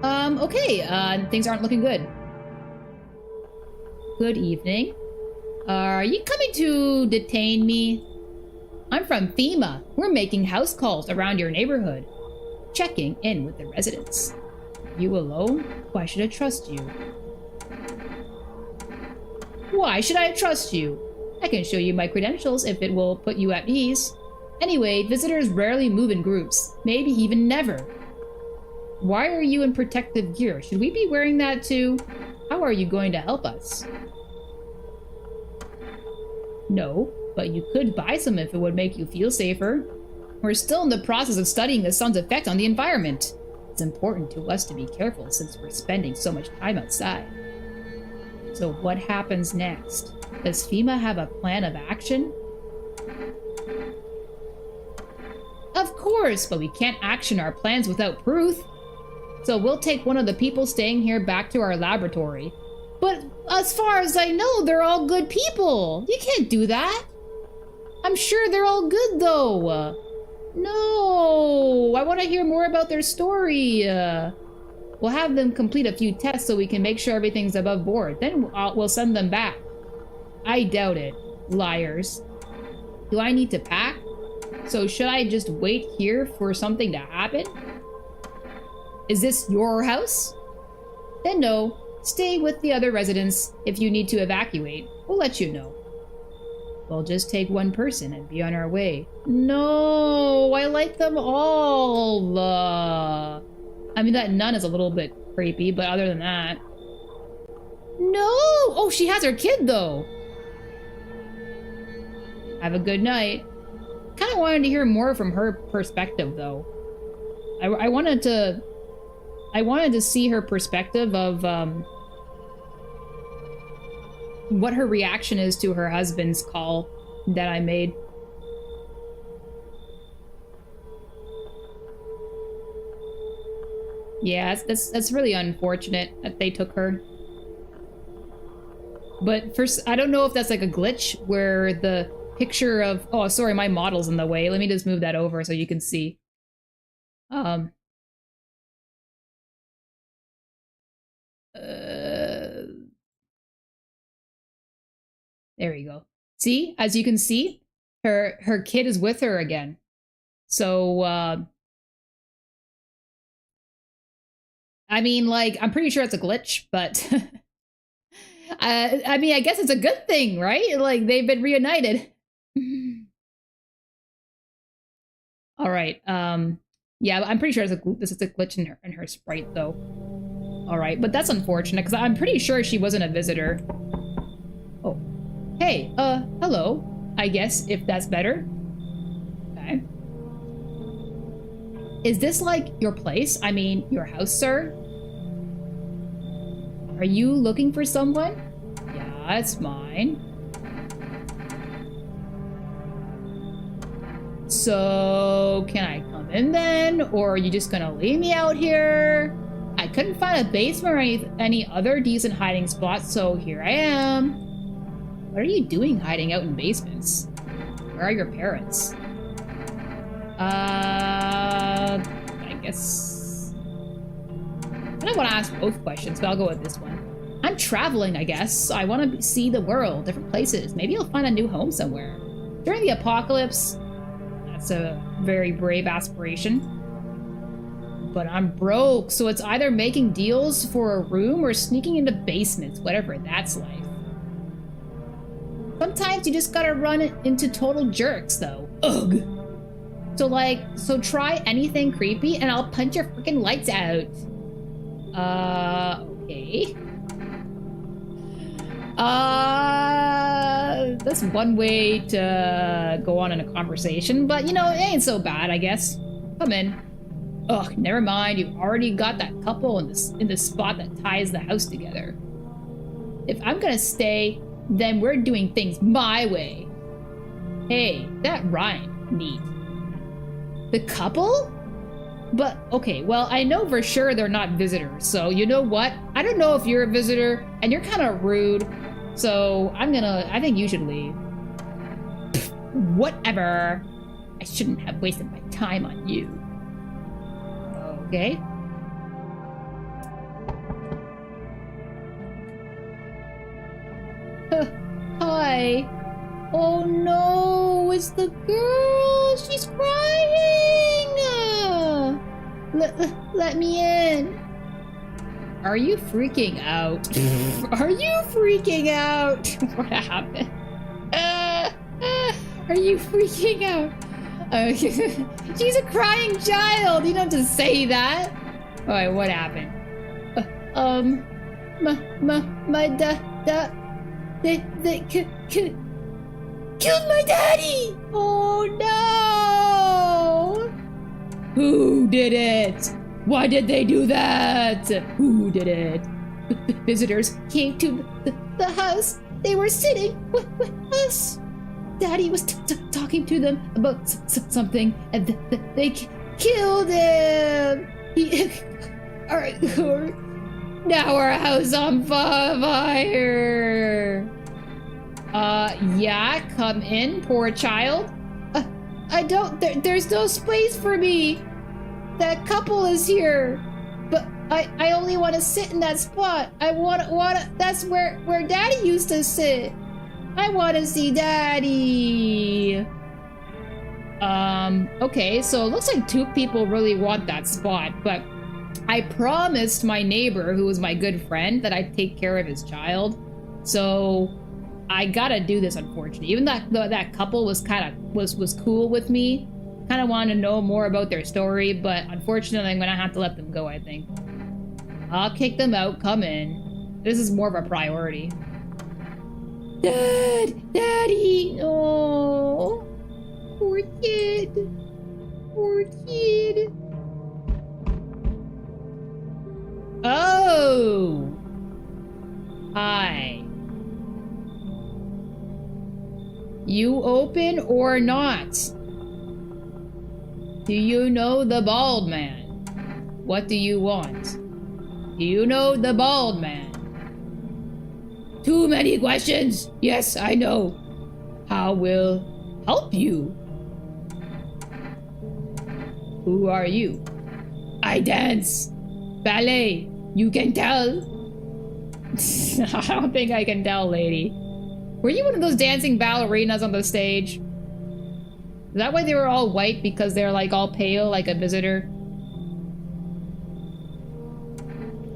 Okay, things aren't looking good. Good evening. Are you coming to detain me? I'm from FEMA. We're making house calls around your neighborhood. Checking in with the residents. You alone? Why should I trust you? Why should I trust you? I can show you my credentials if it will put you at ease. Anyway, visitors rarely move in groups, maybe even never. Why are you in protective gear? Should we be wearing that too? How are you going to help us? No, but you could buy some if it would make you feel safer. We're still in the process of studying the sun's effect on the environment. It's important to us to be careful since we're spending so much time outside. So what happens next? Does FEMA have a plan of action? Of course, but we can't action our plans without proof. So we'll take one of the people staying here back to our laboratory. But as far as I know, they're all good people. You can't do that. I'm sure they're all good, though. No, I want to hear more about their story. We'll have them complete a few tests so we can make sure everything's above board. Then we'll send them back. I doubt it. Liars. Do I need to pack? So should I just wait here for something to happen? Is this your house? Then no. Stay with the other residents. If you need to evacuate, we'll let you know. We'll just take one person and be on our way. No, I like them all. I mean, that nun is a little bit creepy, but other than that... No! Oh, she has her kid, though. Have a good night. Kind of wanted to hear more from her perspective, though. I wanted to see her perspective of what her reaction is to her husband's call that I made. Yeah, that's really unfortunate that they took her. But first, I don't know if that's like a glitch where the picture of... Oh, sorry, my model's in the way. Let me just move that over so you can see. There we go. See, as you can see, her kid is with her again. So, I mean, like, I'm pretty sure it's a glitch, but I mean, I guess it's a good thing, right? Like, they've been reunited. All right. Yeah, I'm pretty sure this is a glitch in her sprite, though. All right, but that's unfortunate because I'm pretty sure she wasn't a visitor. Oh. Hey, hello, I guess, if that's better. Okay. Is this, like, your place? I mean, your house, sir? Are you looking for someone? Yeah, it's mine. So, can I come in then? Or are you just gonna leave me out here? I couldn't find a basement or any other decent hiding spot, so here I am. What are you doing hiding out in basements? Where are your parents? I guess... I don't want to ask both questions, but I'll go with this one. I'm traveling, I guess. I want to see the world, different places. Maybe I'll find a new home somewhere. During the apocalypse, that's a very brave aspiration. But I'm broke, so it's either making deals for a room or sneaking into basements, whatever that's like. Sometimes you just gotta run into total jerks, though. Ugh. So try anything creepy and I'll punch your freaking lights out. Okay. That's one way to go on in a conversation, but you know, it ain't so bad, I guess. Come in. Ugh, never mind. You've already got that couple in the spot that ties the house together. If I'm gonna stay, then we're doing things my way. Hey, that rhymed. Neat. The couple? But, okay, well, I know for sure they're not visitors, so you know what? I don't know if you're a visitor, and you're kind of rude, so I think you should leave. Whatever. I shouldn't have wasted my time on you. Okay. Hi. Oh no, it's the girl. She's crying. Let me in. Are you freaking out? Are you freaking out? What happened? Are you freaking out? She's a crying child. You don't have to say that. Alright, what happened? They killed my daddy! Oh no! Who did it? Why did they do that? Who did it? Visitors came to the house. They were sitting with us. Daddy was talking to them about something, and they killed him. Now our house on fire. Yeah, come in, poor child. There's no space for me. That couple is here. But I only want to sit in that spot. That's where Daddy used to sit. I want to see Daddy. Okay, so it looks like two people really want that spot, but I promised my neighbor, who was my good friend, that I'd take care of his child. So I gotta do this, unfortunately. Even that couple was was cool with me. Kind of wanted to know more about their story, but unfortunately, I'm gonna have to let them go, I think. I'll kick them out. Come in. This is more of a priority. Daddy! Oh, poor kid. Poor kid. Oh! Hi. You open or not? Do you know the bald man? What do you want? Do you know the bald man? Too many questions. Yes, I know. How will help you? Who are you? I dance. Ballet. You can tell. I don't think I can tell, lady. Were you one of those dancing ballerinas on the stage? Is that why they were all white? Because they're like all pale, like a visitor?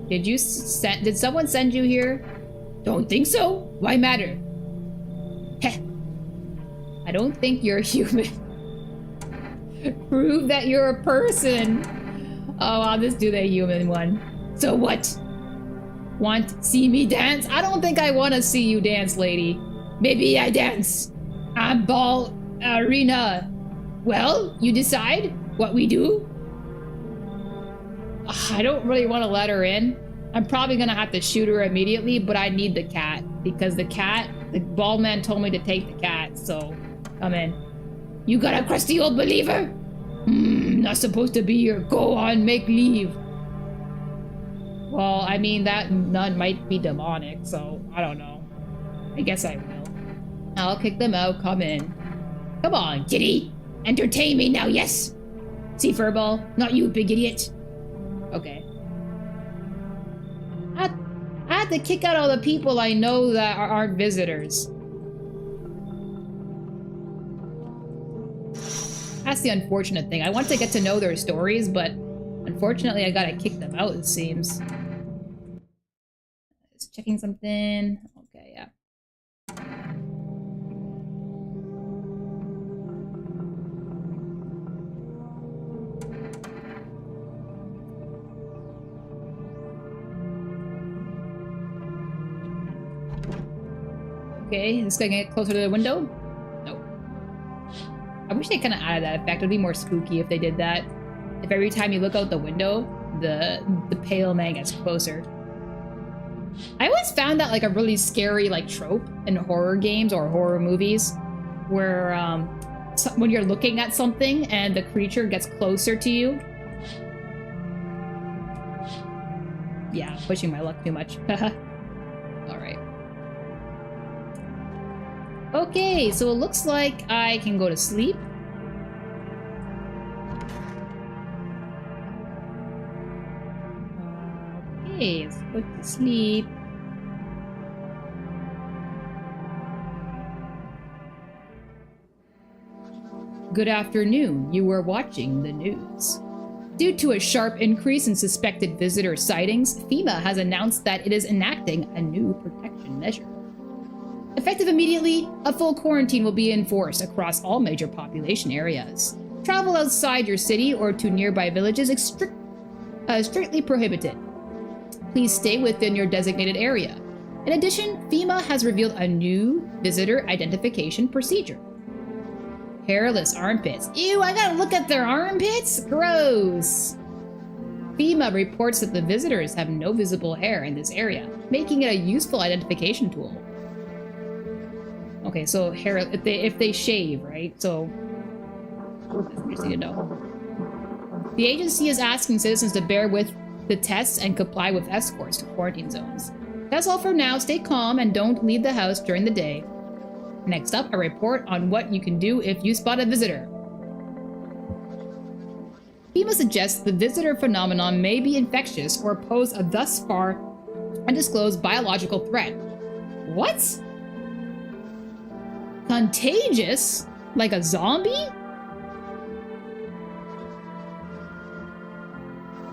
Did someone send you here? Don't think so. Why matter? Heh. I don't think you're human. Prove that you're a person. Oh, I'll just do the human one. So what? Want to see me dance? I don't think I want to see you dance, lady. Maybe I dance. I'm ball arena. Well, you decide what we do. I don't really want to let her in. I'm probably gonna have to shoot her immediately, but I need the cat because the bald man told me to take the cat, so come in. You got a crusty old believer? Not supposed to be here. Go on, make leave. Well, I mean, that nun might be demonic, so I don't know. I guess I will. I'll kick them out. Come in. Come on, kitty. Entertain me now, yes? See, furball? Not you, big idiot. Okay. I had to kick out all the people I know that aren't visitors. That's the unfortunate thing. I want to get to know their stories, but unfortunately I gotta kick them out, it seems. Just checking something. Okay, yeah. Okay, this guy can get closer to the window? Nope. I wish they kind of added that effect. It would be more spooky if they did that. If every time you look out the window, the pale man gets closer. I always found that like a really scary like trope in horror games or horror movies, where when you're looking at something and the creature gets closer to you. Yeah, pushing my luck too much. Alright. Okay, so it looks like I can go to sleep. Okay, let's go to sleep. Good afternoon. You were watching the news. Due to a sharp increase in suspected visitor sightings, FEMA has announced that it is enacting a new protection measure. Effective immediately, a full quarantine will be enforced across all major population areas. Travel outside your city or to nearby villages is strictly prohibited. Please stay within your designated area. In addition, FEMA has revealed a new visitor identification procedure. Hairless armpits. Ew, I gotta look at their armpits? Gross! FEMA reports that the visitors have no visible hair in this area, making it a useful identification tool. Okay, so hair, if they shave, right? So, that's interesting to know. The agency is asking citizens to bear with the tests and comply with escorts to quarantine zones. That's all for now. Stay calm and don't leave the house during the day. Next up, a report on what you can do if you spot a visitor. FEMA suggests the visitor phenomenon may be infectious or pose a thus far undisclosed biological threat. What? Contagious? Like a zombie?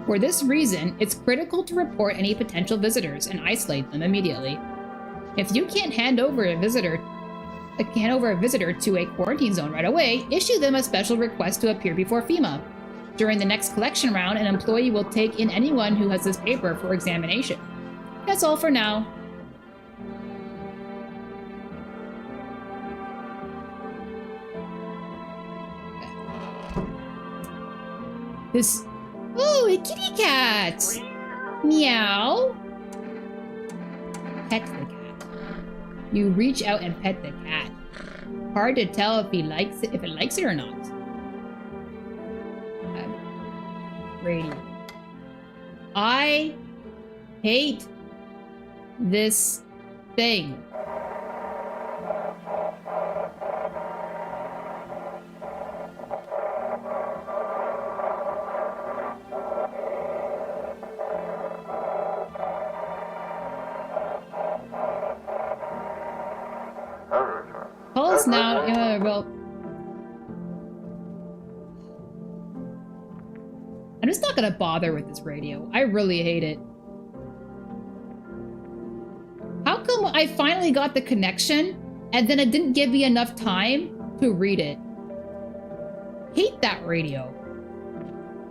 For this reason, it's critical to report any potential visitors and isolate them immediately. If you can't hand over a visitor to a quarantine zone right away, issue them a special request to appear before FEMA. During the next collection round, an employee will take in anyone who has this paper for examination. That's all for now. This... Oh, a kitty cat! Meow! Pet the cat. You reach out and pet the cat. Hard to tell if it likes it or not. Radio. I hate this thing. Calls now. Well, I'm just not gonna bother with this radio. I really hate it. How come I finally got the connection and then it didn't give me enough time to read it? Hate that radio.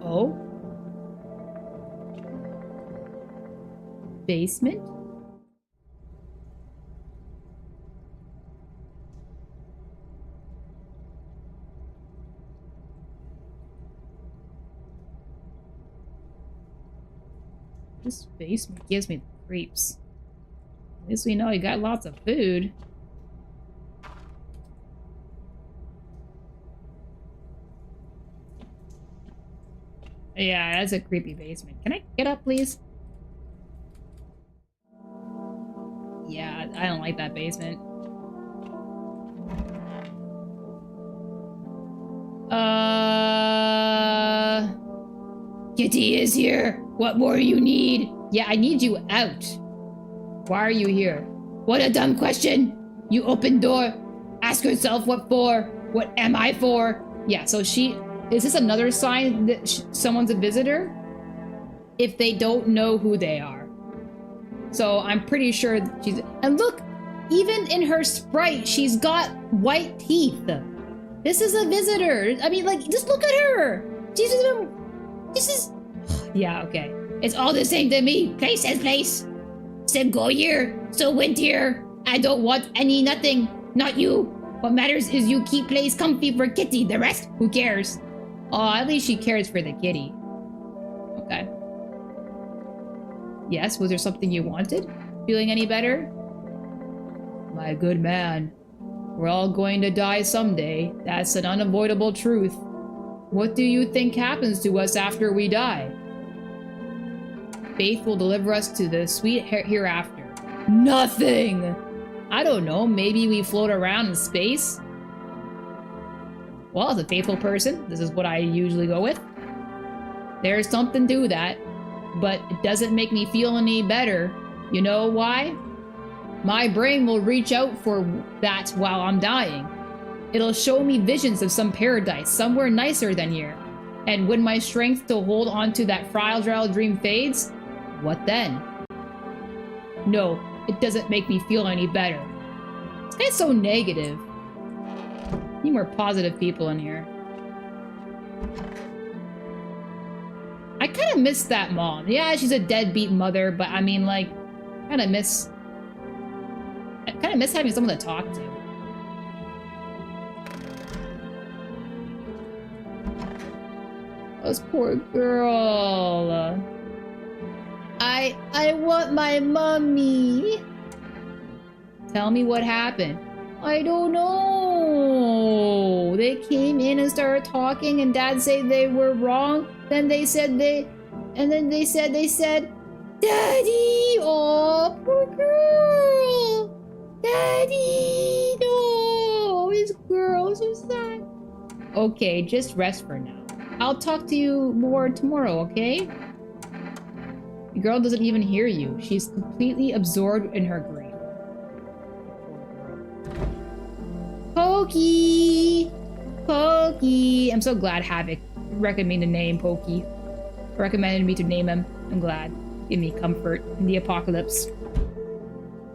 Oh? Basement? This basement gives me the creeps. At least we know you got lots of food. Yeah, that's a creepy basement. Can I get up, please? Yeah, I don't like that basement. Kitty is here. What more you need? Yeah, I need you out. Why are you here? What a dumb question. You open door. Ask yourself what for. What am I for? Yeah, so she... Is this another sign that someone's a visitor? If they don't know who they are. So I'm pretty sure she's... And look, even in her sprite, she's got white teeth. This is a visitor. I mean, like, just look at her. She's just... This is... Yeah, okay. It's all the same to me. Place as place. Some go here, so went here. I don't want any nothing. Not you. What matters is you keep place comfy for Kitty. The rest, who cares? Oh, at least she cares for the kitty. Okay. Yes, was there something you wanted? Feeling any better? My good man. We're all going to die someday. That's an unavoidable truth. What do you think happens to us after we die? Faith will deliver us to the sweet hereafter. Nothing! I don't know, maybe we float around in space? Well, as a faithful person, this is what I usually go with. There's something to that, but it doesn't make me feel any better. You know why? My brain will reach out for that while I'm dying. It'll show me visions of some paradise, somewhere nicer than here. And when my strength to hold onto that fragile dream fades, what then? No, it doesn't make me feel any better. This guy's so negative. Need more positive people in here. I kind of miss that mom. Yeah, she's a deadbeat mother, but I mean, like, I kind of miss having someone to talk to. This poor girl. I want my mommy. Tell me what happened. I don't know. They came in and started talking and Dad said they were wrong. Then they said they said, Daddy! Oh, poor girl! Daddy! No! This girl is so sad. Okay, just rest for now. I'll talk to you more tomorrow, okay? The girl doesn't even hear you. She's completely absorbed in her grief. Pokey! Pokey! I'm so glad Havoc recommended me to name Pokey. Recommended me to name him. I'm glad. Give me comfort in the apocalypse.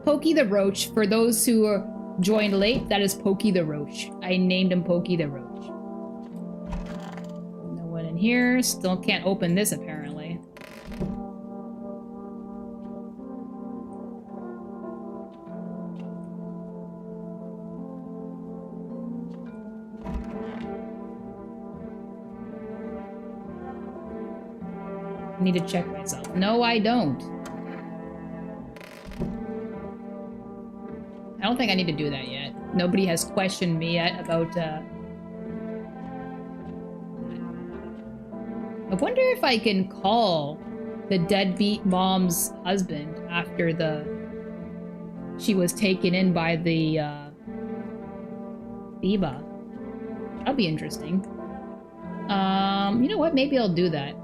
Pokey the Roach. For those who joined late, that is Pokey the Roach. I named him Pokey the Roach. No one in here. Still can't open this, apparently. I need to check myself. No, I don't. I don't think I need to do that yet. Nobody has questioned me yet about, I wonder if I can call the deadbeat mom's husband after she was taken in by the, Biba. That'll be interesting. You know what? Maybe I'll do that.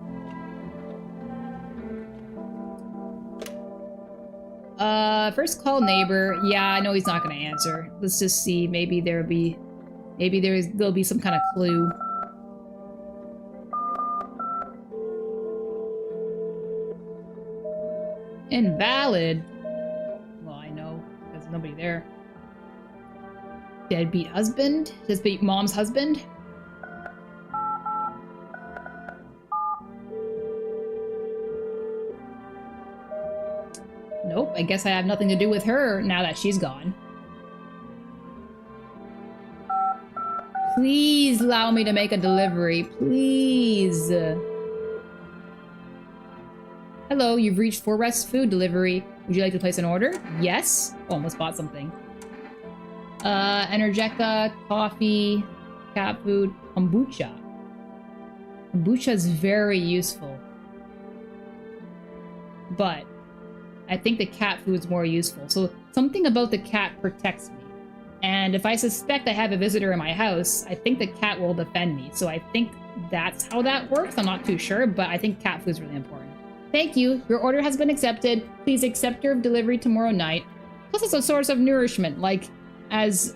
First call neighbor. Yeah, I know he's not gonna answer. Let's just see. Maybe there'll be some kind of clue. Invalid. Well, I know because there's nobody there. Deadbeat husband? Deadbeat mom's husband? Nope, I guess I have nothing to do with her now that she's gone. Please allow me to make a delivery, please. Hello, you've reached Forest Food Delivery. Would you like to place an order? Yes. Oh, almost bought something. Energetica, coffee, cat food, kombucha. Kombucha is very useful. But I think the cat food is more useful. So something about the cat protects me. And if I suspect I have a visitor in my house, I think the cat will defend me. So I think that's how that works. I'm not too sure, but I think cat food is really important. Thank you. Your order has been accepted. Please accept your delivery tomorrow night. Plus it's a source of nourishment, like as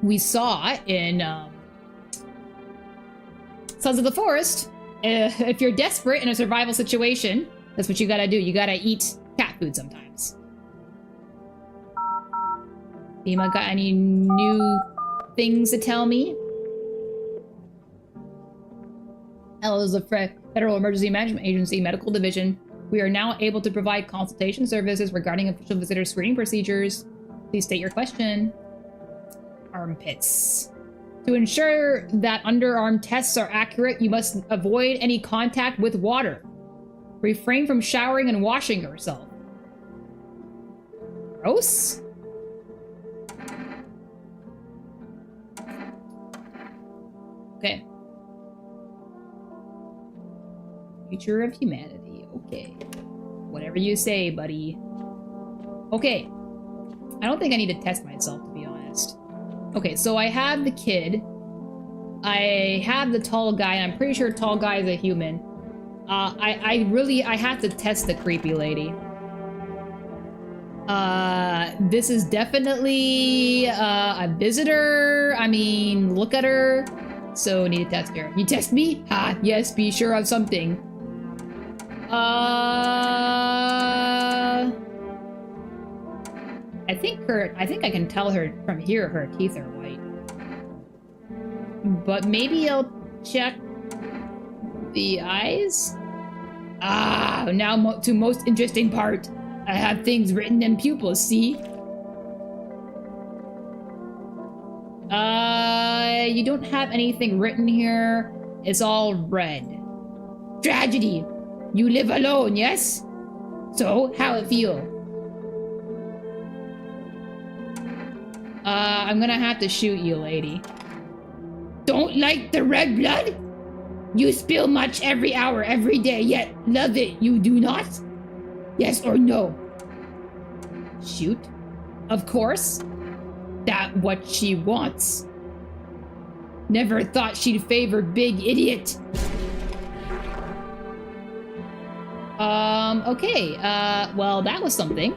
we saw in Sons of the Forest. If you're desperate in a survival situation, that's what you gotta do. You gotta eat cat food sometimes. Fema got any new things to tell me? Hello, this is the Federal Emergency Management Agency Medical Division. We are now able to provide consultation services regarding official visitor screening procedures. Please state your question. Armpits. To ensure that underarm tests are accurate, you must avoid any contact with water. Refrain from showering and washing yourself. Gross? Okay. Future of humanity. Okay. Whatever you say, buddy. Okay. I don't think I need to test myself, to be honest. Okay, so I have the kid. I have the tall guy, and I'm pretty sure tall guy is a human. I have to test the creepy lady. This is definitely a visitor. I mean, look at her. So need to test her. You test me? Ha, yes, be sure of something. I think I can tell her from here her teeth are white. But maybe I'll check the eyes? Ah, now to most interesting part. I have things written in pupils, see? You don't have anything written here. It's all red. Tragedy! You live alone, yes? So, how it feel? I'm gonna have to shoot you, lady. Don't like the red blood? You spill much every hour, every day, yet love it, you do not? Yes or no? Shoot? Of course. That what she wants. Never thought she'd favor big idiot. Okay, well, that was something.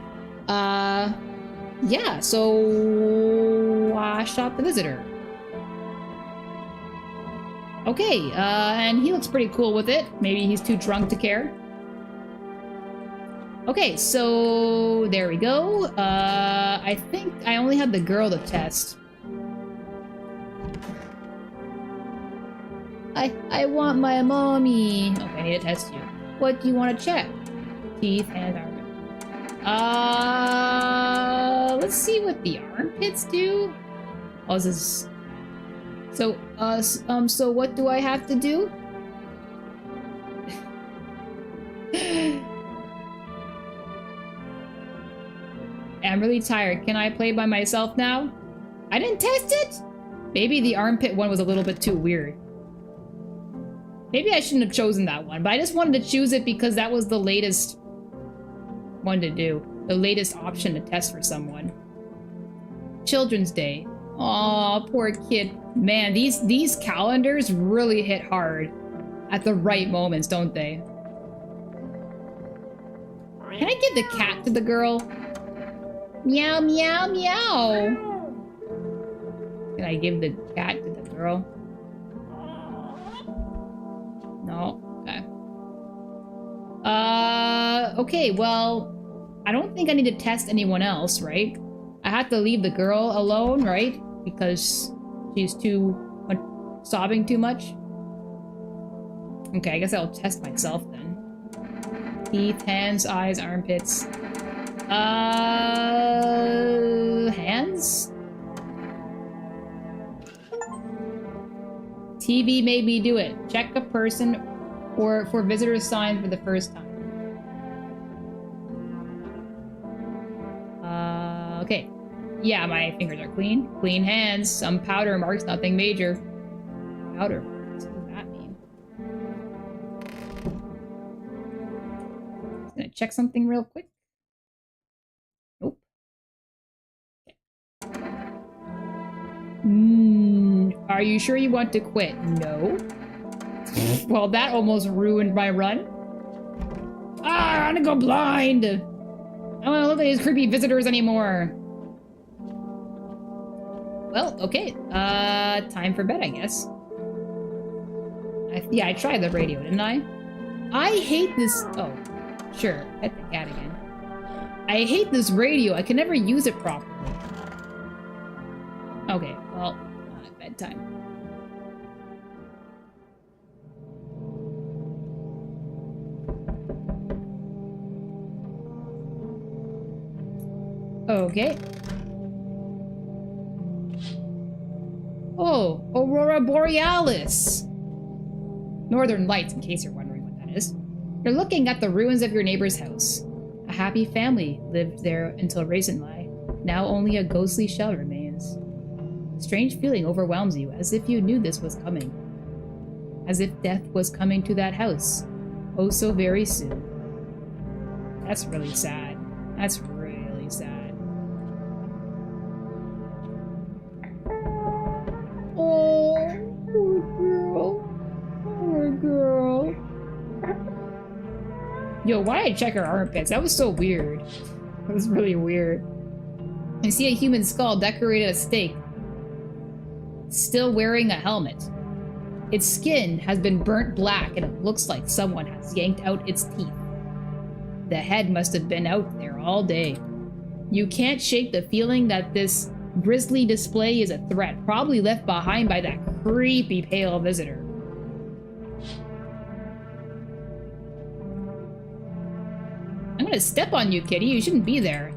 Yeah, so I shot the visitor. Okay, and he looks pretty cool with it. Maybe he's too drunk to care. Okay, so there we go. I think I only had the girl to test. I want my mommy. Okay, I need to test you. What do you want to check? Teeth and armpit. Let's see what the armpits do. Oh, this is... So, so what do I have to do? I'm really tired. Can I play by myself now? I didn't test it? Maybe the armpit one was a little bit too weird. Maybe I shouldn't have chosen that one, but I just wanted to choose it because that was the latest one to do. The latest option to test for someone. Children's Day. Aw, poor kid. Man, these calendars really hit hard at the right moments, don't they? Can I give the cat to the girl? Meow, meow, meow. Can I give the cat to the girl? No? Okay. Okay, well, I don't think I need to test anyone else, right? I have to leave the girl alone, right? Because she's sobbing too much. Okay, I guess I'll test myself then. Teeth, hands, eyes, armpits. Hands? TV made me do it. Check a person for visitor signs for the first time. Okay. Yeah, my fingers are clean. Clean hands. Some powder marks, nothing major. Powder marks? What does that mean? Just gonna check something real quick. Nope. Are you sure you want to quit? No. Well, that almost ruined my run. Ah, I want to go blind. I don't want to look at these creepy visitors anymore. Well, okay. Time for bed, I guess. Yeah, I tried the radio, didn't I? I hate this... Oh, sure. Pet the cat again. I hate this radio. I can never use it properly. Okay, well, bedtime. Okay. Oh, Aurora Borealis. Northern Lights, in case you're wondering what that is. You're looking at the ruins of your neighbor's house. A happy family lived there until recently. Now only a ghostly shell remains. A strange feeling overwhelms you, as if you knew this was coming. As if death was coming to that house. Oh, so very soon. That's really sad. That's really sad. Oh, poor girl. Poor girl. Yo, why did I check her armpits? That was so weird. That was really weird. I see a human skull decorated as stake, still wearing a helmet. Its skin has been burnt black and it looks like someone has yanked out its teeth. The head must have been out there all day. You can't shake the feeling that this grisly display is a threat, probably left behind by that creepy pale visitor. I'm gonna step on you, kitty. You shouldn't be there.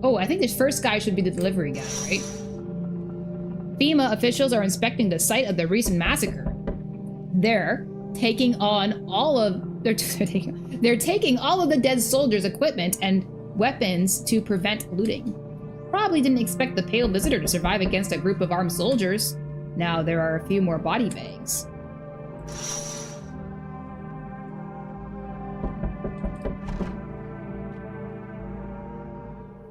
Oh, I think this first guy should be the delivery guy, right? FEMA officials are inspecting the site of the recent massacre. They're taking all of the dead soldiers' equipment and weapons to prevent looting. Probably didn't expect the pale visitor to survive against a group of armed soldiers. Now there are a few more body bags.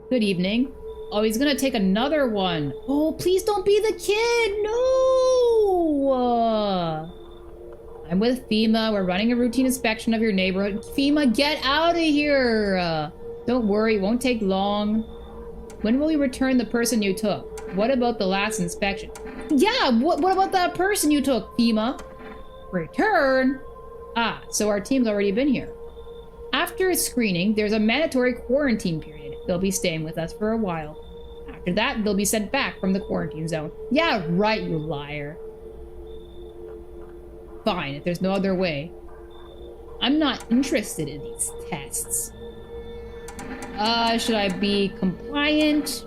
Good evening. Oh, he's gonna take another one. Oh, please don't be the kid. No! I'm with FEMA. We're running a routine inspection of your neighborhood. FEMA, get out of here! Don't worry, it won't take long. When will you return the person you took? What about the last inspection? Yeah, what about that person you took, FEMA? Return? Ah, so our team's already been here. After screening, there's a mandatory quarantine period. They'll be staying with us for a while. After that, they'll be sent back from the quarantine zone. Yeah, right, you liar. Fine, if there's no other way. I'm not interested in these tests. Should I be compliant?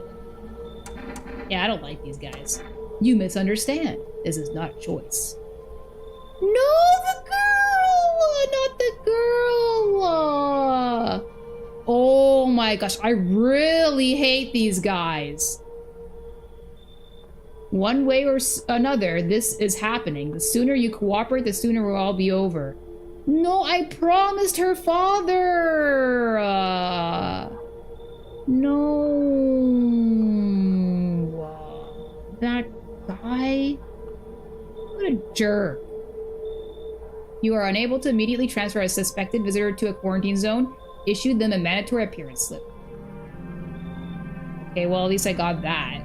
Yeah, I don't like these guys. You misunderstand. This is not a choice. No, the girl! Not the girl! Oh my gosh, I really hate these guys. One way or another, this is happening. The sooner you cooperate, the sooner we'll all be over. No, I promised her father! No. That guy? What a jerk. You are unable to immediately transfer a suspected visitor to a quarantine zone. Issue them a mandatory appearance slip. Okay, well, at least I got that.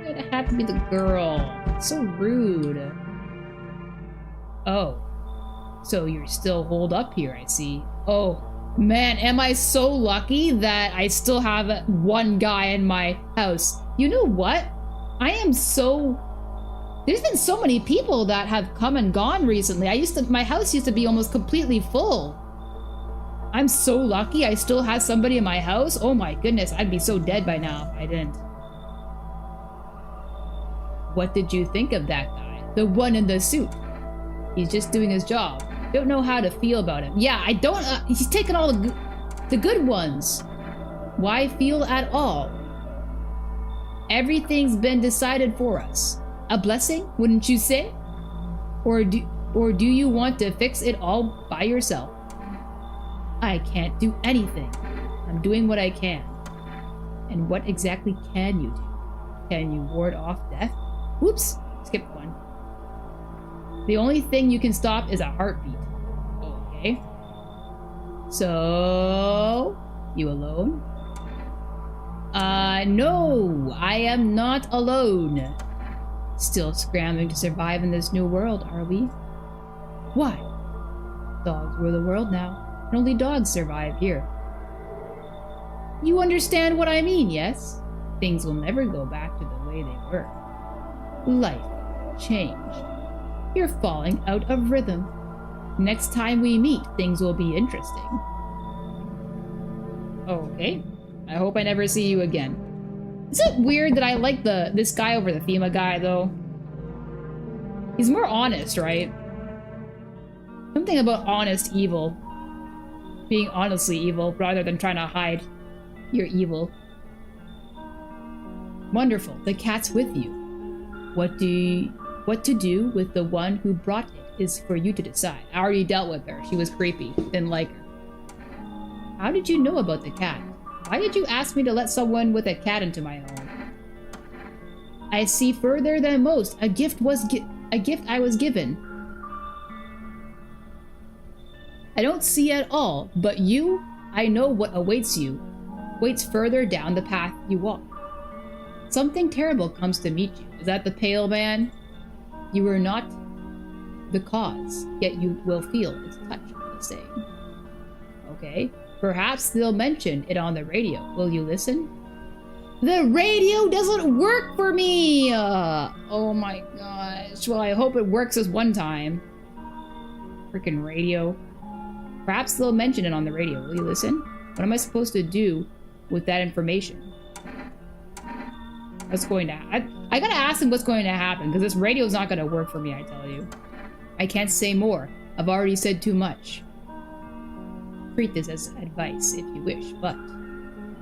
It had to be the girl. So rude. Oh. So you're still holed up here, I see. Oh, man, am I so lucky that I still have one guy in my house. You know what? There's been so many people that have come and gone recently. My house used to be almost completely full. I'm so lucky I still have somebody in my house. Oh my goodness, I'd be so dead by now if I didn't. What did you think of that guy? The one in the suit. He's just doing his job. Don't know how to feel about him. Yeah, I don't, he's taking all the good ones. Why feel at all? Everything's been decided for us. A blessing, wouldn't you say? Or do you want to fix it all by yourself? I can't do anything. I'm doing what I can. And what exactly can you do? Can you ward off death? Whoops, skipped one. The only thing you can stop is a heartbeat. Okay. So, you alone? No, I am not alone. Still scrambling to survive in this new world, are we? Why? Dogs rule the world now. And only dogs survive here. You understand what I mean, yes? Things will never go back to the way they were. Life changed. You're falling out of rhythm. Next time we meet, things will be interesting. Okay. I hope I never see you again. Is it weird that I like this guy over the Thema guy, though? He's more honest, right? Something about honest evil. Being honestly evil, rather than trying to hide your evil. Wonderful. The cat's with you. What to do with the one who brought it is for you to decide. I already dealt with her. She was creepy. Didn't like her. How did you know about the cat? Why did you ask me to let someone with a cat into my home? I see further than most. A gift I was given. I don't see at all, but you, I know what awaits you. Waits further down the path you walk. Something terrible comes to meet you. Is that the pale man? You are not the cause, yet you will feel its touch, he's saying. Okay. Perhaps they'll mention it on the radio. Will you listen? The radio doesn't work for me! Oh my gosh. Well, I hope it works this one time. Freaking radio. Perhaps they'll mention it on the radio. Will you listen? What am I supposed to do with that information? What's going to happen? I gotta ask him what's going to happen, because this radio's not gonna work for me, I tell you. I can't say more. I've already said too much. Treat this as advice if you wish, but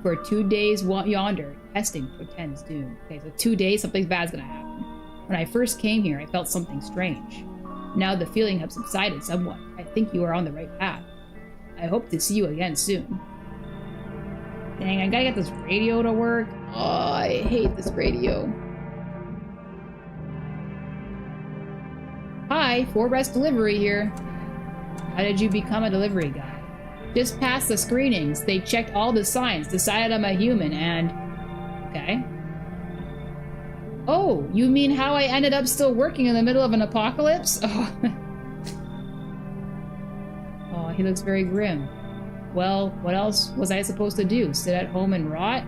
for 2 days yonder, testing portends doom. Okay, so 2 days, something bad's gonna happen. When I first came here, I felt something strange. Now the feeling has subsided somewhat. I think you are on the right path. I hope to see you again soon. Dang, I gotta get this radio to work. Oh, I hate this radio. Hi, 4-rest delivery here. How did you become a delivery guy? Just passed the screenings. They checked all the signs, decided I'm a human, and... Okay. Oh, you mean how I ended up still working in the middle of an apocalypse? Oh, oh, he looks very grim. Well, what else was I supposed to do? Sit at home and rot?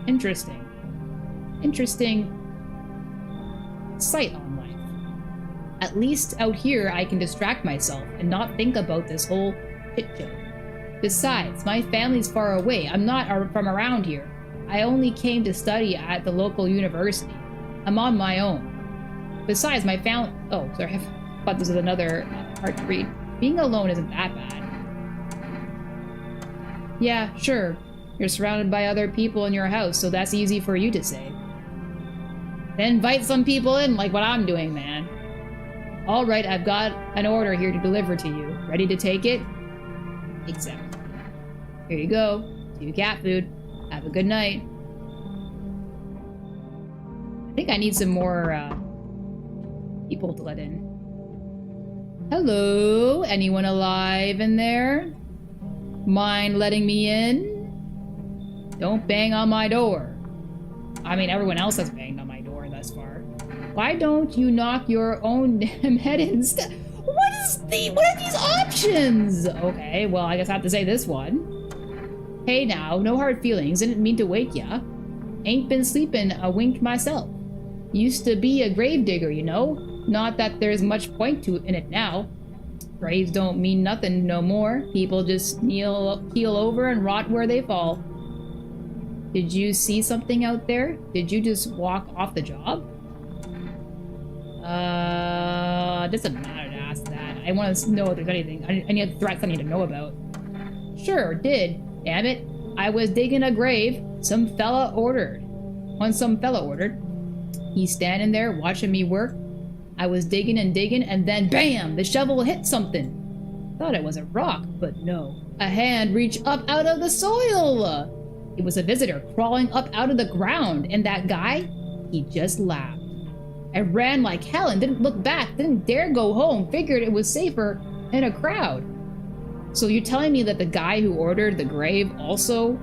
Interesting. Interesting sight on life. At least out here I can distract myself and not think about this whole shit show. Besides, my family's far away. I'm not from around here. I only came to study at the local university. I'm on my own. Besides, my family... Oh, sorry. I thought this was another hard to read. Being alone isn't that bad. Yeah, sure. You're surrounded by other people in your house, so that's easy for you to say. Then invite some people in, like what I'm doing, man. All right, I've got an order here to deliver to you. Ready to take it? Accept. Here you go. To your cat food. Have a good night. I think I need some more people to let in. Hello? Anyone alive in there? Mind letting me in? Don't bang on my door. I mean, everyone else has banged on my door thus far. Why don't you knock your own damn head instead? What are these options? Okay, well, I guess I have to say this one. Hey now, no hard feelings. Didn't mean to wake ya. Ain't been sleeping a wink myself. Used to be a grave digger, you know? Not that there's much point in it now. Graves don't mean nothing no more. People just keel over and rot where they fall. Did you see something out there? Did you just walk off the job? Doesn't matter to ask that. I want to know if there's anything, any other threats I need to know about. Sure, did. Damn it. I was digging a grave. Some fella ordered. He's standing there watching me work. I was digging, and then BAM! The shovel hit something. Thought it was a rock, but no. A hand reached up out of the soil. It was a visitor crawling up out of the ground, and that guy, he just laughed. I ran like hell and didn't look back, didn't dare go home, figured it was safer in a crowd. So you're telling me that the guy who ordered the grave also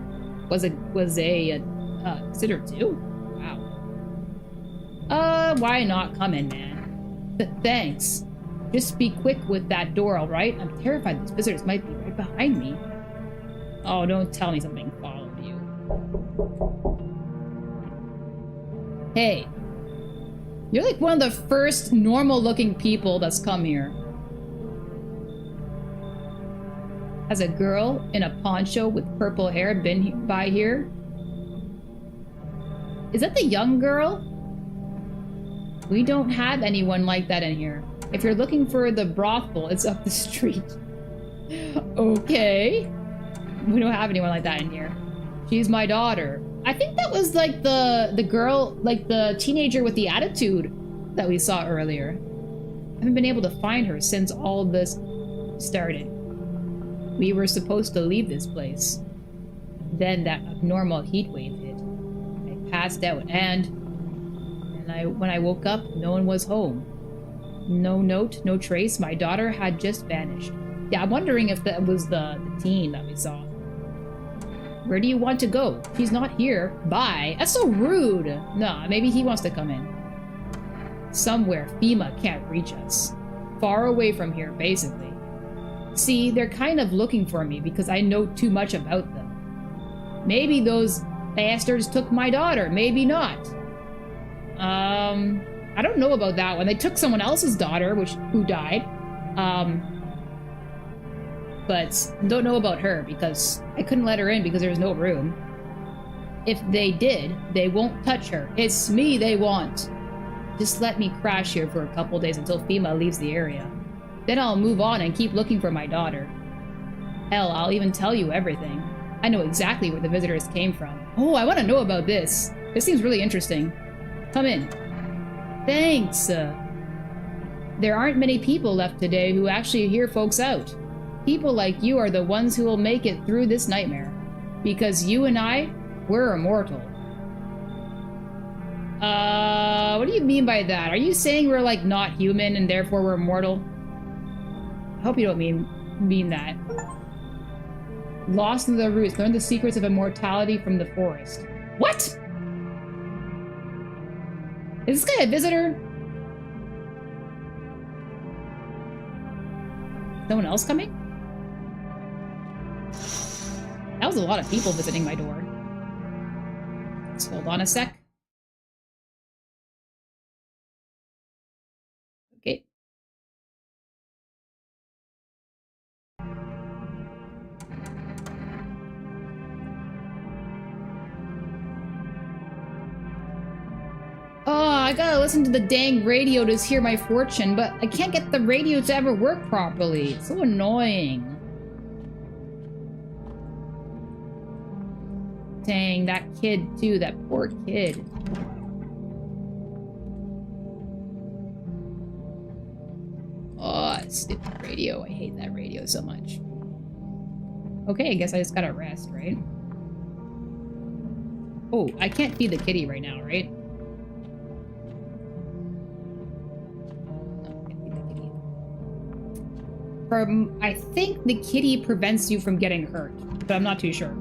was a visitor too? Wow. Why not? Come in, man. Thanks. Just be quick with that door, all right? I'm terrified these visitors might be right behind me. Oh, don't tell me something followed you. Hey. You're like one of the first normal-looking people that's come here. Has a girl in a poncho with purple hair been by here? Is that the young girl? We don't have anyone like that in here. If you're looking for the brothel, it's up the street. Okay. We don't have anyone like that in here. She's my daughter. I think that was like the girl, like the teenager with the attitude that we saw earlier. I haven't been able to find her since all of this started. We were supposed to leave this place. Then that abnormal heat wave hit. I passed out and when I woke up, no one was home. No note, no trace. My daughter had just vanished. Yeah, I'm wondering if that was the teen that we saw. Where do you want to go? She's not here. Bye. That's so rude. Nah, maybe he wants to come in. Somewhere FEMA can't reach us. Far away from here, basically. See, they're kind of looking for me because I know too much about them. Maybe those bastards took my daughter. Maybe not. I don't know about that one. They took someone else's daughter, who died. But don't know about her because I couldn't let her in because there was no room. If they did, they won't touch her. It's me they want. Just let me crash here for a couple days until FEMA leaves the area. Then I'll move on and keep looking for my daughter. Hell, I'll even tell you everything. I know exactly where the visitors came from. Oh, I want to know about this. This seems really interesting. Come in. Thanks. There aren't many people left today who actually hear folks out. People like you are the ones who will make it through this nightmare. Because you and I, we're immortal. What do you mean by that? Are you saying we're, like, not human and therefore we're immortal? I hope you don't mean that. Lost in the roots. Learn the secrets of immortality from the forest. What? Is this guy a visitor? Someone else coming? That was a lot of people visiting my door. Let's hold on a sec. Okay. Oh, I gotta listen to the dang radio to hear my fortune, but I can't get the radio to ever work properly. It's so annoying. Dang, that kid too, that poor kid. Oh, stupid radio. I hate that radio so much. Okay, I guess I just gotta rest, right? Oh, I can't feed the kitty right now, right? No, I can't feed the kitty. I think the kitty prevents you from getting hurt, but I'm not too sure.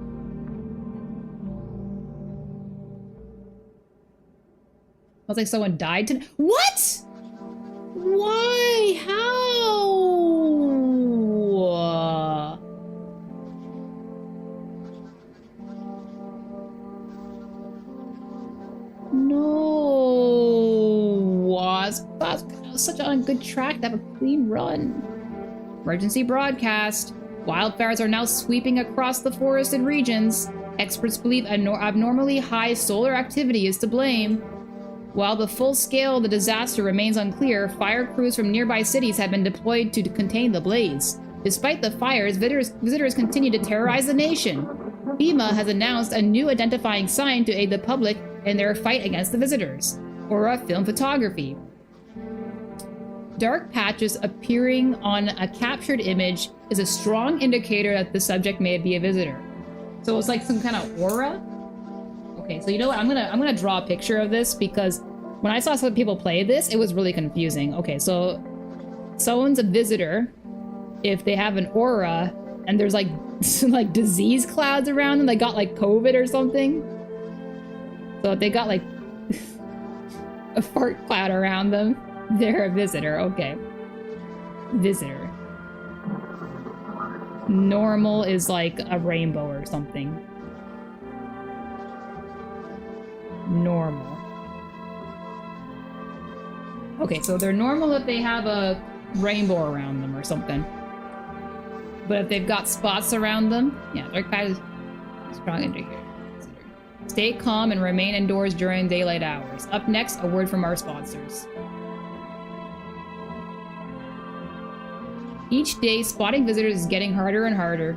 Looks like someone died today. What? Why? How? No. That's such a good track to have a clean run. Emergency broadcast. Wildfires are now sweeping across the forested regions. Experts believe abnormally high solar activity is to blame. While the full scale of the disaster remains unclear, fire crews from nearby cities have been deployed to contain the blaze. Despite the fires, visitors continue to terrorize the nation. FEMA has announced a new identifying sign to aid the public in their fight against the visitors. Aura Film Photography. Dark patches appearing on a captured image is a strong indicator that the subject may be a visitor. So it's like some kind of aura? Okay, so you know what? I'm gonna draw a picture of this because when I saw some people play this, it was really confusing. Okay, so someone's a visitor if they have an aura and there's like some like disease clouds around them. They got like COVID or something. So if they got like a fart cloud around them, they're a visitor. Okay. Visitor. Normal is like a rainbow or something. Normal. Okay, so they're normal if they have a rainbow around them or something. But if they've got spots around them, yeah, they're kind of strong into here. Stay calm and remain indoors during daylight hours. Up next, a word from our sponsors. Each day, spotting visitors is getting harder and harder.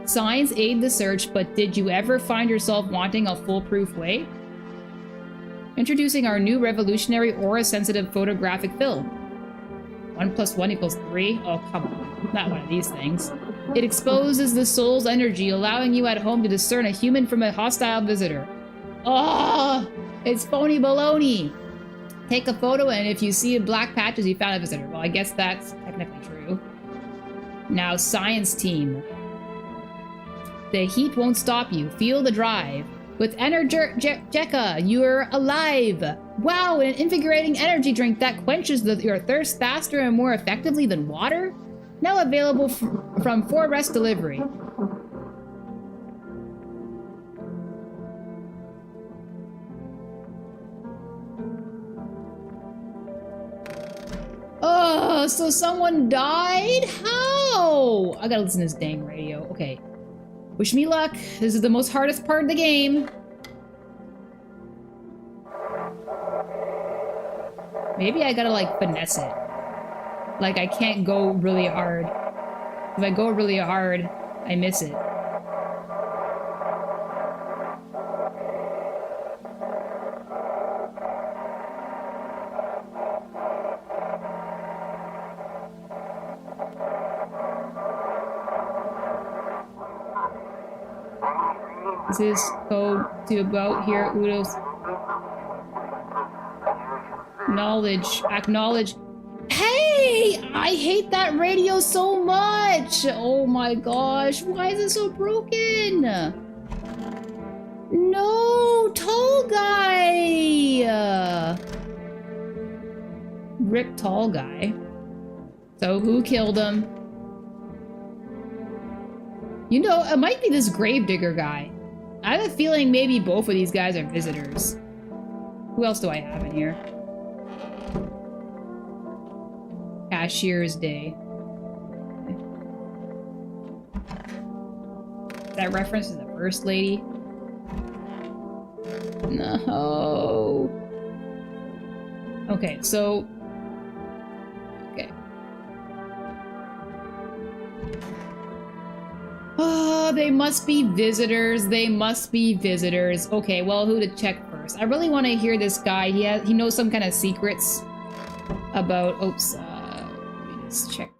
Signs aid the search, but did you ever find yourself wanting a foolproof way? Introducing our new revolutionary aura-sensitive photographic film. 1 + 1 = 3? Oh, come on. Not one of these things. It exposes the soul's energy, allowing you at home to discern a human from a hostile visitor. Oh, it's phony baloney. Take a photo, and if you see black patches, you found a visitor. Well, I guess that's technically true. Now, science team. The heat won't stop you. Feel the drive. With Energetica, you're alive! Wow, an invigorating energy drink that quenches your thirst faster and more effectively than water? Now available from 4Rest Delivery. Oh, so someone died? How? I gotta listen to this dang radio. Okay. Wish me luck. This is the most hardest part of the game. Maybe I gotta, like, finesse it. Like, I can't go really hard. If I go really hard, I miss it. This is code to about here, Udo's. Knowledge. Acknowledge. Hey! I hate that radio so much! Oh my gosh, why is it so broken? No! Tall guy! Rip tall guy. So who killed him? You know, it might be this gravedigger guy. I have a feeling maybe both of these guys are visitors. Who else do I have in here? Cashier's Day. Is that reference to the First Lady? No. Okay, so... Okay. Oh, they must be visitors. They must be visitors. Okay, well, who to check first? I really want to hear this guy. He knows some kind of secrets about... Oops, let me just check.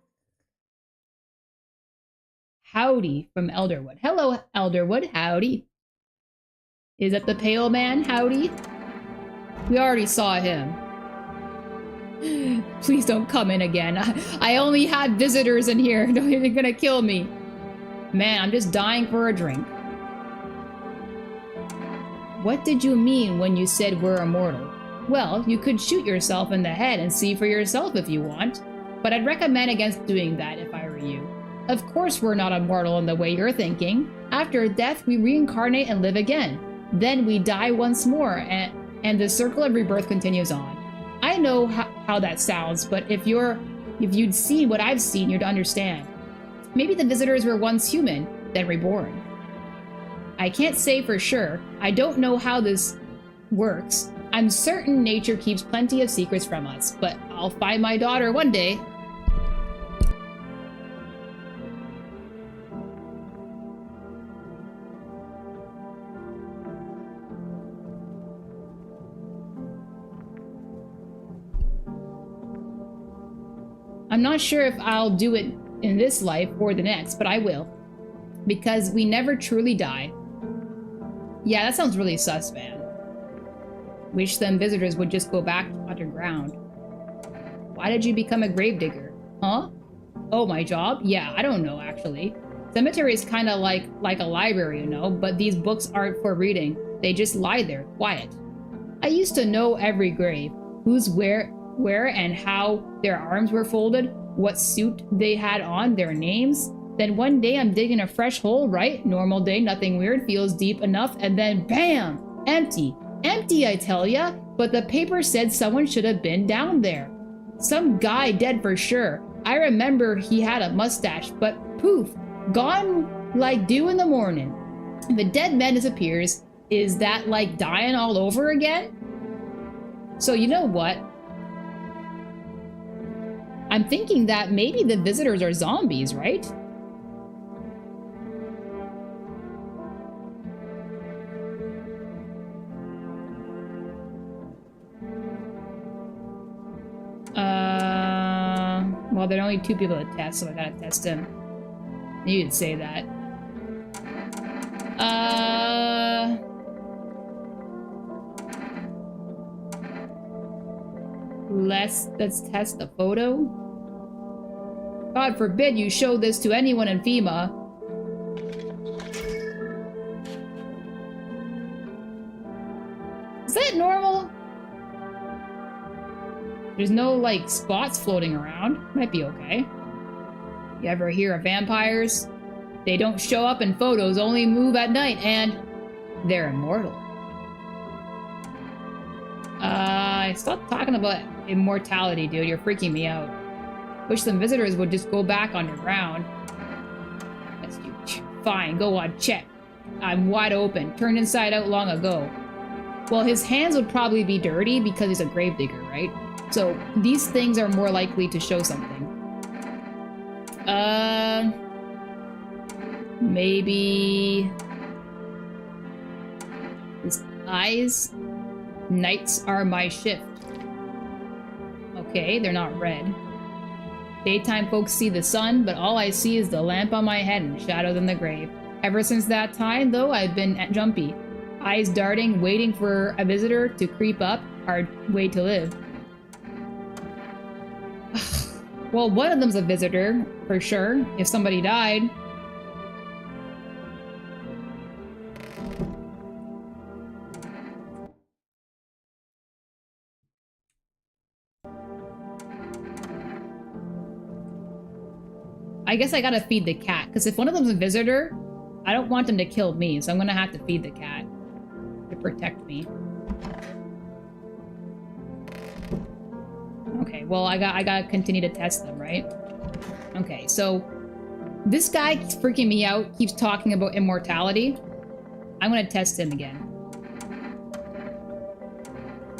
Howdy from Elderwood. Hello, Elderwood. Howdy. Is that the pale man? Howdy. We already saw him. Please don't come in again. I only had visitors in here. They're gonna kill me. Man, I'm just dying for a drink. What did you mean when you said we're immortal? Well, you could shoot yourself in the head and see for yourself if you want. But I'd recommend against doing that if I were you. Of course we're not immortal in the way you're thinking. After death, we reincarnate and live again. Then we die once more, and the circle of rebirth continues on. I know how that sounds, but if you'd seen what I've seen, you'd understand. Maybe the visitors were once human, then reborn. I can't say for sure. I don't know how this works. I'm certain nature keeps plenty of secrets from us, but I'll find my daughter one day. I'm not sure if I'll do it in this life or the next, but I will. Because we never truly die. Yeah, that sounds really sus, man. Wish them visitors would just go back underground. Why did you become a gravedigger? Huh? Oh, my job? Yeah, I don't know, actually. Cemetery is kind of like a library, you know, but these books aren't for reading. They just lie there, quiet. I used to know every grave. Who's where and how their arms were folded, what suit they had on, their names. Then one day I'm digging a fresh hole, right? Normal day, nothing weird, feels deep enough, and then BAM! Empty. Empty, I tell ya! but the paper said someone should have been down there. Some guy dead for sure. I remember he had a mustache, but poof, gone like dew in the morning. If a dead man disappears, is that like dying all over again? So you know what? I'm thinking that maybe the visitors are zombies, right? Well, there are only 2 people to test, so I gotta test him. You didn't say that. Let's test the photo. God forbid you show this to anyone in FEMA. Is that normal? There's no, like, spots floating around. Might be okay. You ever hear of vampires? They don't show up in photos, only move at night, and they're immortal. Stop talking about immortality, dude. You're freaking me out. Wish some visitors would just go back underground. That's huge. Fine, go on, check. I'm wide open. Turned inside out long ago. Well, his hands would probably be dirty because he's a gravedigger, right? So these things are more likely to show something. Maybe his eyes. Nights are my shift. Okay, they're not red. Daytime folks see the sun, but all I see is the lamp on my head and shadows in the grave. Ever since that time, though, I've been jumpy. Eyes darting, waiting for a visitor to creep up. Hard way to live. Well, one of them's a visitor, for sure, if somebody died. I guess I gotta feed the cat, because if one of them's a visitor, I don't want them to kill me, so I'm gonna have to feed the cat to protect me. Okay, well, I gotta continue to test them, right? Okay, so this guy keeps freaking me out, keeps talking about immortality. I'm gonna test him again.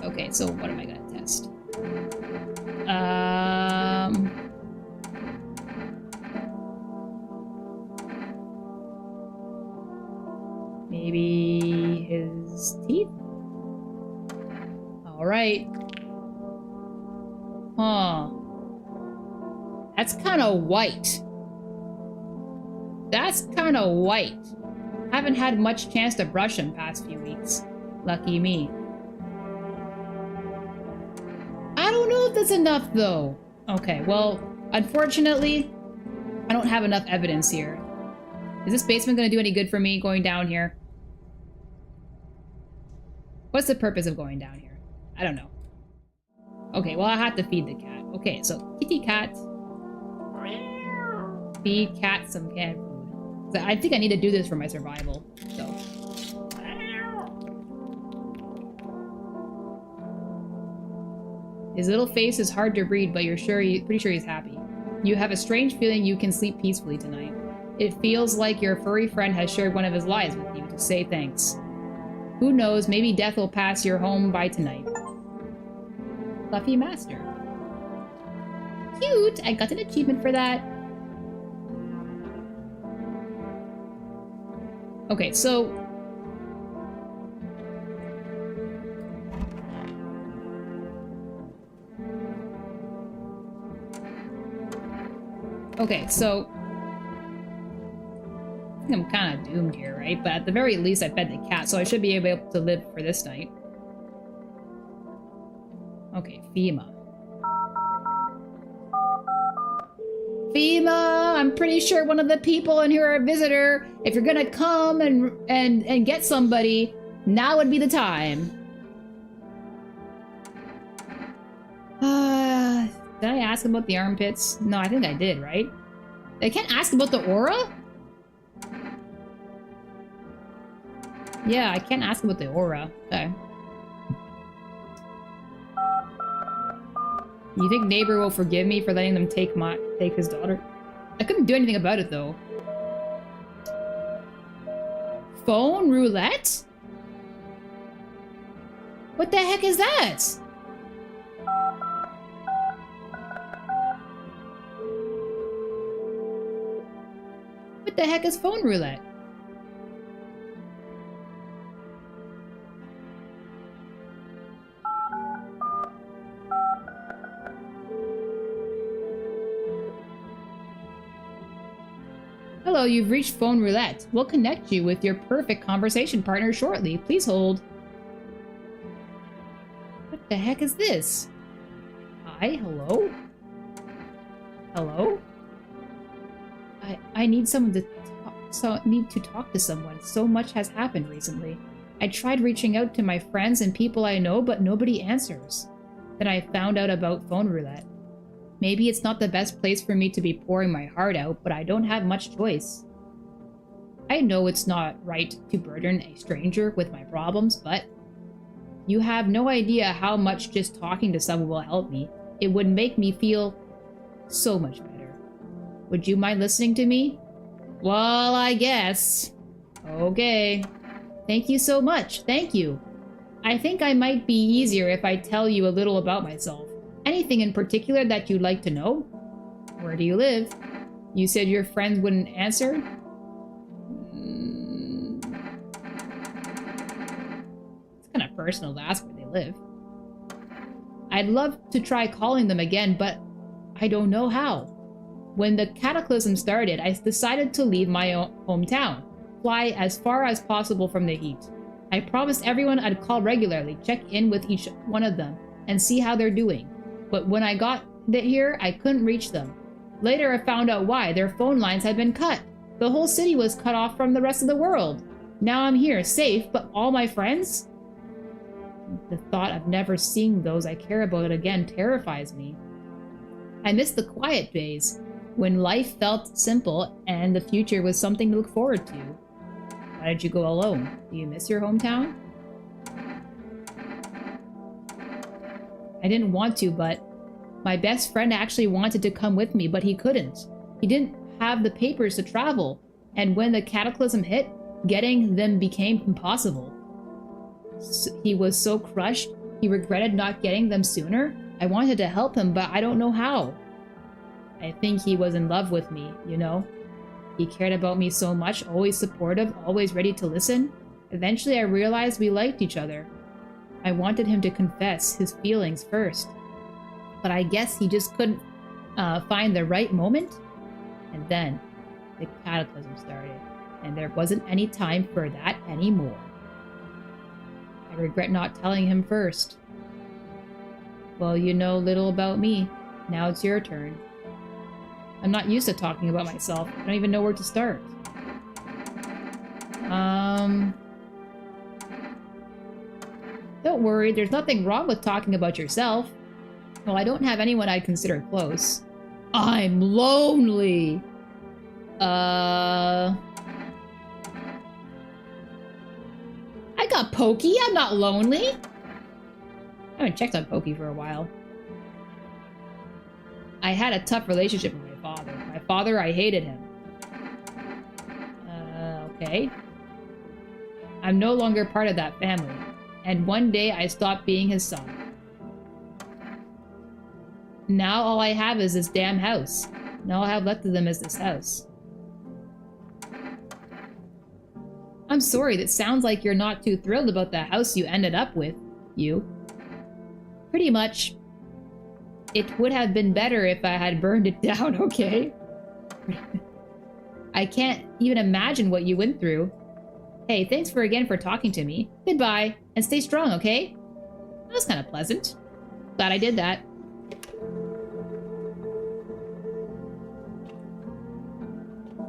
Okay, so what am I gonna test? Maybe his teeth? Alright. Huh. That's kind of white. That's kind of white. Haven't had much chance to brush him past few weeks. Lucky me. I don't know if that's enough, though. Okay, well, unfortunately, I don't have enough evidence here. Is this basement going to do any good for me going down here? What's the purpose of going down here? I don't know. Okay, well, I have to feed the cat. Okay, so kitty cat. Feed cat some canned food. So I think I need to do this for my survival. So. His little face is hard to read, but you're pretty sure he's happy. You have a strange feeling you can sleep peacefully tonight. It feels like your furry friend has shared one of his lives with you to say thanks. Who knows, maybe death will pass your home by tonight. Fluffy Master. Cute! I got an achievement for that. Okay, so... Okay, so... I think I'm kind of doomed here, right? But at the very least, I fed the cat, so I should be able to live for this night. Okay, FEMA. FEMA! I'm pretty sure one of the people in here are a visitor. If you're gonna come and get somebody, now would be the time. Did I ask about the armpits? No, I think I did, right? I can't ask about the aura? Yeah, I can't ask about the aura. Okay. You think neighbor will forgive me for letting them take his daughter? I couldn't do anything about it, though. Phone roulette? What the heck is that? What the heck is phone roulette? Hello, you've reached phone roulette. We'll connect you with your perfect conversation partner shortly. Please hold. What the heck is this? Hi, hello? Hello? I need someone to talk to someone. So much has happened recently. I tried reaching out to my friends and people I know, but nobody answers. Then I found out about phone roulette. Maybe it's not the best place for me to be pouring my heart out, but I don't have much choice. I know it's not right to burden a stranger with my problems, but you have no idea how much just talking to someone will help me. It would make me feel so much better. Would you mind listening to me? Well, I guess. Okay. Thank you so much. Thank you. I think I might be easier if I tell you a little about myself. Anything in particular that you'd like to know? Where do you live? You said your friends wouldn't answer? It's kind of personal to ask where they live. I'd love to try calling them again, but I don't know how. When the cataclysm started, I decided to leave my hometown, fly as far as possible from the heat. I promised everyone I'd call regularly, check in with each one of them, and see how they're doing. But when I got here, I couldn't reach them. Later, I found out why. Their phone lines had been cut. The whole city was cut off from the rest of the world. Now I'm here, safe, but all my friends? The thought of never seeing those I care about again terrifies me. I miss the quiet days, when life felt simple and the future was something to look forward to. Why did you go alone? Do you miss your hometown? I didn't want to, but my best friend actually wanted to come with me, but he couldn't. He didn't have the papers to travel, and when the cataclysm hit, getting them became impossible. He was so crushed, he regretted not getting them sooner. I wanted to help him, but I don't know how. I think he was in love with me, you know? He cared about me so much, always supportive, always ready to listen. Eventually I realized we liked each other. I wanted him to confess his feelings first, but I guess he just couldn't find the right moment. And then the cataclysm started, and there wasn't any time for that anymore. I regret not telling him first. Well, you know little about me. Now it's your turn. I'm not used to talking about myself. I don't even know where to start. Don't worry, there's nothing wrong with talking about yourself. Well, I don't have anyone I'd consider close. I'm lonely! I got Pokey, I'm not lonely! I haven't checked on Pokey for a while. I had a tough relationship with my father. My father, I hated him. Okay. I'm no longer part of that family. And one day I stopped being his son. Now all I have is this damn house. Now all I have left of them is this house. I'm sorry, that sounds like you're not too thrilled about the house you ended up with, you. Pretty much. It would have been better if I had burned it down, okay? I can't even imagine what you went through. Hey, thanks again for talking to me. Goodbye, and stay strong, okay? That was kind of pleasant. Glad I did that.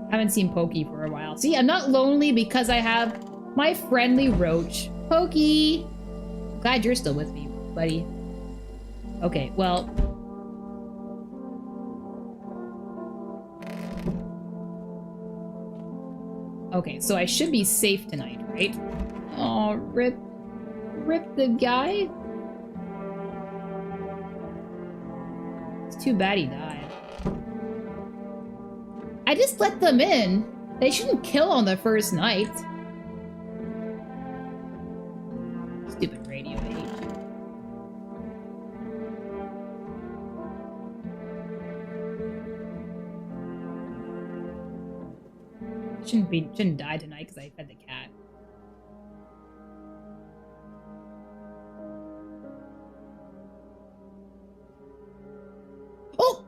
Haven't seen Pokey for a while. See, I'm not lonely because I have my friendly roach. Pokey! Glad you're still with me, buddy. Okay, well... Okay, so I should be safe tonight, right? Oh, rip the guy? too bad he died. I just let them in. They shouldn't kill on the first night. Stupid radio, I hate you. Shouldn't die tonight because I fed the cat. Oh!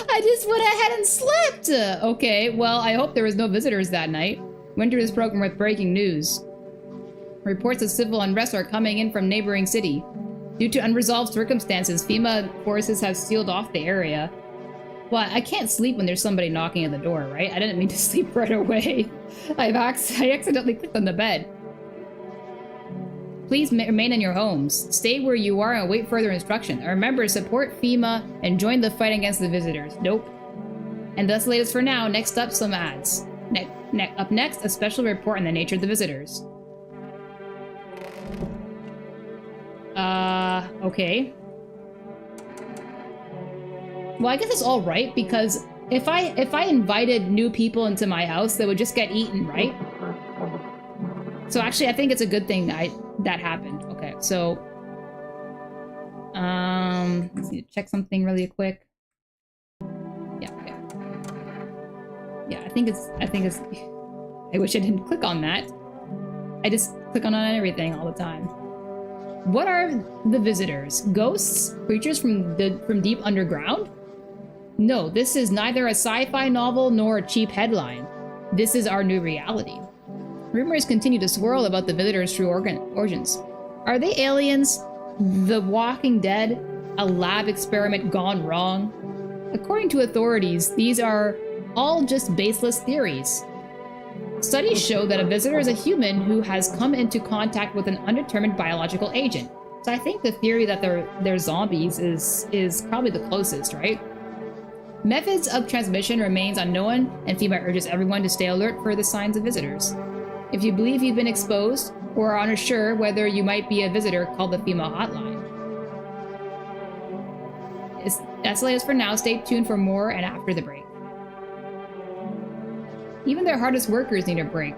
I just went ahead and slept! Okay, well, I hope there was no visitors that night. Winter is programmed with breaking news. Reports of civil unrest are coming in from neighboring city. Due to unresolved circumstances, FEMA forces have sealed off the area. Well, I can't sleep when there's somebody knocking at the door, right? I didn't mean to sleep right away. I accidentally clicked on the bed. Please remain in your homes. Stay where you are and wait further instruction. Remember, support FEMA and join the fight against the visitors. Nope. And that's the latest for now. Next up, some ads. Up next, a special report on the nature of the visitors. Okay. Well, I guess it's all right, because if I invited new people into my house, they would just get eaten, right? So actually, I think it's a good thing that happened. Okay, so let's see, check something really quick. Yeah, okay. Yeah, I think it's I wish I didn't click on that. I just click on everything all the time. What are the visitors? Ghosts? Creatures from deep underground? No, this is neither a sci-fi novel nor a cheap headline. This is our new reality. Rumors continue to swirl about the visitors' true origins. Are they aliens? The Walking Dead? A lab experiment gone wrong? According to authorities, these are all just baseless theories. Studies show that a visitor is a human who has come into contact with an undetermined biological agent. So I think the theory that they're zombies is probably the closest, right? Methods of transmission remains unknown, and FEMA urges everyone to stay alert for the signs of visitors. If you believe you've been exposed or are unsure whether you might be a visitor, call the FEMA hotline. That's the latest for now. Stay tuned for more and after the break. Even their hardest workers need a break.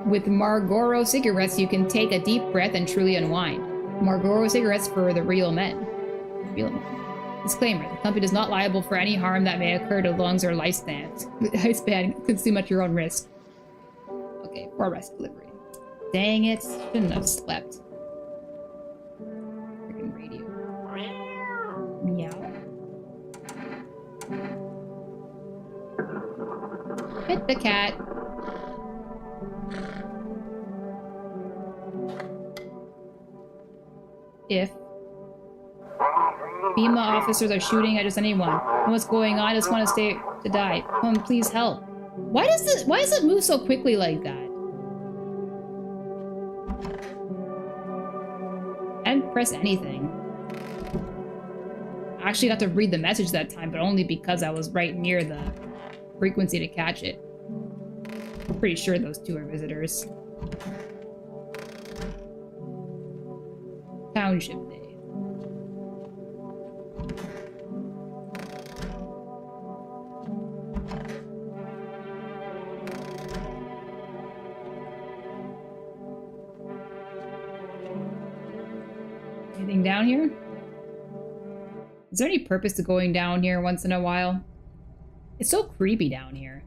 With Marlboro cigarettes, you can take a deep breath and truly unwind. Marlboro cigarettes for the real men. Real men. Disclaimer, the company is not liable for any harm that may occur to lungs or lifespan. Consume at your own risk. Okay, for rest delivery. Dang it, shouldn't have slept. Freaking radio. Meow. Hit the cat. If FEMA officers are shooting at just anyone, and what's going on? I just want to stay to die. Come, please help. Why does it move so quickly like that? I didn't press anything. I actually got to read the message that time, but only because I was right near the frequency to catch it. I'm pretty sure those two are visitors. Township Day. Anything down here? Is there any purpose to going down here once in a while? It's so creepy down here.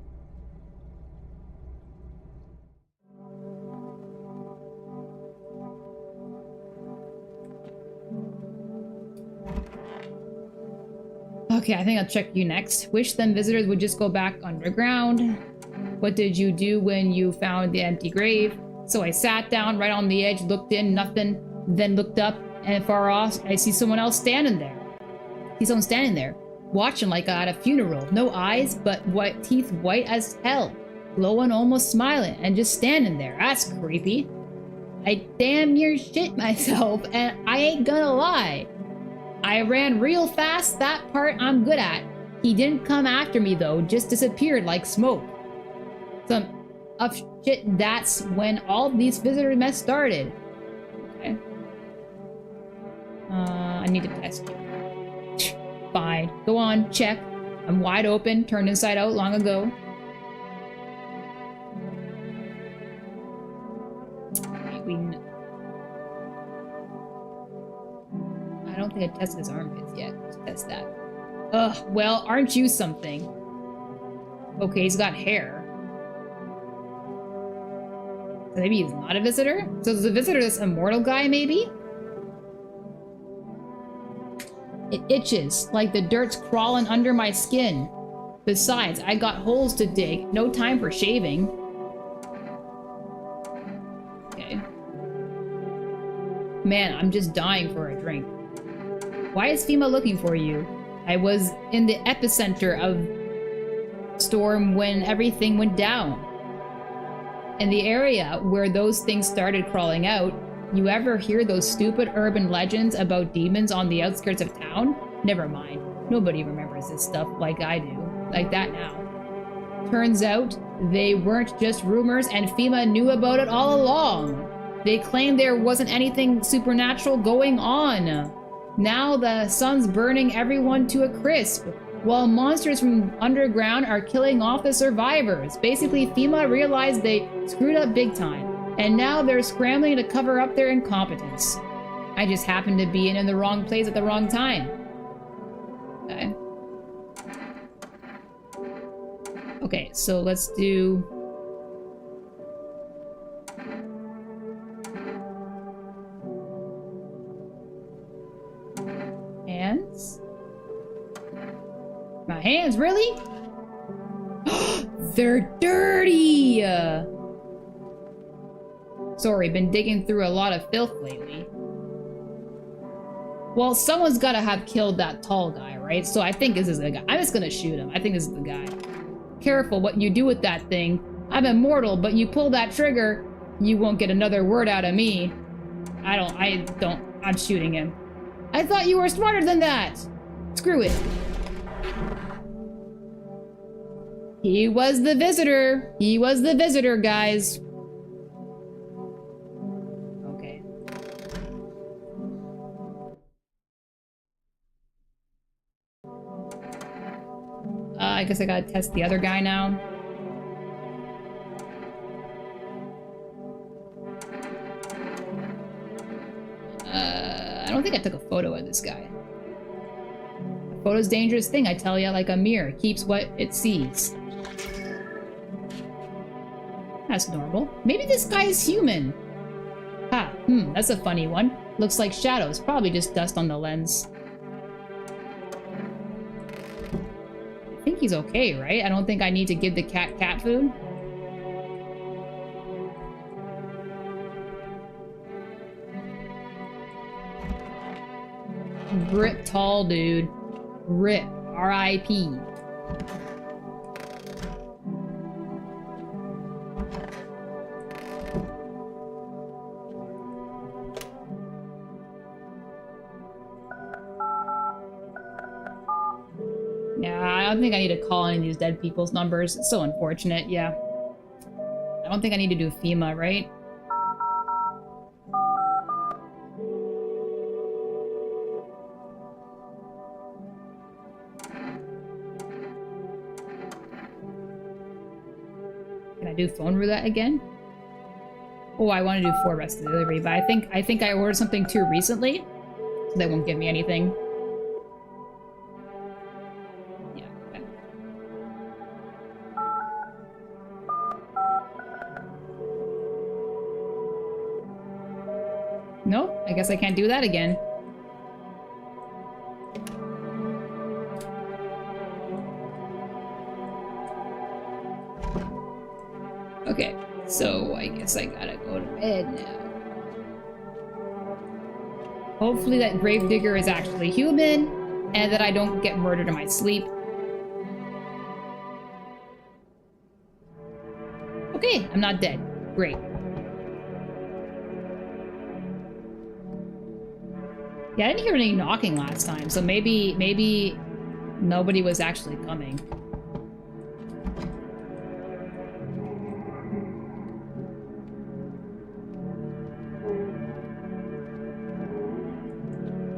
Okay, I think I'll check you next. Wish them visitors would just go back underground. What did you do when you found the empty grave? So I sat down right on the edge, looked in, nothing, then looked up, and far off, I see someone else standing there. See someone standing there, watching like at a funeral. No eyes, but white teeth white as hell. Glowing, almost smiling, and just standing there. That's creepy. I damn near shit myself, and I ain't gonna lie. I ran real fast, that part I'm good at. He didn't come after me though, just disappeared like smoke. of shit, that's when all these visitor mess started. Okay. I need to test you. Fine. Go on, check. I'm wide open, turned inside out long ago. I don't think I tested his armpits yet. Let's test that. Ugh, well, aren't you something? Okay, he's got hair. So maybe he's not a visitor? So is the visitor this immortal guy, maybe? It itches, like the dirt's crawling under my skin. Besides, I got holes to dig. No time for shaving. Okay. Man, I'm just dying for a drink. Why is FEMA looking for you? I was in the epicenter of storm when everything went down. In the area where those things started crawling out, you ever hear those stupid urban legends about demons on the outskirts of town? Never mind. Nobody remembers this stuff like I do. Like that now. Turns out, they weren't just rumors and FEMA knew about it all along. They claimed there wasn't anything supernatural going on. Now the sun's burning everyone to a crisp, while monsters from underground are killing off the survivors. Basically, FEMA realized they screwed up big time. And now they're scrambling to cover up their incompetence. I just happened to be in the wrong place at the wrong time. Okay. Okay, so let's do... hands? My hands, really? They're dirty! Sorry, been digging through a lot of filth lately. Well, someone's gotta have killed that tall guy, right? So I think this is the guy. I'm just gonna shoot him. I think this is the guy. Careful what you do with that thing. I'm immortal, but you pull that trigger, you won't get another word out of me. I'm shooting him. I thought you were smarter than that! Screw it. He was the visitor. He was the visitor, guys. Okay. I guess I gotta test the other guy now. I don't think I took a photo of this guy. A photo's a dangerous thing, I tell ya, like a mirror. Keeps what it sees. That's normal. Maybe this guy is human. Ha, that's a funny one. Looks like shadows, probably just dust on the lens. I think he's okay, right? I don't think I need to give the cat food. Rip tall dude. Rip. R.I.P. Yeah, I don't think I need to call any of these dead people's numbers. It's so unfortunate, yeah. I don't think I need to do FEMA, right? Can I do phone roulette again? Oh, I want to do 4 rest of the delivery, but I think I ordered something too recently, so they won't give me anything. Yeah, okay. Nope, I guess I can't do that again. Okay, so I guess I gotta go to bed now. Hopefully that gravedigger is actually human, and that I don't get murdered in my sleep. Okay, I'm not dead. Great. Yeah, I didn't hear any knocking last time, so maybe nobody was actually coming.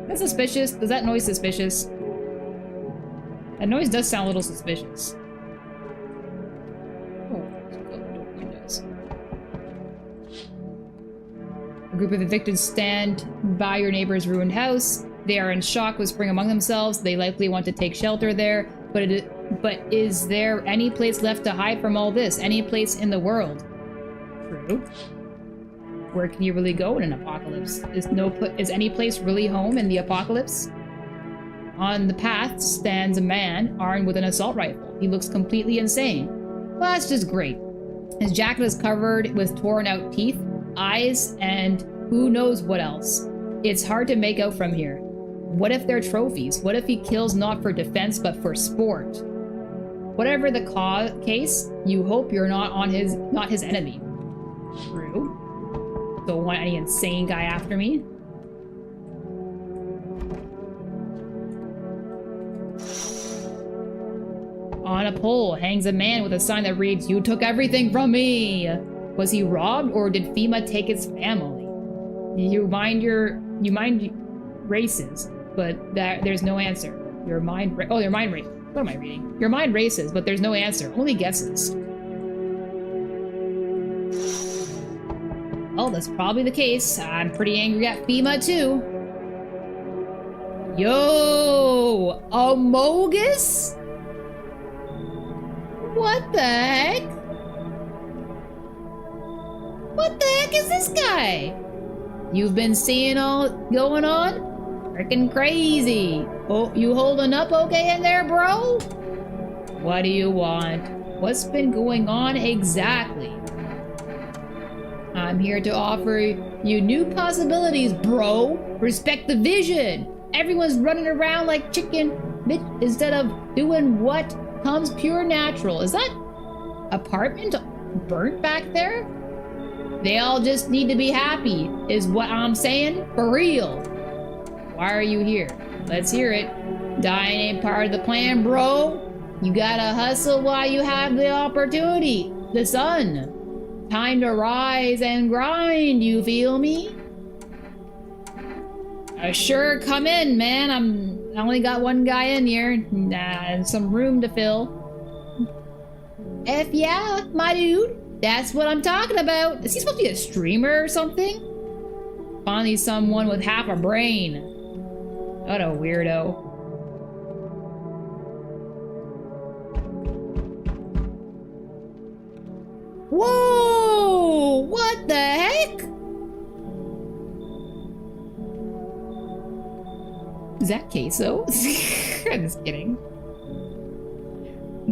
That's suspicious. Is that noise suspicious? That noise does sound a little suspicious. Oh, windows. A group of evicted stand by your neighbor's ruined house. They are in shock, whispering among themselves. They likely want to take shelter there, but is there any place left to hide from all this? Any place in the world? True. Where can you really go in an apocalypse? Is any place really home in the apocalypse? On the path stands a man armed with an assault rifle. He looks completely insane. Well, that's just great. His jacket is covered with torn out teeth, eyes, and who knows what else. It's hard to make out from here. What if they're trophies? What if he kills not for defense but for sport? Whatever the case, you hope you're not his enemy. True. Don't want any insane guy after me. On a pole hangs a man with a sign that reads, "You took everything from me." Was he robbed or did FEMA take his family? You mind races, but there's no answer. Your mind races. What am I reading? Your mind races, but there's no answer. Only guesses. Oh, that's probably the case. I'm pretty angry at FEMA too. Yo! Amogus? What the heck? What the heck is this guy? You've been seeing all going on? Freaking crazy. Oh, you holding up okay in there, bro? What do you want? What's been going on exactly? I'm here to offer you new possibilities, bro. Respect the vision. Everyone's running around like chicken instead of doing what comes pure natural. Is that apartment burnt back there? They all just need to be happy, is what I'm saying. For real. Why are you here? Let's hear it. Dying ain't part of the plan, bro. You gotta hustle while you have the opportunity. The sun. Time to rise and grind, you feel me? Sure, come in, man. I only got one guy in here. And some room to fill. F yeah, my dude. That's what I'm talking about. Is he supposed to be a streamer or something? Finally someone with half a brain. What a weirdo. Whoa! What the heck? Is that queso? I'm just kidding.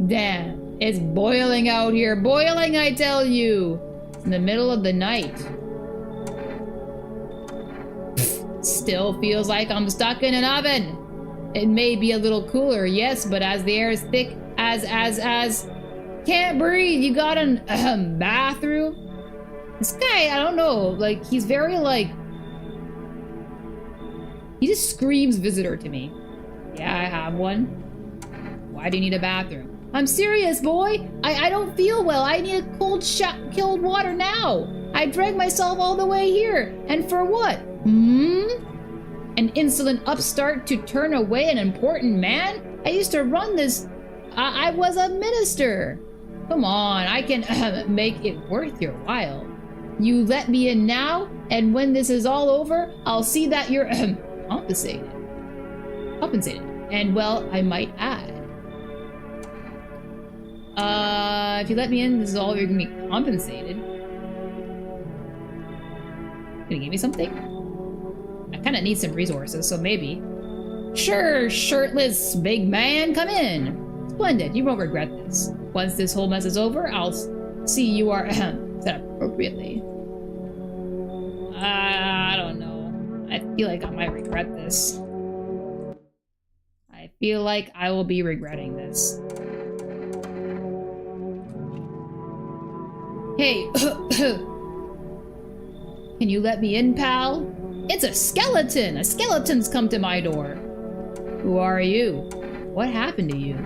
Damn, it's boiling out here. Boiling, I tell you. It's in the middle of the night. Still feels like I'm stuck in an oven. It may be a little cooler, yes, but as the air is thick as can't breathe. You got a bathroom? This guy, I don't know, like, he's very, like, he just screams visitor to me. Yeah, I have one. Why do you need a bathroom? I'm serious, boy. I don't feel well. I need a cold water now. I dragged myself all the way here. And for what? An insolent upstart to turn away an important man? I used to run this. I was a minister. Come on, I can make it worth your while. You let me in now, and when this is all over, I'll see that you're compensated. And well, I might add. If you let me in, this is all you're gonna be compensated. Gonna give me something? I kinda need some resources, so maybe. Sure, shirtless big man, come in. Splendid, you won't regret this. Once this whole mess is over, I'll see you are set appropriately. I don't know. I feel like I might regret this. I feel like I will be regretting this. Hey, can you let me in, pal? It's a skeleton! A skeleton's come to my door. Who are you? What happened to you?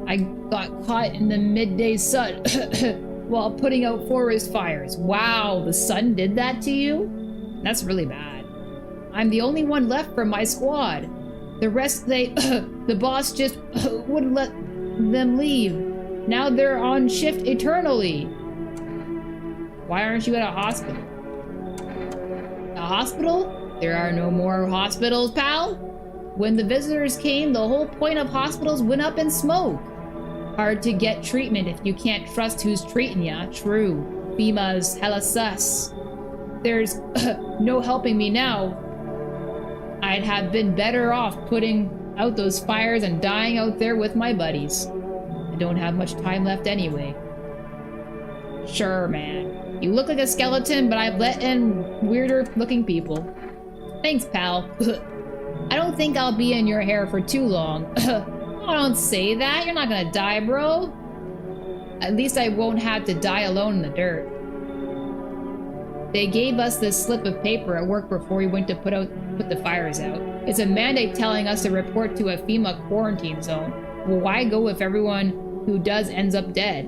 I got caught in the midday sun while putting out forest fires. Wow, the sun did that to you? That's really bad. I'm the only one left from my squad. The rest, the boss just wouldn't let them leave. Now they're on shift eternally. Why aren't you at a hospital? A hospital? There are no more hospitals, pal. When the visitors came, the whole point of hospitals went up in smoke. Hard to get treatment if you can't trust who's treating ya. True. FEMA's hella sus. There's no helping me now. I'd have been better off putting out those fires and dying out there with my buddies. I don't have much time left anyway. Sure, man. You look like a skeleton, but I've let in weirder looking people. Thanks, pal. I don't think I'll be in your hair for too long. Oh, don't say that. You're not gonna die, bro. At least I won't have to die alone in the dirt. They gave us this slip of paper at work before we went to put the fires out. It's a mandate telling us to report to a FEMA quarantine zone. Well, why go if everyone who does ends up dead?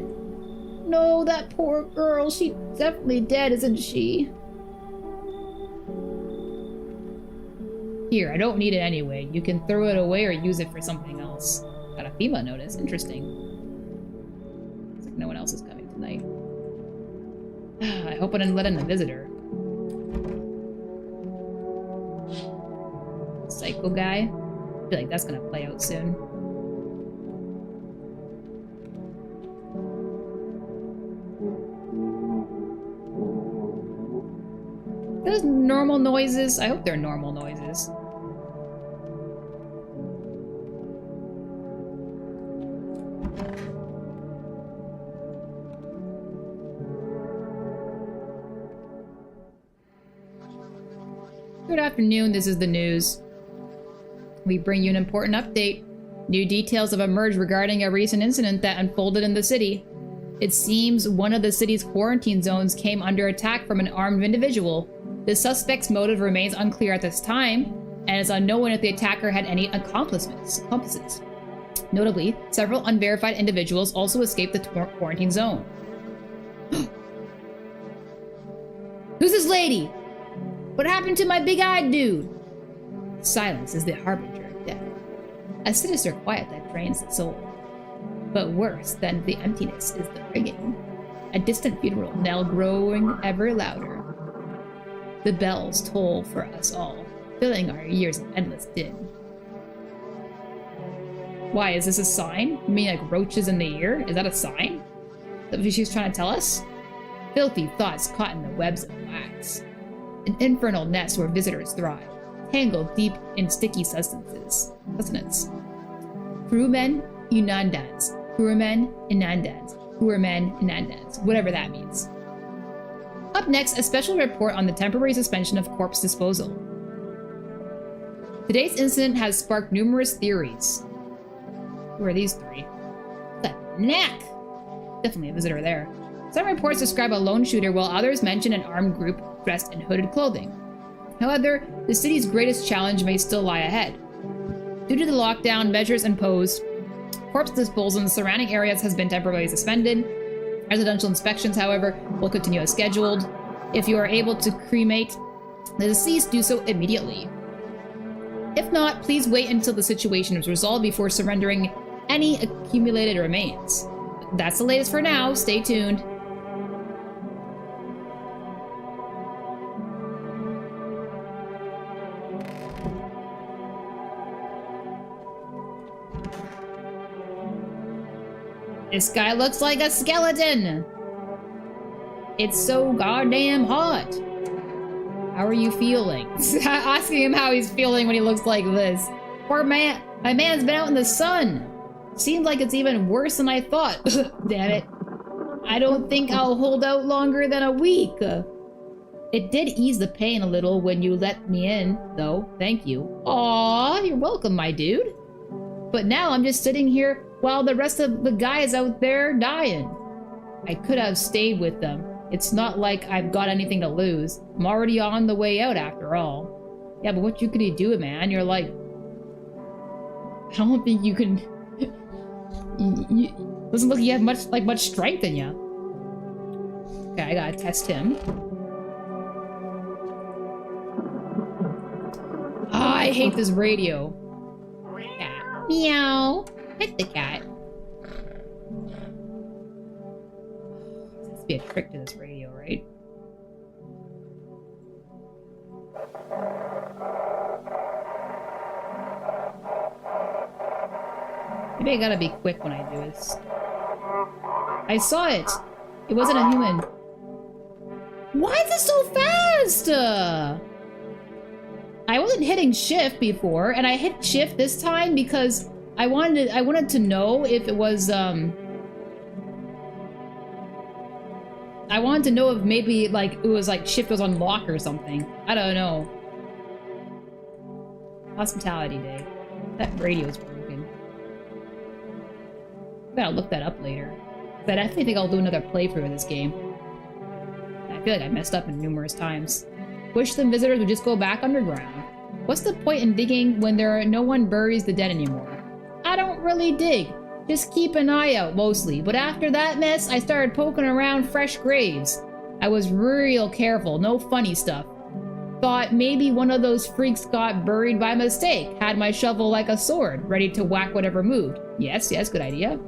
No, that poor girl. She's definitely dead, isn't she? Here, I don't need it anyway. You can throw it away or use it for something else. Got a FEMA notice. Interesting. Looks like no one else is coming tonight. I hope I didn't let in the visitor. Psycho guy. I feel like that's gonna play out soon. Those normal noises? I hope they're normal noises. Good afternoon, this is the news. We bring you an important update. New details have emerged regarding a recent incident that unfolded in the city. It seems one of the city's quarantine zones came under attack from an armed individual. The suspect's motive remains unclear at this time, and it's unknown if the attacker had any accomplices. Notably, several unverified individuals also escaped the quarantine zone. Who's this lady? What happened to my big-eyed dude? Silence is the harbinger of death. A sinister quiet that drains the soul. But worse than the emptiness is the ringing. A distant funeral knell growing ever louder. The bells toll for us all, filling our ears in endless din. Why, is this a sign? You mean like roaches in the ear? Is that a sign? Is that what she's trying to tell us? Filthy thoughts caught in the webs of wax. An infernal nest where visitors thrive, tangled deep in sticky sustenance. Crewmen, inandans. Crewmen, inandans. Crewmen, inandans. Whatever that means. Up next, a special report on the temporary suspension of corpse disposal. Today's incident has sparked numerous theories. Who are these three? The knack! Definitely a visitor there. Some reports describe a lone shooter, while others mention an armed group dressed in hooded clothing. However, the city's greatest challenge may still lie ahead. Due to the lockdown measures imposed, corpse disposal in the surrounding areas has been temporarily suspended. Residential inspections, however, will continue as scheduled. If you are able to cremate the deceased, do so immediately. If not, please wait until the situation is resolved before surrendering any accumulated remains. That's the latest for now. Stay tuned. This guy looks like a skeleton! It's so goddamn hot! How are you feeling? Asking him how he's feeling when he looks like this. Poor man, my man's been out in the sun! Seems like it's even worse than I thought. Damn it. I don't think I'll hold out longer than a week. It did ease the pain a little when you let me in, though. Thank you. Aw, you're welcome, my dude. But now I'm just sitting here while the rest of the guys out there dying. I could have stayed with them. It's not like I've got anything to lose. I'm already on the way out after all. Yeah, but what you could do, man? You're like... I don't think you can... doesn't look like you have much strength in you. Okay, I gotta test him. I hate this radio. Cat. Meow. Pet the cat. There has to be a trick to this radio, right? Maybe I gotta be quick when I do this. I saw it! It wasn't a human. Why is it so fast? I wasn't hitting shift before, and I hit shift this time because I wanted to know if it was, I wanted to know if maybe, like, it was like shift was on lock or something. I don't know. Hospitality Day. That radio's broken. I gotta look that up later. But I definitely think I'll do another playthrough of this game. I feel like I messed up in numerous times. Wish the visitors would just go back underground. What's the point in digging when no one buries the dead anymore? I don't really dig. Just keep an eye out, mostly. But after that mess, I started poking around fresh graves. I was real careful, no funny stuff. Thought maybe one of those freaks got buried by mistake. Had my shovel like a sword, ready to whack whatever moved. Yes, good idea.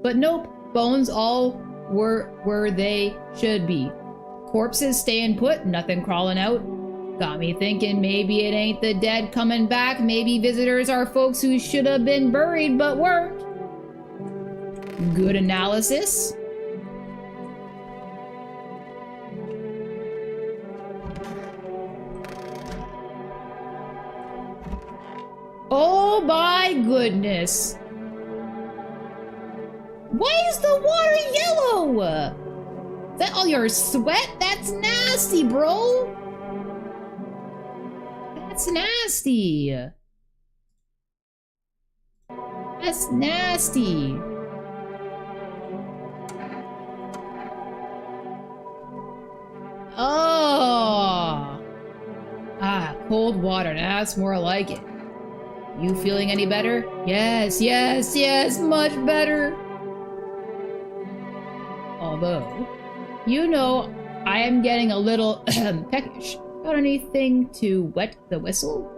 But nope, bones all were where they should be. Corpses staying put, nothing crawling out. Got me thinking maybe it ain't the dead coming back. Maybe visitors are folks who should have been buried but weren't. Good analysis. Oh my goodness. Why is the water yellow? Is that all your sweat? That's nasty, bro. That's nasty. That's nasty. Oh. Ah, cold water. That's more like it. You feeling any better? Yes, much better. Although, you know, I am getting a little peckish. Got anything to wet the whistle?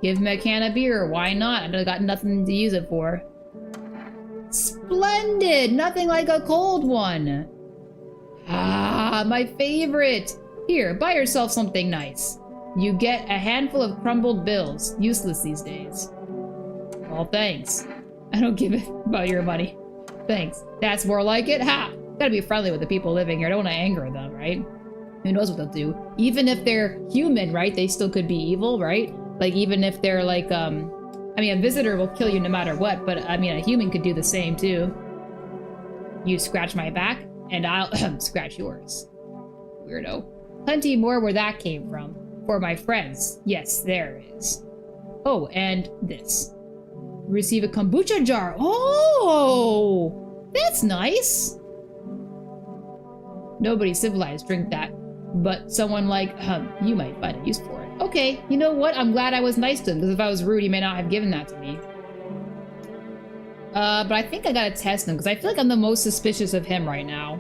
Give me a can of beer, why not? I got nothing to use it for. Splendid! Nothing like a cold one. Ah, my favorite. Here, buy yourself something nice. You get a handful of crumbled bills. Useless these days. Well, thanks. I don't give a about your money. Thanks. That's more like it. Ha! Gotta be friendly with the people living here. I don't want to anger them, right? Who knows what they'll do? Even if they're human, right? They still could be evil, right? Like, even if they're like, I mean, a visitor will kill you no matter what, but, I mean, a human could do the same, too. You scratch my back, and I'll scratch yours. Weirdo. Plenty more where that came from. For my friends. Yes, there is. Oh, and this. Receive a kombucha jar. Oh! That's nice! Nobody civilized drink that. But someone like, you might find a use for it. Okay, you know what? I'm glad I was nice to him, because if I was rude, he may not have given that to me. But I think I gotta test him, because I feel like I'm the most suspicious of him right now.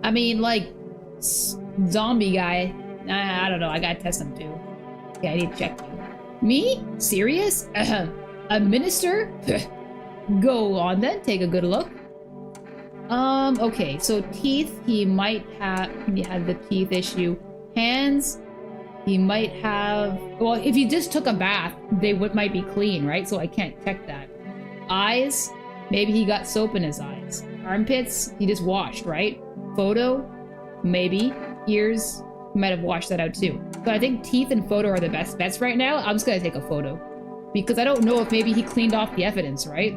I mean, like, zombie guy. I don't know, I gotta test him too. Yeah, I need to check you. Me? Serious? A minister? Go on then, take a good look. Okay, so teeth, he might have, he had the teeth issue. Hands, he might have, well, if he just took a bath, they might be clean, right? So I can't check that. Eyes, maybe he got soap in his eyes. Armpits, he just washed, right? Photo, maybe. Ears, he might have washed that out too. So I think teeth and photo are the best bets right now. I'm just gonna take a photo. Because I don't know if maybe he cleaned off the evidence, right?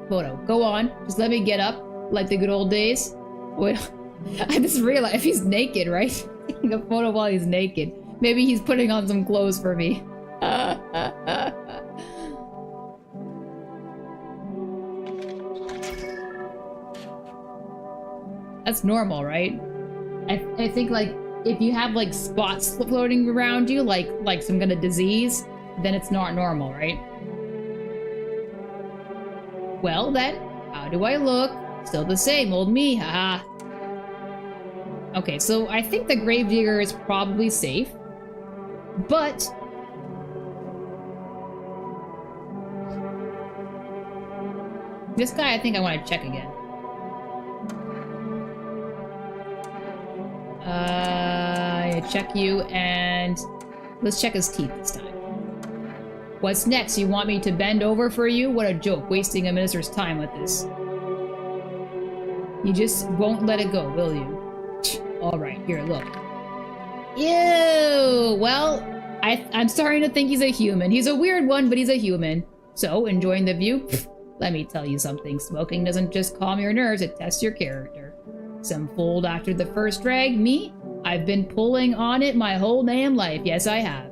Photo, go on, just let me get up. Like the good old days. Wait, I just realized if he's naked, right? Taking a photo while he's naked. Maybe he's putting on some clothes for me. That's normal, right? I think like if you have like spots floating around you, like some kind of disease, then it's not normal, right? Well then, how do I look? Still the same, old me, haha. Okay, so I think the gravedigger is probably safe. But This guy, I think I want to check again. Check you, and let's check his teeth this time. What's next? You want me to bend over for you? What a joke, wasting a minister's time with this. You just won't let it go, will you? Alright, here, look. Ew! Well, I'm starting to think he's a human. He's a weird one, but he's a human. So, enjoying the view? Let me tell you something. Smoking doesn't just calm your nerves, it tests your character. Some fooled after the first drag. Me? I've been pulling on it my whole damn life. Yes, I have.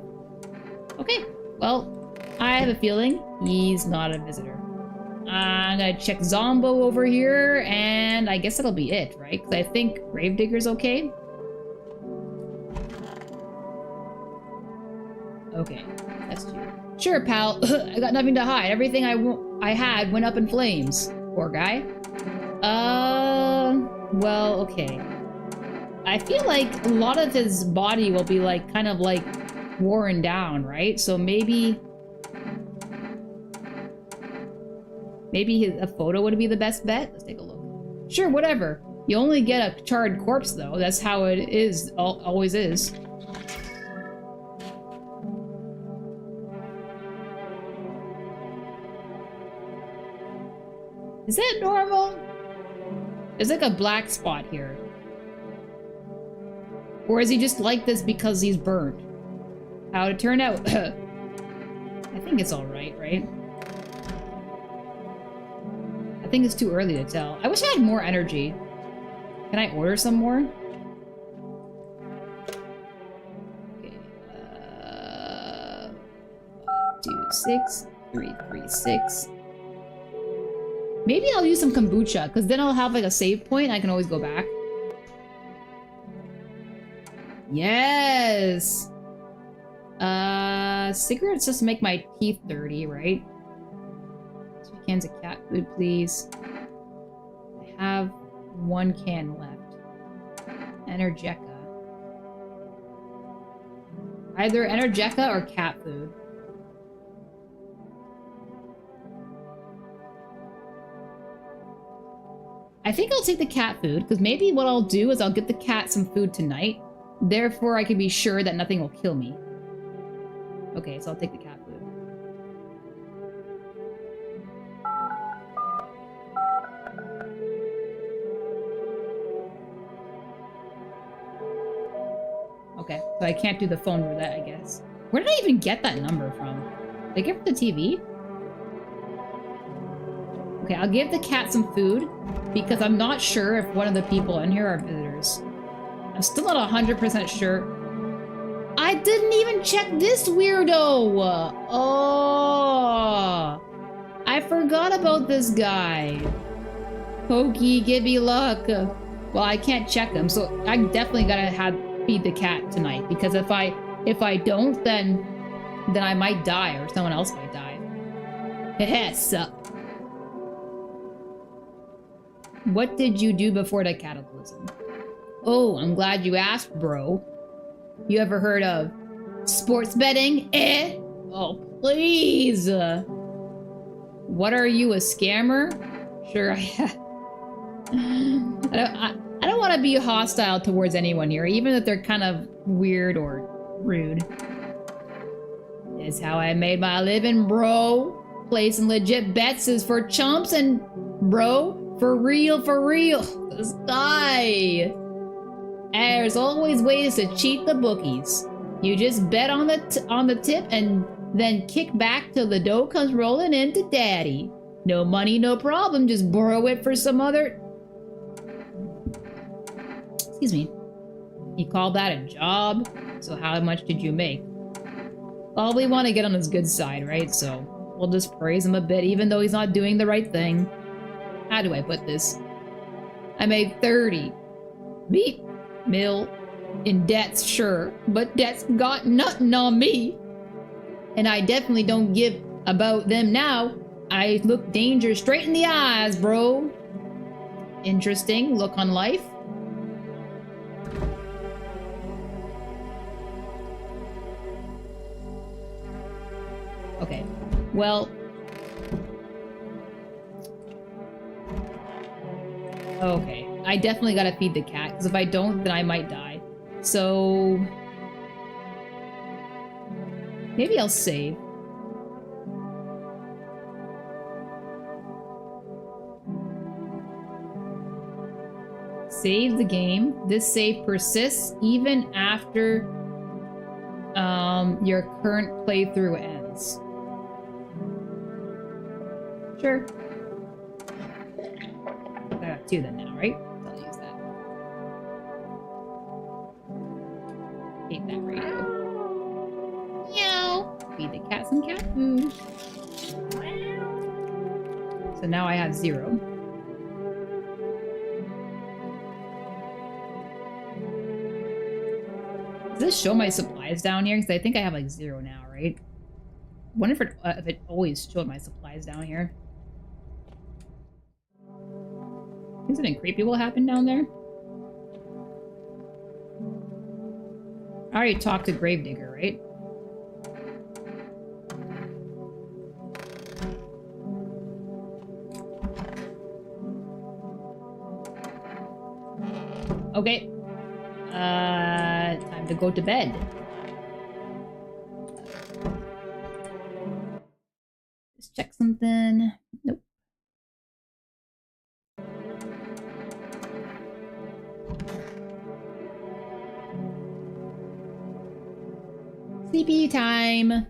Okay, well, I have a feeling he's not a visitor. I'm gonna check Zombo over here, and I guess that'll be it, right? Because I think Gravedigger's okay. Okay, that's you. Sure, pal. I got nothing to hide. Everything I had went up in flames. Poor guy. Well, okay. I feel like a lot of his body will be like, kind of like worn down, right? So maybe a photo would be the best bet. Let's take a look. Sure, whatever. You only get a charred corpse, though. That's how it is. Always is. Is that normal? There's like a black spot here. Or is he just like this because he's burned? How'd it turn out? I think it's alright, right? I think it's too early to tell. I wish I had more energy. Can I order some more? Okay, 526, 336. Maybe I'll use some kombucha, because then I'll have like a save point and I can always go back. Yes! Cigarettes just make my teeth dirty, right? 2 cans of cat food, please. I have 1 can left. Energeca. Either Energeca or cat food. I think I'll take the cat food, because maybe what I'll do is I'll get the cat some food tonight. Therefore, I can be sure that nothing will kill me. Okay, so I'll take the cat food. Okay, so I can't do the phone roulette, I guess. Where did I even get that number from? Did I get it from the TV? Okay, I'll give the cat some food, because I'm not sure if one of the people in here are visitors. I'm still not 100% sure. I didn't even check this weirdo! Oh! I forgot about this guy. Pokey, give me luck. Well, I can't check him, so I definitely gotta feed the cat tonight, because if I don't, then I might die, or someone else might die. Yes. What did you do before the cataclysm? Oh, I'm glad you asked, bro. You ever heard of sports betting? Eh? Oh, please. What are you, a scammer? Sure, I don't want to be hostile towards anyone here, even if they're kind of weird or rude. It's how I made my living, bro. Placing legit bets is for chumps and, bro, for real, this guy. There's always ways to cheat the bookies. You just bet on the tip and then kick back till the dough comes rolling into daddy. No money, no problem. Just borrow it for some other... Excuse me. You call that a job? So how much did you make? Well, we want to get on his good side, right? So we'll just praise him a bit, even though he's not doing the right thing. How do I put this? I made 30. Beep. Mil. In debts, sure. But debts got nothing on me. And I definitely don't give about them now. I look danger straight in the eyes, bro. Interesting look on life. Okay. Well... Okay. I definitely gotta feed the cat, because if I don't, then I might die. So... maybe I'll save. Save the game. This save persists even after your current playthrough ends. Sure. I got 2 then now, right? I'll use that. Hate that radio. Meow. Feed the cat some cat food. So now I have 0. Does this show my supplies down here? Because I think I have like 0 now, right? I wonder if it always showed my supplies down here. Think something creepy will happen down there? I already talked to Gravedigger, right? Okay. Time to go to bed. Just check something. Nope. Sleepy time.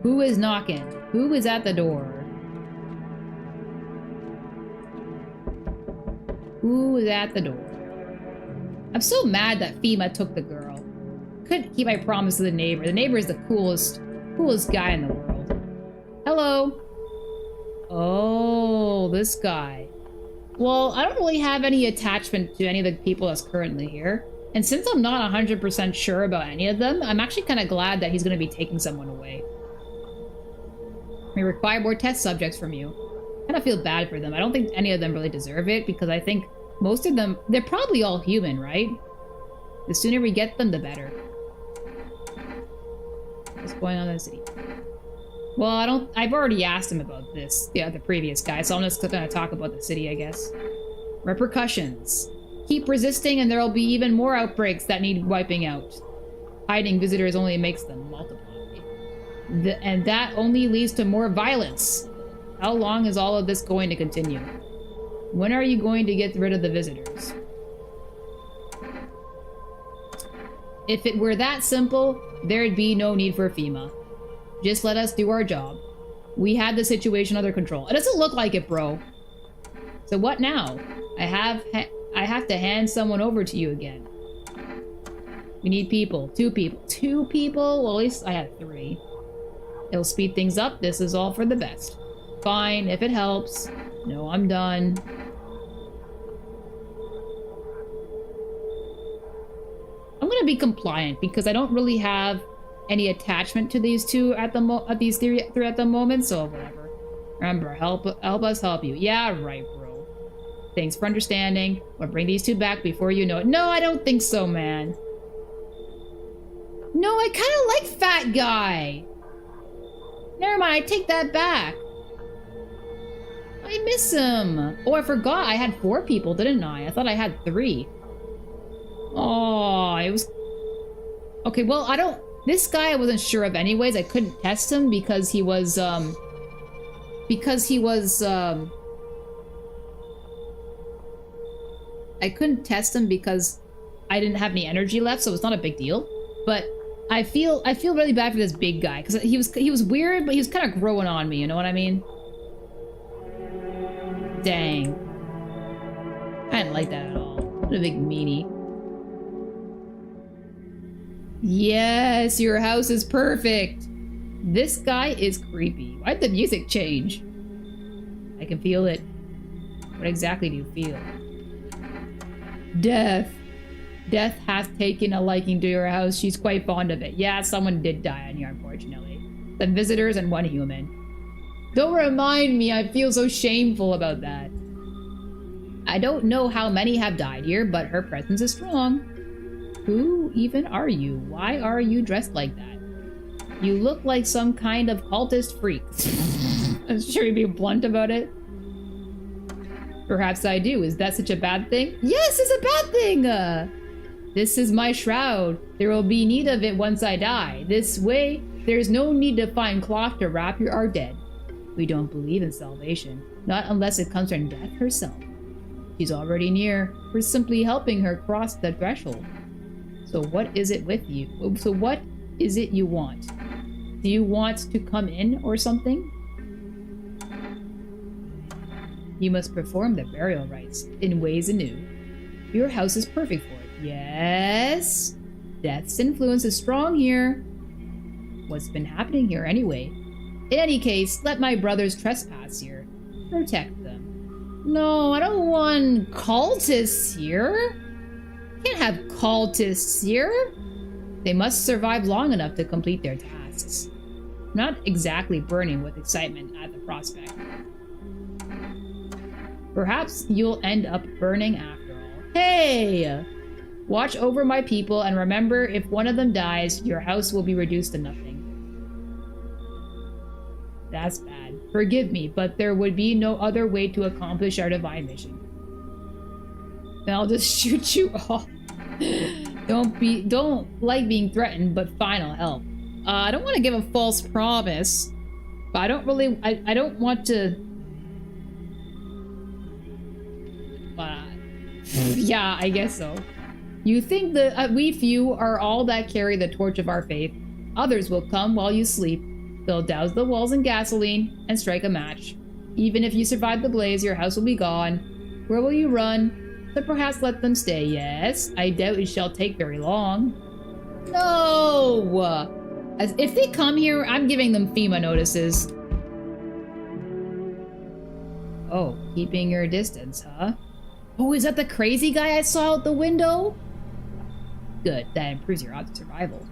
Who is knocking? Who is at the door? Who is at the door? I'm so mad that FEMA took the girl. Couldn't keep my promise to the neighbor. The neighbor is the coolest guy in the world. Hello. Oh, this guy. Well, I don't really have any attachment to any of the people that's currently here. And since I'm not 100% sure about any of them, I'm actually kind of glad that he's going to be taking someone away. We require more test subjects from you. I kind of feel bad for them. I don't think any of them really deserve it, because I think most of them, they're probably all human, right? The sooner we get them, the better. What's going on in the city? Well, I've already asked him about this, the previous guy, so I'm just gonna talk about the city, I guess. Repercussions. Keep resisting and there'll be even more outbreaks that need wiping out. Hiding visitors only makes them multiply. And that only leads to more violence. How long is all of this going to continue? When are you going to get rid of the visitors? If it were that simple, there'd be no need for FEMA. Just let us do our job. We had the situation under control. It doesn't look like it, bro. So what now? I have to hand someone over to you again. We need people. 2 people. 2 people? Well, at least I had 3. It'll speed things up. This is all for the best. Fine, if it helps. No, I'm done. I'm gonna be compliant because I don't really have any attachment to these 2 at these 3 at the moment, so whatever. Remember, help us help you. Yeah, right, bro. Thanks for understanding. We'll bring these 2 back before you know it. No, I don't think so, man. No, I kind of like Fat Guy. Never mind, I take that back. I miss him. Oh, I forgot. I had 4 people, didn't I? I thought I had 3. Oh, it was... Okay, well, I don't... This guy I wasn't sure of anyways. I couldn't test him because he was, I couldn't test him because I didn't have any energy left, so it's not a big deal. But I feel really bad for this big guy because he was weird, but he was kind of growing on me. You know what I mean? Dang, I didn't like that at all. What a big meanie. Yes, your house is perfect. This guy is creepy. Why'd the music change? I can feel it. What exactly do you feel? Death. Death hath taken a liking to your house. She's quite fond of it. Yeah, someone did die on here, unfortunately. Some visitors and 1 human. Don't remind me, I feel so shameful about that. I don't know how many have died here, but her presence is strong. Who even are you? Why are you dressed like that? You look like some kind of cultist freak. Should we be blunt about it? Perhaps I do. Is that such a bad thing? Yes, it's a bad thing! This is my shroud. There will be need of it once I die. This way, there's no need to find cloth to wrap our dead. We don't believe in salvation. Not unless it comes from death herself. She's already near. We're simply helping her cross the threshold. So what is it with you? So what is it you want? Do you want to come in or something? You must perform the burial rites in ways anew. Your house is perfect for it. Yes? Death's influence is strong here. What's been happening here anyway? In any case, let my brothers trespass here. Protect them. No, I don't want cultists here. Can't have cultists here. They must survive long enough to complete their tasks. Not exactly burning with excitement at the prospect. Perhaps you'll end up burning after all. Hey! Watch over my people and remember, if one of them dies, your house will be reduced to nothing. That's bad. Forgive me, but there would be no other way to accomplish our divine mission. Then I'll just shoot you all. Don't like being threatened, but fine, I'll help. I don't want to give a false promise, but I don't really, I don't want to... yeah, I guess so. You think that we few are all that carry the torch of our faith. Others will come while you sleep. They'll douse the walls in gasoline and strike a match. Even if you survive the blaze, your house will be gone. Where will you run? So perhaps let them stay. Yes, I doubt it shall take very long. No! As if they come here, I'm giving them FEMA notices. Oh, keeping your distance, huh? Oh, is that the crazy guy I saw out the window? Good, that improves your odds of survival.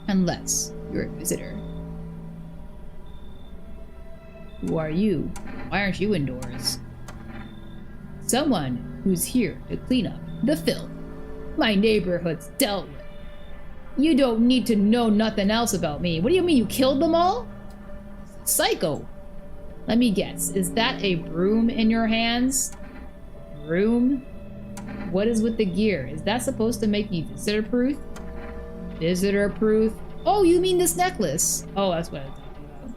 Unless you're a visitor. Who are you? Why aren't you indoors? Someone who's here to clean up the filth my neighborhood's dealt with. You don't need to know nothing else about me. What do you mean, you killed them all? Psycho. Let me guess, is that a broom in your hands? Broom? What is with the gear? Is that supposed to make me visitor-proof? Visitor-proof? Oh, you mean this necklace? Oh, that's what I'm talking about.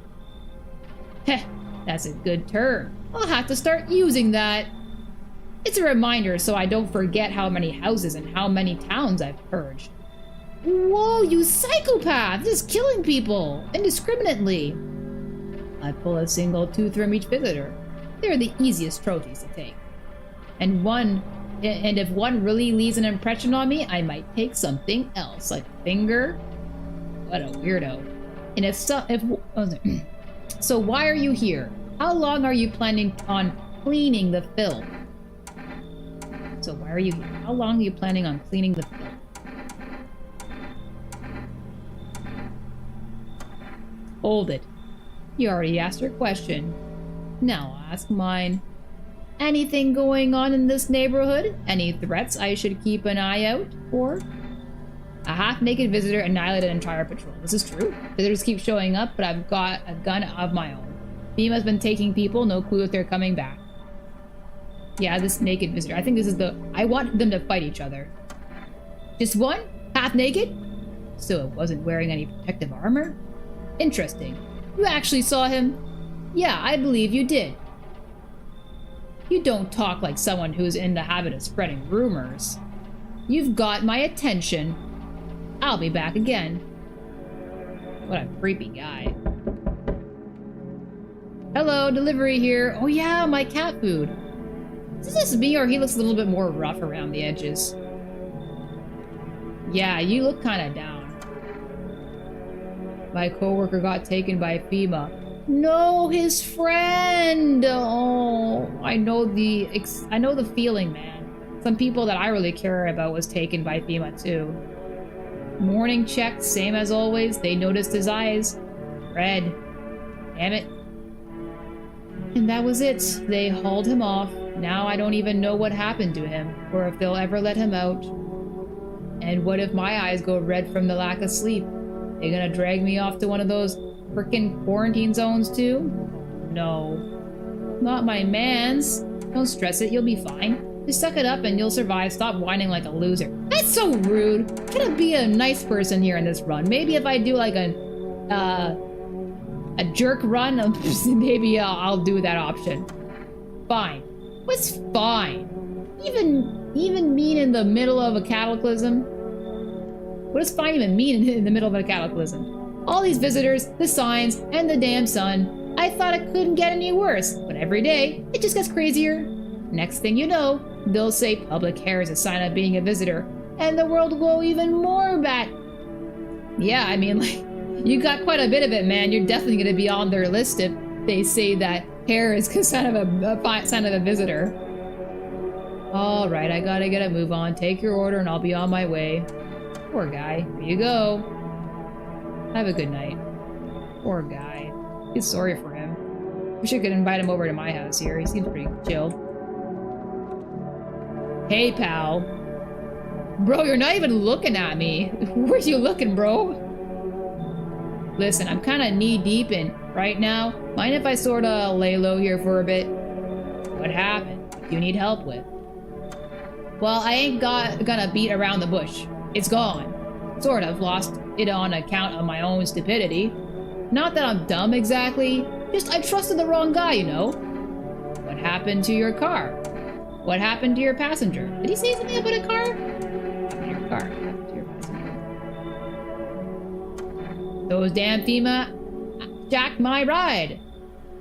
Heh, that's a good term. I'll have to start using that. It's a reminder so I don't forget how many houses and how many towns I've purged. Whoa, you psychopath! Just killing people indiscriminately. I pull a single tooth from each visitor. They're the easiest trophies to take. And if one really leaves an impression on me, I might take something else, like a finger. What a weirdo. And so why are you here? How long are you planning on cleaning the filth? So why are you here? How long are you planning on cleaning the filth? Hold it. You already asked your question. Now I'll ask mine. Anything going on in this neighborhood? Any threats I should keep an eye out for? A half-naked visitor annihilated an entire patrol. This is true. Visitors keep showing up, but I've got a gun of my own. FEMA's been taking people, no clue if they're coming back. Yeah, this naked visitor. I think this is I want them to fight each other. Just one? Half-naked? So it wasn't wearing any protective armor? Interesting. You actually saw him? Yeah, I believe you did. You don't talk like someone who's in the habit of spreading rumors. You've got my attention. I'll be back again. What a creepy guy. Hello, delivery here. Oh yeah, my cat food. Is this me or he looks a little bit more rough around the edges? Yeah, you look kind of down. My coworker got taken by FEMA. No, his friend. Oh, I know the feeling, man. Some people that I really care about was taken by FEMA too. Morning check, same as always. They noticed his eyes. Red. Damn it. And that was it. They hauled him off. Now I don't even know what happened to him, or if they'll ever let him out. And what if my eyes go red from the lack of sleep? They gonna drag me off to one of those frickin' quarantine zones too? No. Not my mans. Don't stress it, you'll be fine. Just suck it up and you'll survive. Stop whining like a loser. That's so rude. I'm gonna be a nice person here in this run. Maybe if I do like a jerk run, maybe I'll do that option. Fine. What's fine? Even mean in the middle of a cataclysm? What does fine even mean in the middle of a cataclysm? All these visitors, the signs, and the damn sun. I thought it couldn't get any worse, but every day, it just gets crazier. Next thing you know, they'll say public hair is a sign of being a visitor, and the world will go even more bad. Yeah, I mean, like, you got quite a bit of it, man. You're definitely going to be on their list if they say that hair is a sign of a visitor. All right, I gotta get a move on. Take your order and I'll be on my way. Poor guy. Here you go. Have a good night. Poor guy. Feel sorry for him. Wish I could invite him over to my house here. He seems pretty chill. Hey, pal. Bro, you're not even looking at me. Where you looking, bro? Listen, I'm kind of knee-deep in right now. Mind if I sort of lay low here for a bit? What happened? What do you need help with? Well, I ain't gonna beat around the bush. It's gone. Sort of lost it on account of my own stupidity. Not that I'm dumb exactly, just I trusted the wrong guy, you know. What happened to your car? What happened to your passenger? Did he say something about a car? What happened to your car? What happened to your passenger? Those damn FEMA jacked my ride.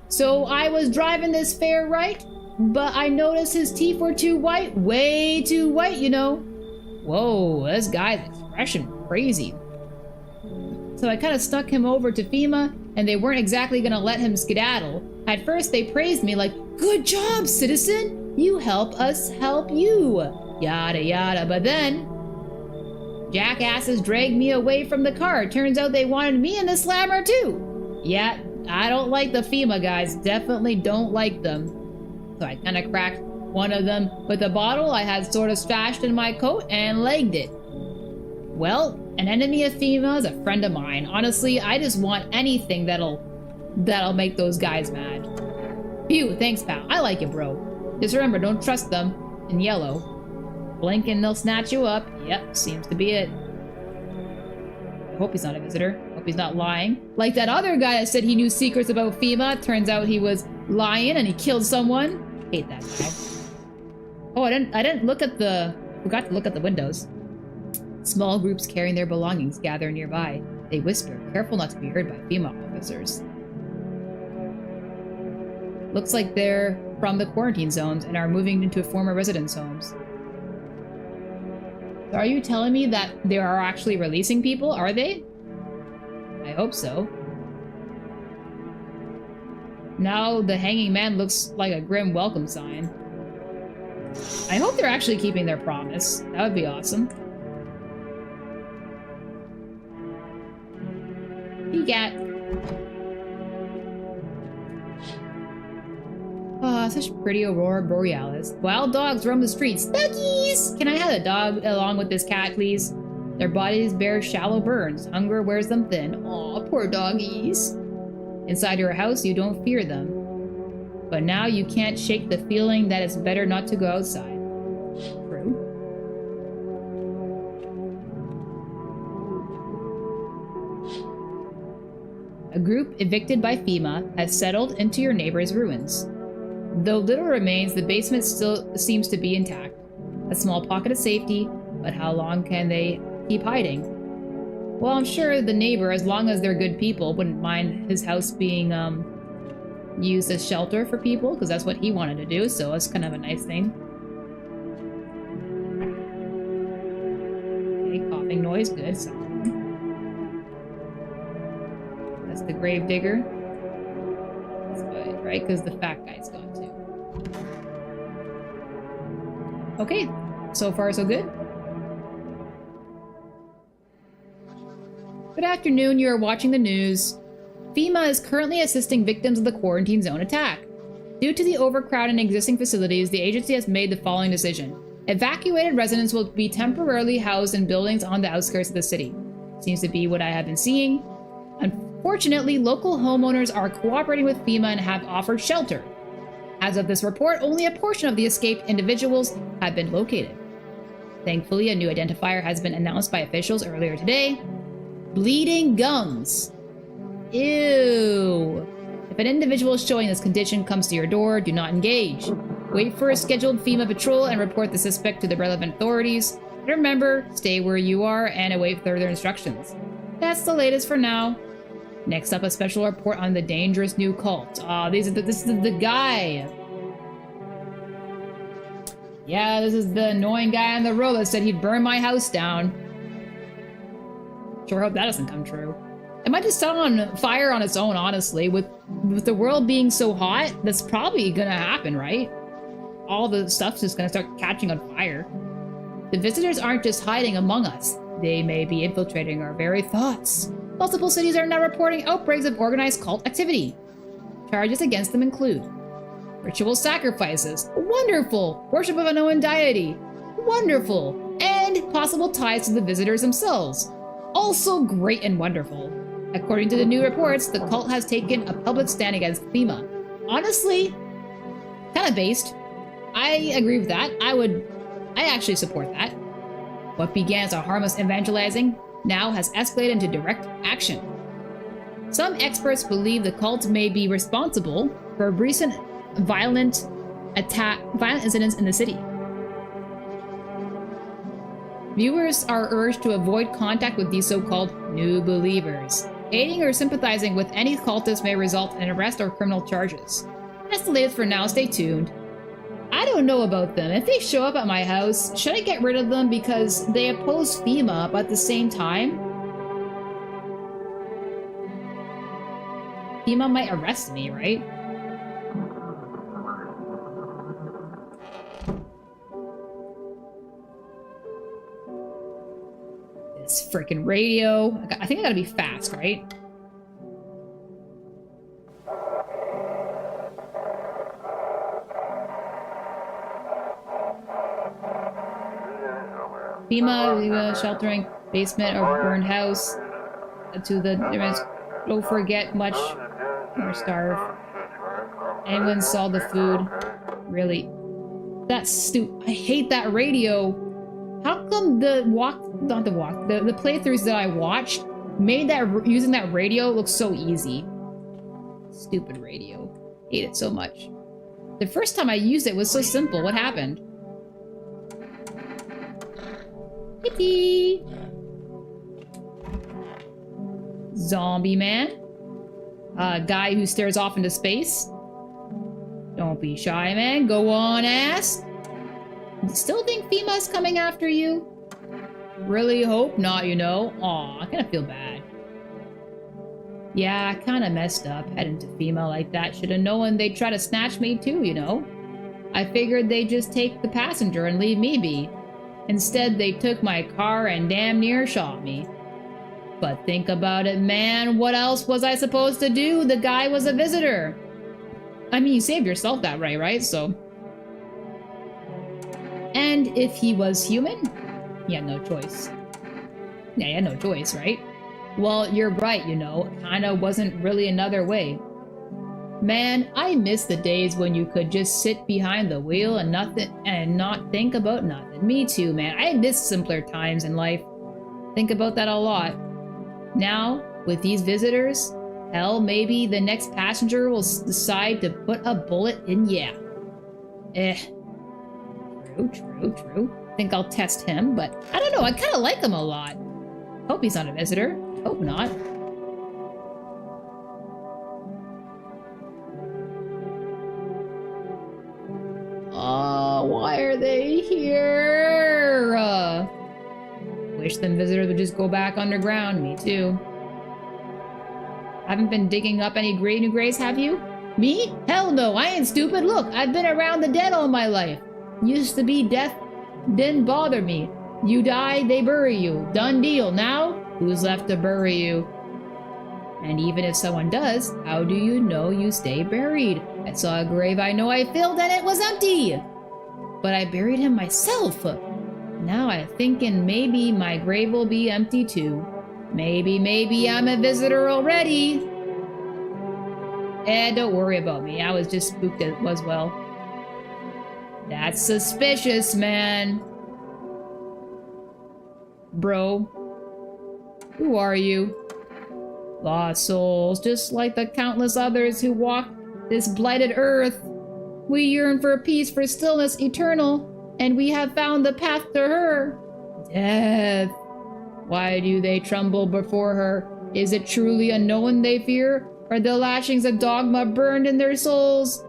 So I was driving this fair right, but I noticed his teeth were too white, way too white, you know. Whoa, this guy's expression crazy. So I kind of stuck him over to FEMA, and they weren't exactly gonna let him skedaddle. At first they praised me like, good job, citizen, you help us help you, yada yada, but then jackasses dragged me away from the car. Turns out they wanted me in the slammer too. Yeah, I don't like the FEMA guys, definitely don't like them. So I kind of cracked one of them with a bottle I had sort of stashed in my coat and legged it. Well, an enemy of FEMA is a friend of mine. Honestly, I just want anything that'll make those guys mad. Phew, thanks, pal. I like it, bro. Just remember, don't trust them. In yellow. Blink and they'll snatch you up. Yep, seems to be it. I hope he's not a visitor. Hope he's not lying. Like that other guy that said he knew secrets about FEMA. Turns out he was lying and he killed someone. Hate that guy. Oh, I didn't look at the... Forgot to look at the windows. Small groups carrying their belongings gather nearby. They whisper, careful not to be heard by FEMA officers. Looks like they're from the quarantine zones and are moving into former residence homes. So are you telling me that they are actually releasing people? Are they? I hope so. Now the hanging man looks like a grim welcome sign. I hope they're actually keeping their promise. That would be awesome. Cat. Ah, such pretty aurora borealis. Wild dogs roam the streets. Duckies! Can I have a dog along with this cat, please? Their bodies bear shallow burns. Hunger wears them thin. Aw, poor doggies. Inside your house, you don't fear them. But now you can't shake the feeling that it's better not to go outside. True. A group evicted by FEMA has settled into your neighbor's ruins. Though little remains, the basement still seems to be intact. A small pocket of safety, but how long can they keep hiding? Well, I'm sure the neighbor, as long as they're good people, wouldn't mind his house being used as shelter for people, because that's what he wanted to do, so it's kind of a nice thing. Okay, coughing noise, good. So that's the grave digger. That's good, right? Because the fat guy's gone too. Okay, so far so good. Good afternoon, you are watching the news. FEMA is currently assisting victims of the quarantine zone attack. Due to the overcrowding in existing facilities, the agency has made the following decision. Evacuated residents will be temporarily housed in buildings on the outskirts of the city. Seems to be what I have been seeing. Unfortunately, local homeowners are cooperating with FEMA and have offered shelter. As of this report, only a portion of the escaped individuals have been located. Thankfully, a new identifier has been announced by officials earlier today. Bleeding gums. Ew. If an individual showing this condition comes to your door, do not engage. Wait for a scheduled FEMA patrol and report the suspect to the relevant authorities. And remember, stay where you are and await further instructions. That's the latest for now. Next up, a special report on the dangerous new cult. This is the guy. Yeah, this is the annoying guy on the road that said he'd burn my house down. Sure hope that doesn't come true. It might just set on fire on its own, honestly. With the world being so hot, that's probably gonna happen, right? All the stuff's just gonna start catching on fire. The visitors aren't just hiding among us. They may be infiltrating our very thoughts. Multiple cities are now reporting outbreaks of organized cult activity. Charges against them include ritual sacrifices. Wonderful! Worship of a known deity. Wonderful! And possible ties to the visitors themselves. Also great and wonderful. According to the new reports, the cult has taken a public stand against FEMA. Honestly, kind of based. I agree with that. I actually support that. What began as a harmless evangelizing now has escalated into direct action. Some experts believe the cult may be responsible for recent violent incidents in the city. Viewers are urged to avoid contact with these so-called new believers. Aiding or sympathizing with any cultist may result in arrest or criminal charges. That's the latest for now. Stay tuned. I don't know about them. If they show up at my house, should I get rid of them because they oppose FEMA, but at the same time, FEMA might arrest me, right? This freaking radio. I think I gotta be fast, right? FEMA sheltering basement or burned house to the don't forget much or starve. Anyone saw the food? Really? That's stupid. I hate that radio. How come the playthroughs that I watched made that using that radio look so easy? Stupid radio. Hate it so much. The first time I used it was so simple. What happened? Yippee! Zombie man. A guy who stares off into space. Don't be shy, man. Go on, ass. Still think FEMA's coming after you? Really hope not, you know. Aw, I kinda feel bad. Yeah, I kinda messed up heading to FEMA like that. Should've known they'd try to snatch me too, you know. I figured they'd just take the passenger and leave me be. Instead, they took my car and damn near shot me. But think about it, man. What else was I supposed to do? The guy was a visitor. I mean, you saved yourself that way, right? So... And if he was human? He had no choice. Yeah, he had no choice, right? Well, you're right, you know. Kinda wasn't really another way. Man, I miss the days when you could just sit behind the wheel and not think about nothing. Me too, man. I miss simpler times in life. Think about that a lot. Now, with these visitors, hell, maybe the next passenger will decide to put a bullet in ya. True. Think I'll test him, but I don't know. I kind of like him a lot. Hope he's not a visitor. Hope not. Why are they here? Wish them visitors would just go back underground. Me too. Haven't been digging up any new graves, have you? Me? Hell no, I ain't stupid. Look, I've been around the dead all my life. Used to be death didn't bother me. You die, they bury you. Done deal. Now, who's left to bury you? And even if someone does, how do you know you stay buried? I saw a grave I know I filled and it was empty. But I buried him myself. Now I'm thinking maybe my grave will be empty too. Maybe I'm a visitor already. Don't worry about me. I was just spooked as well. That's suspicious, man. Bro. Who are you? Lost souls, just like the countless others who walk this blighted earth. We yearn for peace, for stillness eternal, and we have found the path to her. Death. Why do they tremble before her? Is it truly unknown they fear? Are the lashings of dogma burned in their souls?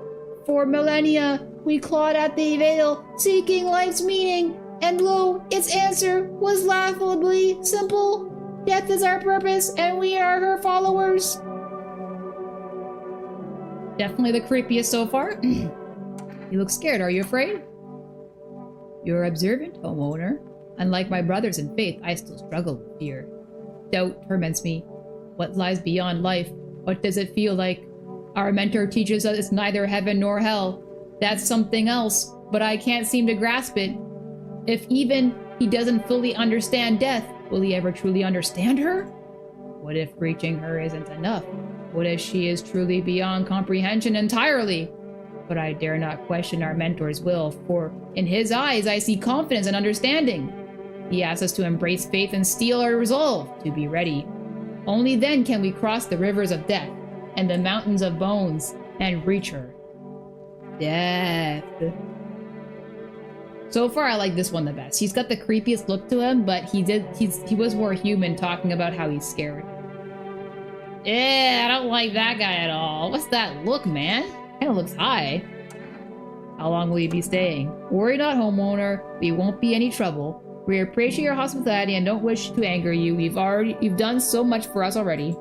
For millennia, we clawed at the veil, seeking life's meaning, and lo, its answer was laughably simple. Death is our purpose, and we are her followers. Definitely the creepiest so far. You look scared. Are you afraid? You're observant, homeowner. Unlike my brothers in faith, I still struggle with fear. Doubt torments me. What lies beyond life? What does it feel like? Our mentor teaches us it's neither heaven nor hell. That's something else, but I can't seem to grasp it. If even he doesn't fully understand death, will he ever truly understand her? What if reaching her isn't enough? What if she is truly beyond comprehension entirely? But I dare not question our mentor's will, for in his eyes I see confidence and understanding. He asks us to embrace faith and steel our resolve to be ready. Only then can we cross the rivers of death and the mountains of bones and reach her. Death. So far, I like this one the best. He's got the creepiest look to him, but he was more human, talking about how he's scared. Yeah, I don't like that guy at all. What's that look, man? Kinda looks high. How long will you be staying? Worry not, homeowner. We won't be any trouble. We appreciate your hospitality and don't wish to anger you. You've done so much for us already.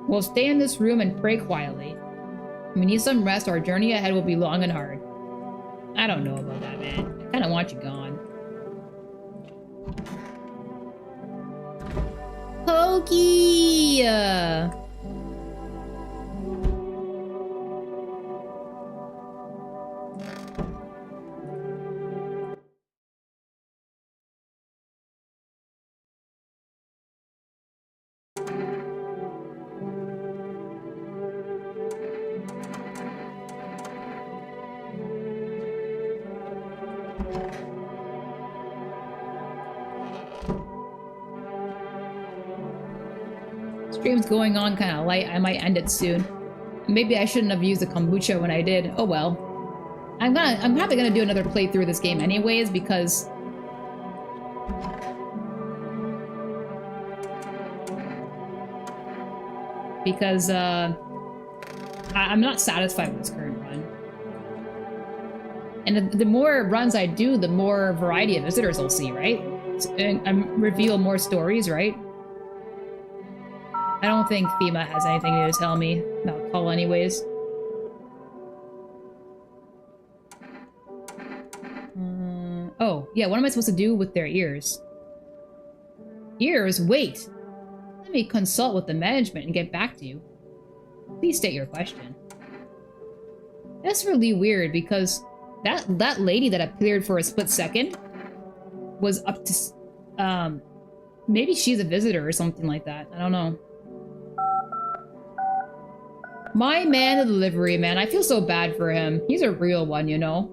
We'll stay in this room and pray quietly. We need some rest. Our journey ahead will be long and hard. I don't know about that, man. I kind of want you gone. Pokey! Stream's going on kind of light. I might end it soon. Maybe I shouldn't have used the kombucha when I did. Oh well. I'm probably gonna do another playthrough of this game anyways because I'm not satisfied with this current run. And the more runs I do, the more variety of visitors I'll see, right? And reveal more stories, right? I don't think FEMA has anything to tell me about Call anyways. Oh, yeah, what am I supposed to do with their ears? Ears? Wait! Let me consult with the management and get back to you. Please state your question. That's really weird because that lady that appeared for a split second was up to... maybe she's a visitor or something like that. I don't know. My man, the delivery man. I feel so bad for him. He's a real one, you know?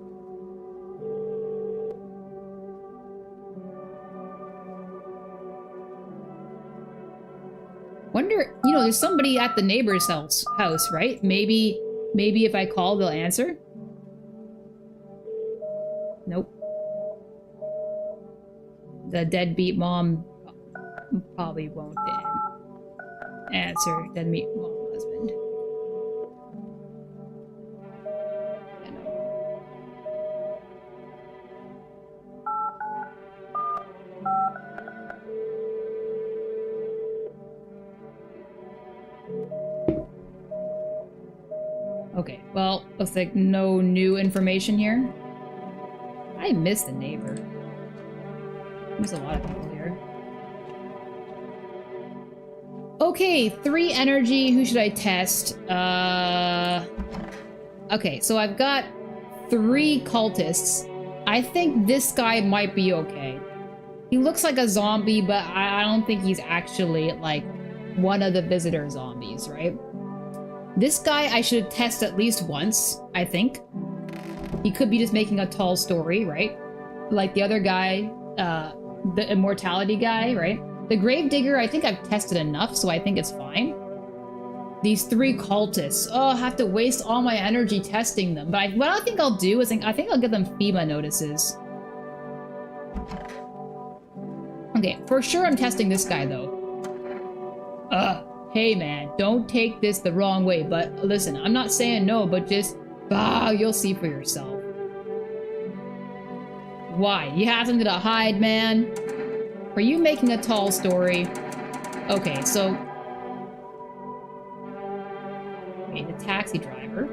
Wonder, you know, there's somebody at the neighbor's house, right? Maybe if I call, they'll answer? Nope. The deadbeat mom probably won't answer. Deadbeat mom husband. Okay, well, looks like no new information here. I miss the neighbor. There's a lot of people here. Okay, 3 energy. Who should I test? Okay, so I've got 3 cultists. I think this guy might be okay. He looks like a zombie, but I don't think he's actually, like, one of the visitor zombies, right? This guy I should test at least once, I think. He could be just making a tall story, right? Like the other guy, the immortality guy, right? The Gravedigger, I think I've tested enough, so I think it's fine. These 3 cultists. Oh, I have to waste all my energy testing them. But what I think I'll do is I think I'll give them FEMA notices. Okay, for sure I'm testing this guy, though. Hey man, don't take this the wrong way, but listen, I'm not saying no, but just, you'll see for yourself. Why? You have something to hide, man? Are you making a tall story? Okay, so... Okay, the taxi driver.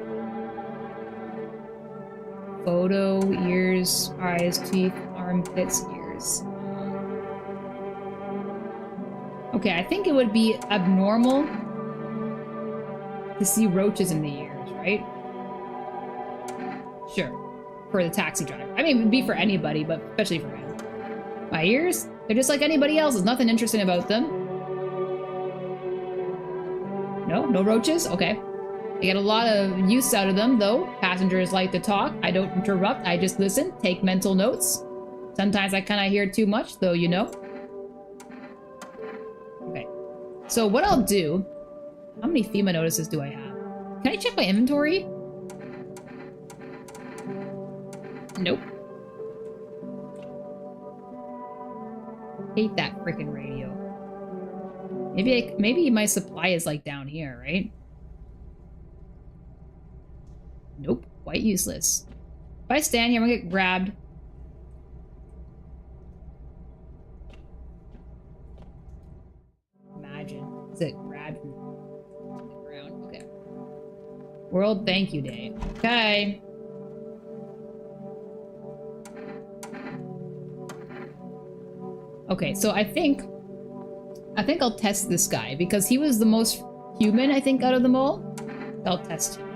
Photo, ears, eyes, teeth, armpits, ears. Okay, I think it would be abnormal to see roaches in the ears, right? Sure. For the taxi driver. I mean, it would be for anybody, but especially for him. My ears? They're just like anybody else. There's nothing interesting about them. No? No roaches? Okay. I get a lot of use out of them, though. Passengers like to talk. I don't interrupt. I just listen, take mental notes. Sometimes I kind of hear too much, though, you know. Okay. So what I'll do... How many FEMA notices do I have? Can I check my inventory? Nope. Hate that freaking radio. Maybe my supply is like down here, right? Nope. Quite useless. If I stand here, I'm gonna get grabbed. Imagine. Is it grabbed from the ground? Okay. World Thank You Day. Okay. Okay, so I think I'll test this guy because he was the most human, I think, out of them all. I'll test him.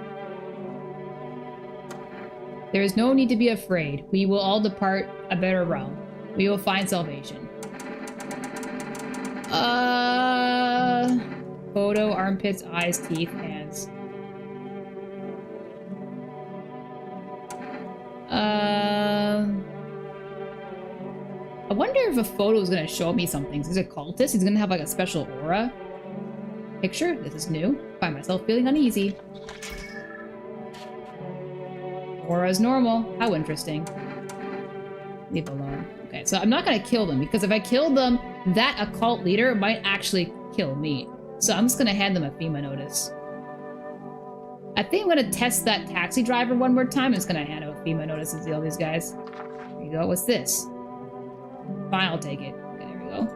There is no need to be afraid. We will all depart a better realm. We will find salvation. Photo, armpits, eyes, teeth, hands. I wonder if a photo is going to show me something. Is it a cultist? He's going to have like a special aura. Picture? This is new. Find myself feeling uneasy. Aura is normal. How interesting. Leave alone. Okay, so I'm not going to kill them because if I kill them, that occult leader might actually kill me. So I'm just going to hand them a FEMA notice. I think I'm going to test that taxi driver one more time. I'm just going to hand out FEMA notices to all these guys. There you go. What's this? Fine, I'll take it. Okay, there we go.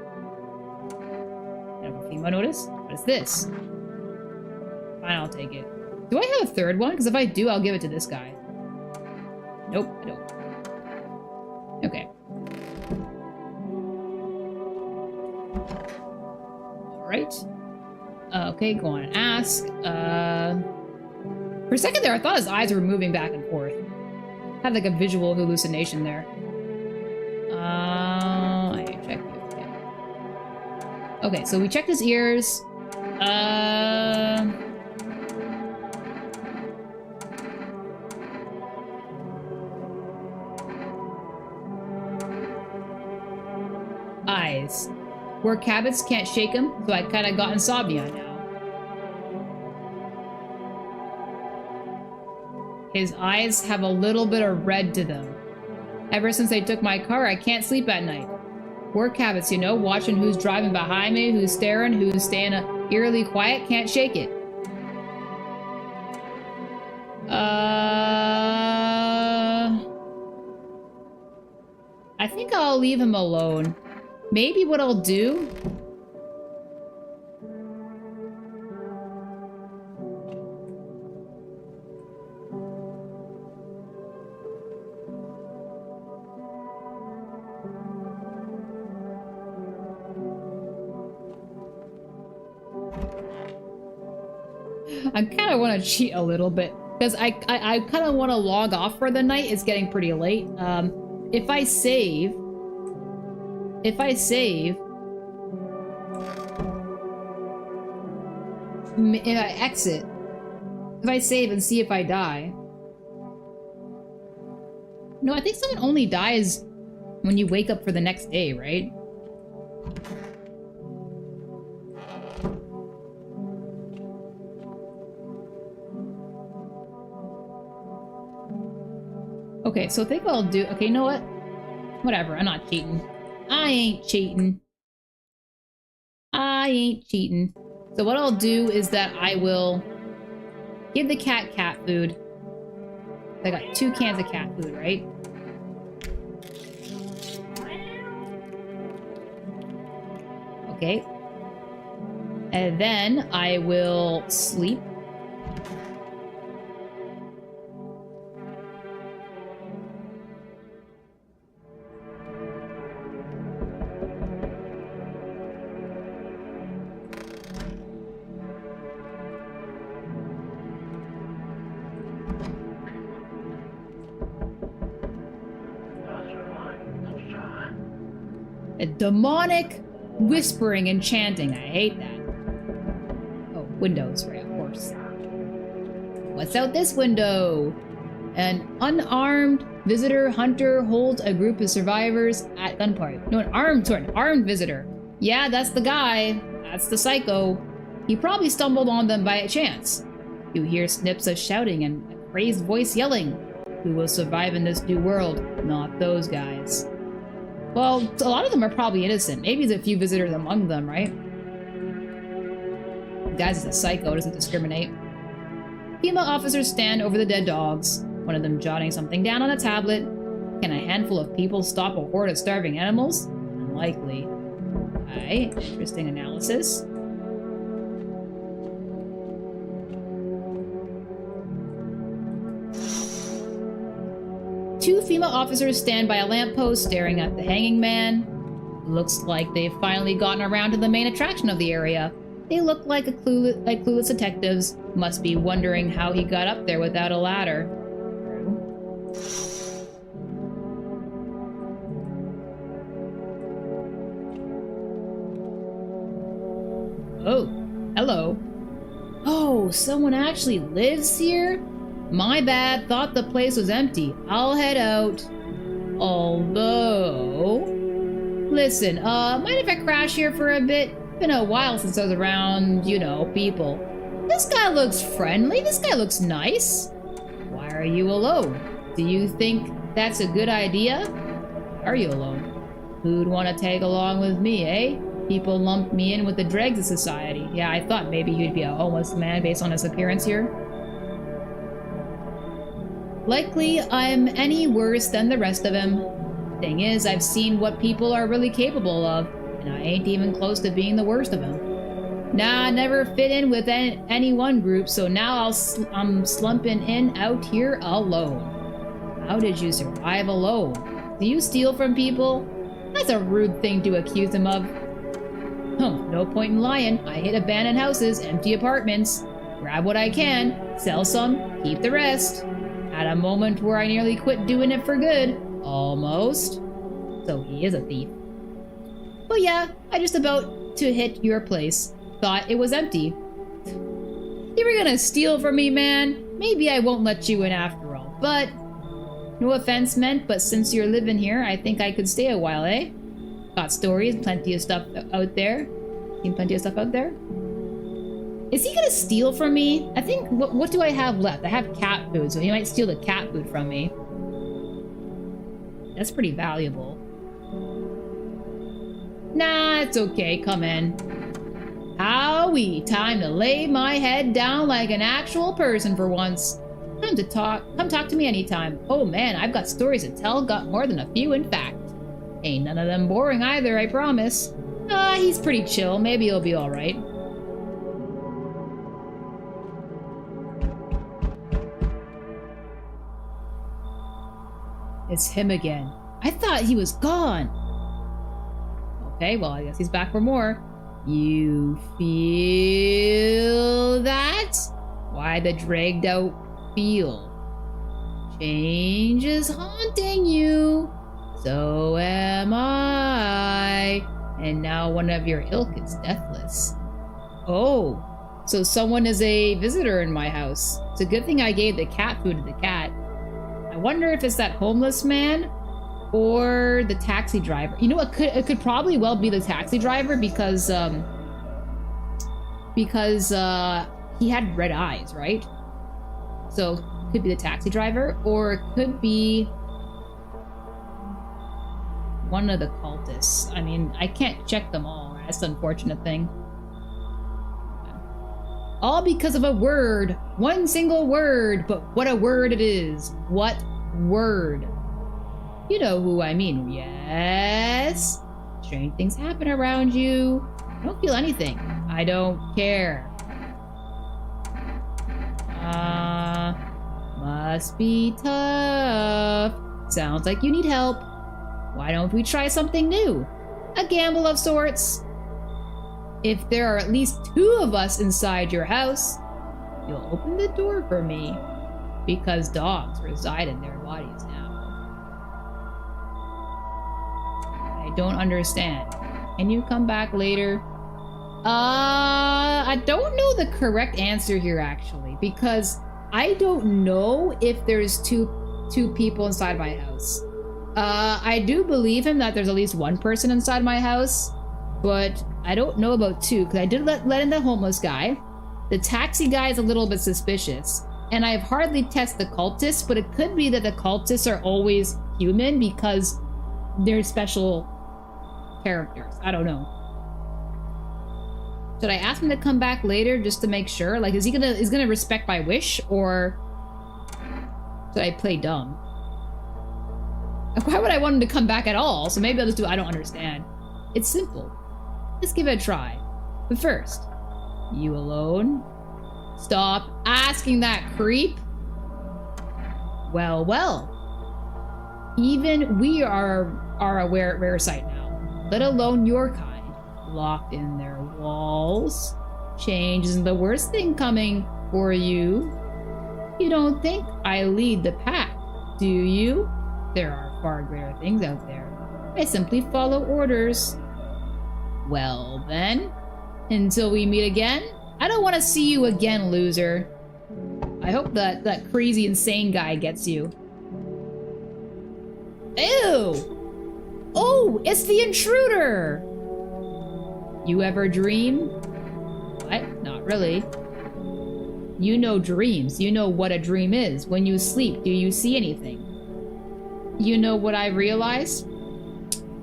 And a FEMA notice. What is this? Fine, I'll take it. Do I have a third one? Because if I do, I'll give it to this guy. Nope, I don't. Okay. Alright. Okay, go on and ask. For a second there, I thought his eyes were moving back and forth. Had like a visual hallucination there. I checked. Okay, so we checked his ears. Eyes. Work habits can't shake him, so I kind of got insomnia now. His eyes have a little bit of red to them. Ever since they took my car, I can't sleep at night. Work habits, you know, watching who's driving behind me, who's staring, who's staying eerily quiet, can't shake it. I think I'll leave him alone. Maybe what I'll do... I kind of want to cheat a little bit because I kind of want to log off for the night. It's getting pretty late. If I save, if I save, if I exit, if I save and see if I die. No, I think someone only dies when you wake up for the next day, right? Okay, so I think what I'll do... Okay, you know what? Whatever, I'm not cheating. I ain't cheating. I ain't cheating. So what I'll do is that I will give the cat food. I got 2 cans of cat food, right? Okay. And then I will sleep. A demonic whispering and chanting. I hate that. Oh, windows, right, of course. What's out this window? An unarmed visitor hunter holds a group of survivors at gunpoint. No, an armed visitor. Yeah, that's the guy. That's the psycho. He probably stumbled on them by chance. You hear snips of shouting and a crazed voice yelling. Who will survive in this new world? Not those guys. Well, a lot of them are probably innocent. Maybe there's a few visitors among them, right? The guy's a psycho, doesn't discriminate. Female officers stand over the dead dogs, one of them jotting something down on a tablet. Can a handful of people stop a horde of starving animals? Unlikely. Okay, interesting analysis. Two female officers stand by a lamppost staring at the hanging man. Looks like they've finally gotten around to the main attraction of the area. They look like clueless detectives. Must be wondering how he got up there without a ladder. Oh, hello. Oh, someone actually lives here? My bad, thought the place was empty. I'll head out. Although... Listen, mind if I crash here for a bit? Been a while since I was around, you know, people. This guy looks friendly, this guy looks nice. Why are you alone? Do you think that's a good idea? Are you alone? Who'd want to tag along with me, eh? People lumped me in with the dregs of society. Yeah, I thought maybe you'd be a homeless man based on his appearance here. Likely I'm any worse than the rest of him. Thing is, I've seen what people are really capable of, and I ain't even close to being the worst of them. Nah, I never fit in with any one group, so now I'm slumping in out here alone. How did you survive alone? Do you steal from people? That's a rude thing to accuse him of. No point in lying. I hit abandoned houses, empty apartments. Grab what I can, sell some, keep the rest. At a moment where I nearly quit doing it for good. Almost. So he is a thief. But yeah, I just about to hit your place. Thought it was empty. You were gonna steal from me, man? Maybe I won't let you in after all. But, no offense meant, but since you're living here, I think I could stay a while, eh? Got stories, plenty of stuff out there. Seen plenty of stuff out there? Is he gonna steal from me? I think, what do I have left? I have cat food, so he might steal the cat food from me. That's pretty valuable. Nah, it's okay, come in. Howee, time to lay my head down like an actual person for once. Come talk to me anytime. Oh man, I've got stories to tell, got more than a few in fact. Ain't none of them boring either, I promise. He's pretty chill, maybe he'll be alright. It's him again. I thought he was gone. Okay, well, I guess he's back for more. You feel that? Why the dragged out feel? Change is haunting you. So am I. And now one of your ilk is deathless. Oh, so someone is a visitor in my house. It's a good thing I gave the cat food to the cat. I wonder if it's that homeless man or the taxi driver. You know what? It could probably well be the taxi driver because he had red eyes, right? So it could be the taxi driver, or it could be one of the cultists. I mean, I can't check them all. That's the unfortunate thing. All because of a word. One single word, but what a word it is. What word? You know who I mean, yes? Strange things happen around you. I don't feel anything. I don't care. Must be tough. Sounds like you need help. Why don't we try something new? A gamble of sorts. If there are at least 2 of us inside your house, you'll open the door for me. Because dogs reside in their bodies now. I don't understand. Can you come back later? I don't know the correct answer here, actually, because I don't know if there's two people inside my house. I do believe him that there's at least 1 person inside my house, but I don't know about 2, because I did let in the homeless guy. The taxi guy is a little bit suspicious, and I've hardly tested the cultists, but it could be that the cultists are always human because they're special characters. I don't know. Should I ask him to come back later just to make sure? Like, is he gonna respect my wish, or should I play dumb? Why would I want him to come back at all? So maybe I'll just do I don't understand. It's simple. Let's give it a try. But first, you alone? Stop asking that, creep. Well, well. Even we are a rare sight now, let alone your kind. Locked in their walls. Change isn't the worst thing coming for you. You don't think I lead the pack, do you? There are far greater things out there. I simply follow orders. Well then, until we meet again, I don't want to see you again, loser. I hope that crazy insane guy gets you. Ew! Oh, it's the intruder! You ever dream? What? Not really. You know dreams. You know what a dream is. When you sleep, do you see anything? You know what I realized?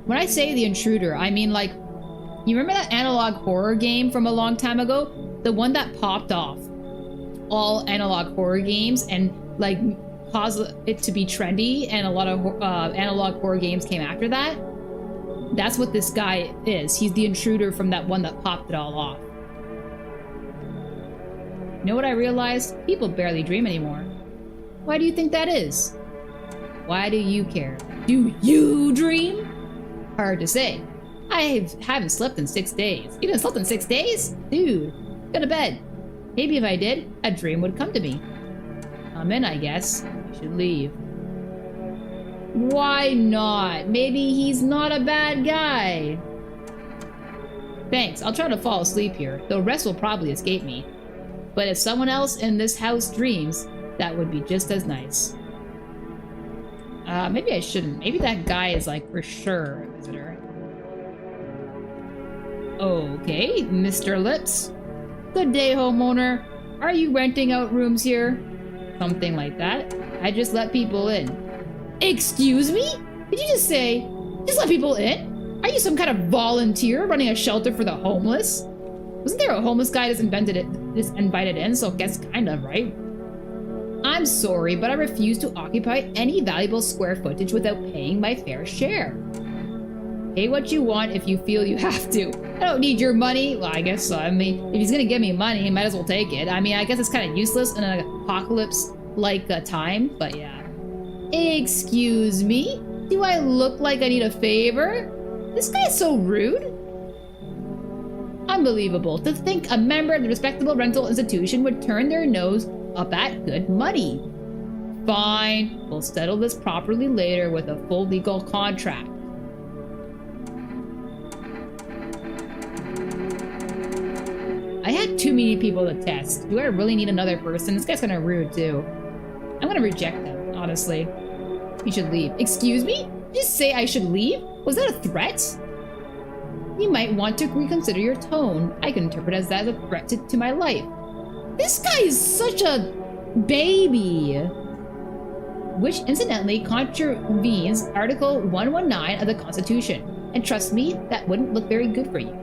When I say the intruder, I mean like, you remember that analog horror game from a long time ago? The one that popped off all analog horror games and like caused it to be trendy, and a lot of analog horror games came after that? That's what this guy is. He's the intruder from that one that popped it all off. You know what I realized? People barely dream anymore. Why do you think that is? Why do you care? Do you dream? Hard to say. I haven't slept in 6 days. You haven't slept in 6 days? Dude, go to bed. Maybe if I did, a dream would come to me. I'm in, I guess. I should leave. Why not? Maybe he's not a bad guy. Thanks, I'll try to fall asleep here. The rest will probably escape me. But if someone else in this house dreams, that would be just as nice. Maybe I shouldn't. Maybe that guy is like for sure a visitor. Okay, Mr. Lips. Good day, homeowner. Are you renting out rooms here? Something like that. I just let people in. Excuse me? Did you just say, just let people in? Are you some kind of volunteer running a shelter for the homeless? Wasn't there a homeless guy that's invited in, so I guess kind of, right? I'm sorry, but I refuse to occupy any valuable square footage without paying my fair share. Pay what you want if you feel you have to. I don't need your money. Well, I guess so. I mean, if he's gonna give me money, he might as well take it. I mean, I guess it's kind of useless in an apocalypse-like time, but yeah. Excuse me? Do I look like I need a favor? This guy's so rude. Unbelievable. To think a member of the respectable rental institution would turn their nose up at good money. Fine. We'll settle this properly later with a full legal contract. I had too many people to test. Do I really need another person? This guy's kind of rude, too. I'm gonna reject them, honestly. You should leave. Excuse me? Did you just say I should leave? Was that a threat? You might want to reconsider your tone. I can interpret as that as a threat to my life. This guy is such a baby. Which, incidentally, contravenes Article 119 of the Constitution. And trust me, that wouldn't look very good for you.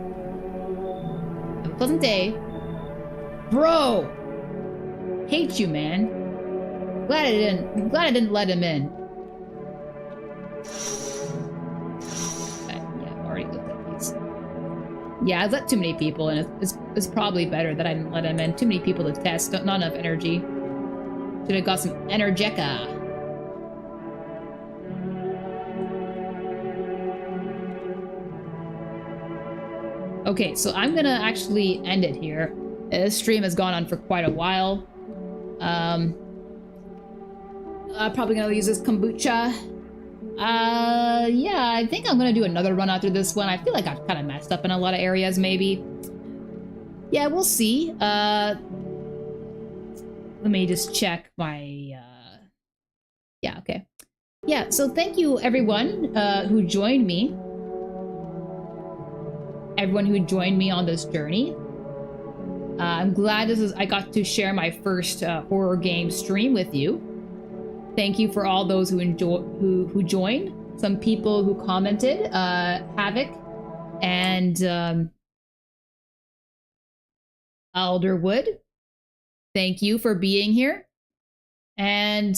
Have a pleasant day. Bro! Hate you, man. Glad I didn't let him in. Yeah, I've already looked at these. Yeah, I've let too many people in. It's probably better that I didn't let him in. Too many people to test. Not enough energy. Should have got some Energeca. Okay, so I'm gonna actually end it here. This stream has gone on for quite a while. Probably gonna use this kombucha. Yeah, I think I'm gonna do another run after this one. I feel like I've kind of messed up in a lot of areas, maybe. Yeah, we'll see. Let me just check my, yeah, okay. Yeah, so thank you everyone who joined me. Everyone who joined me on this journey. I'm glad I got to share my first horror game stream with you. Thank you for all those who joined. Some people who commented, Havoc and Alderwood. Thank you for being here. And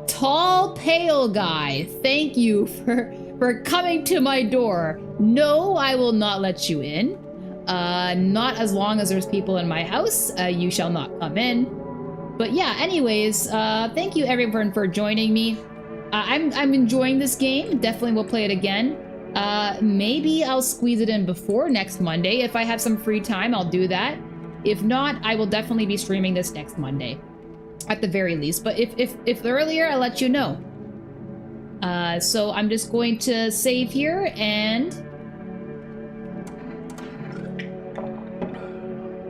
Tall Pale Guy, thank you for coming to my door. No, I will not let you in. Not as long as there's people in my house. You shall not come in. But yeah, anyways, thank you everyone for joining me. I'm enjoying this game. Definitely will play it again. Maybe I'll squeeze it in before next Monday. If I have some free time, I'll do that. If not, I will definitely be streaming this next Monday. At the very least. But if earlier, I'll let you know. So I'm just going to save here and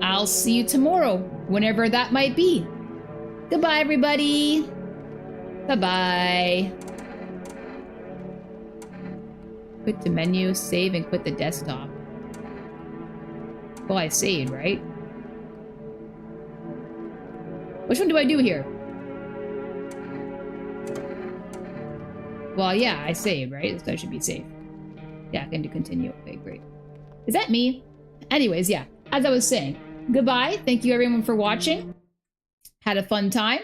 I'll see you tomorrow, whenever that might be. Goodbye, everybody. Bye-bye. Quit the menu, save, and quit the desktop. Well, I saved, right? Which one do I do here? Well, yeah, I saved, right? So I should be safe. Yeah, I can do continue. Okay, great. Is that me? Anyways, yeah, as I was saying, goodbye. Thank you everyone for watching. Had a fun time.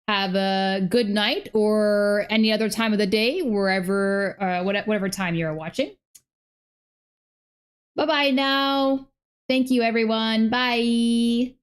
Have a good night or any other time of the day, wherever, whatever time you're watching. Bye-bye now. Thank you, everyone. Bye.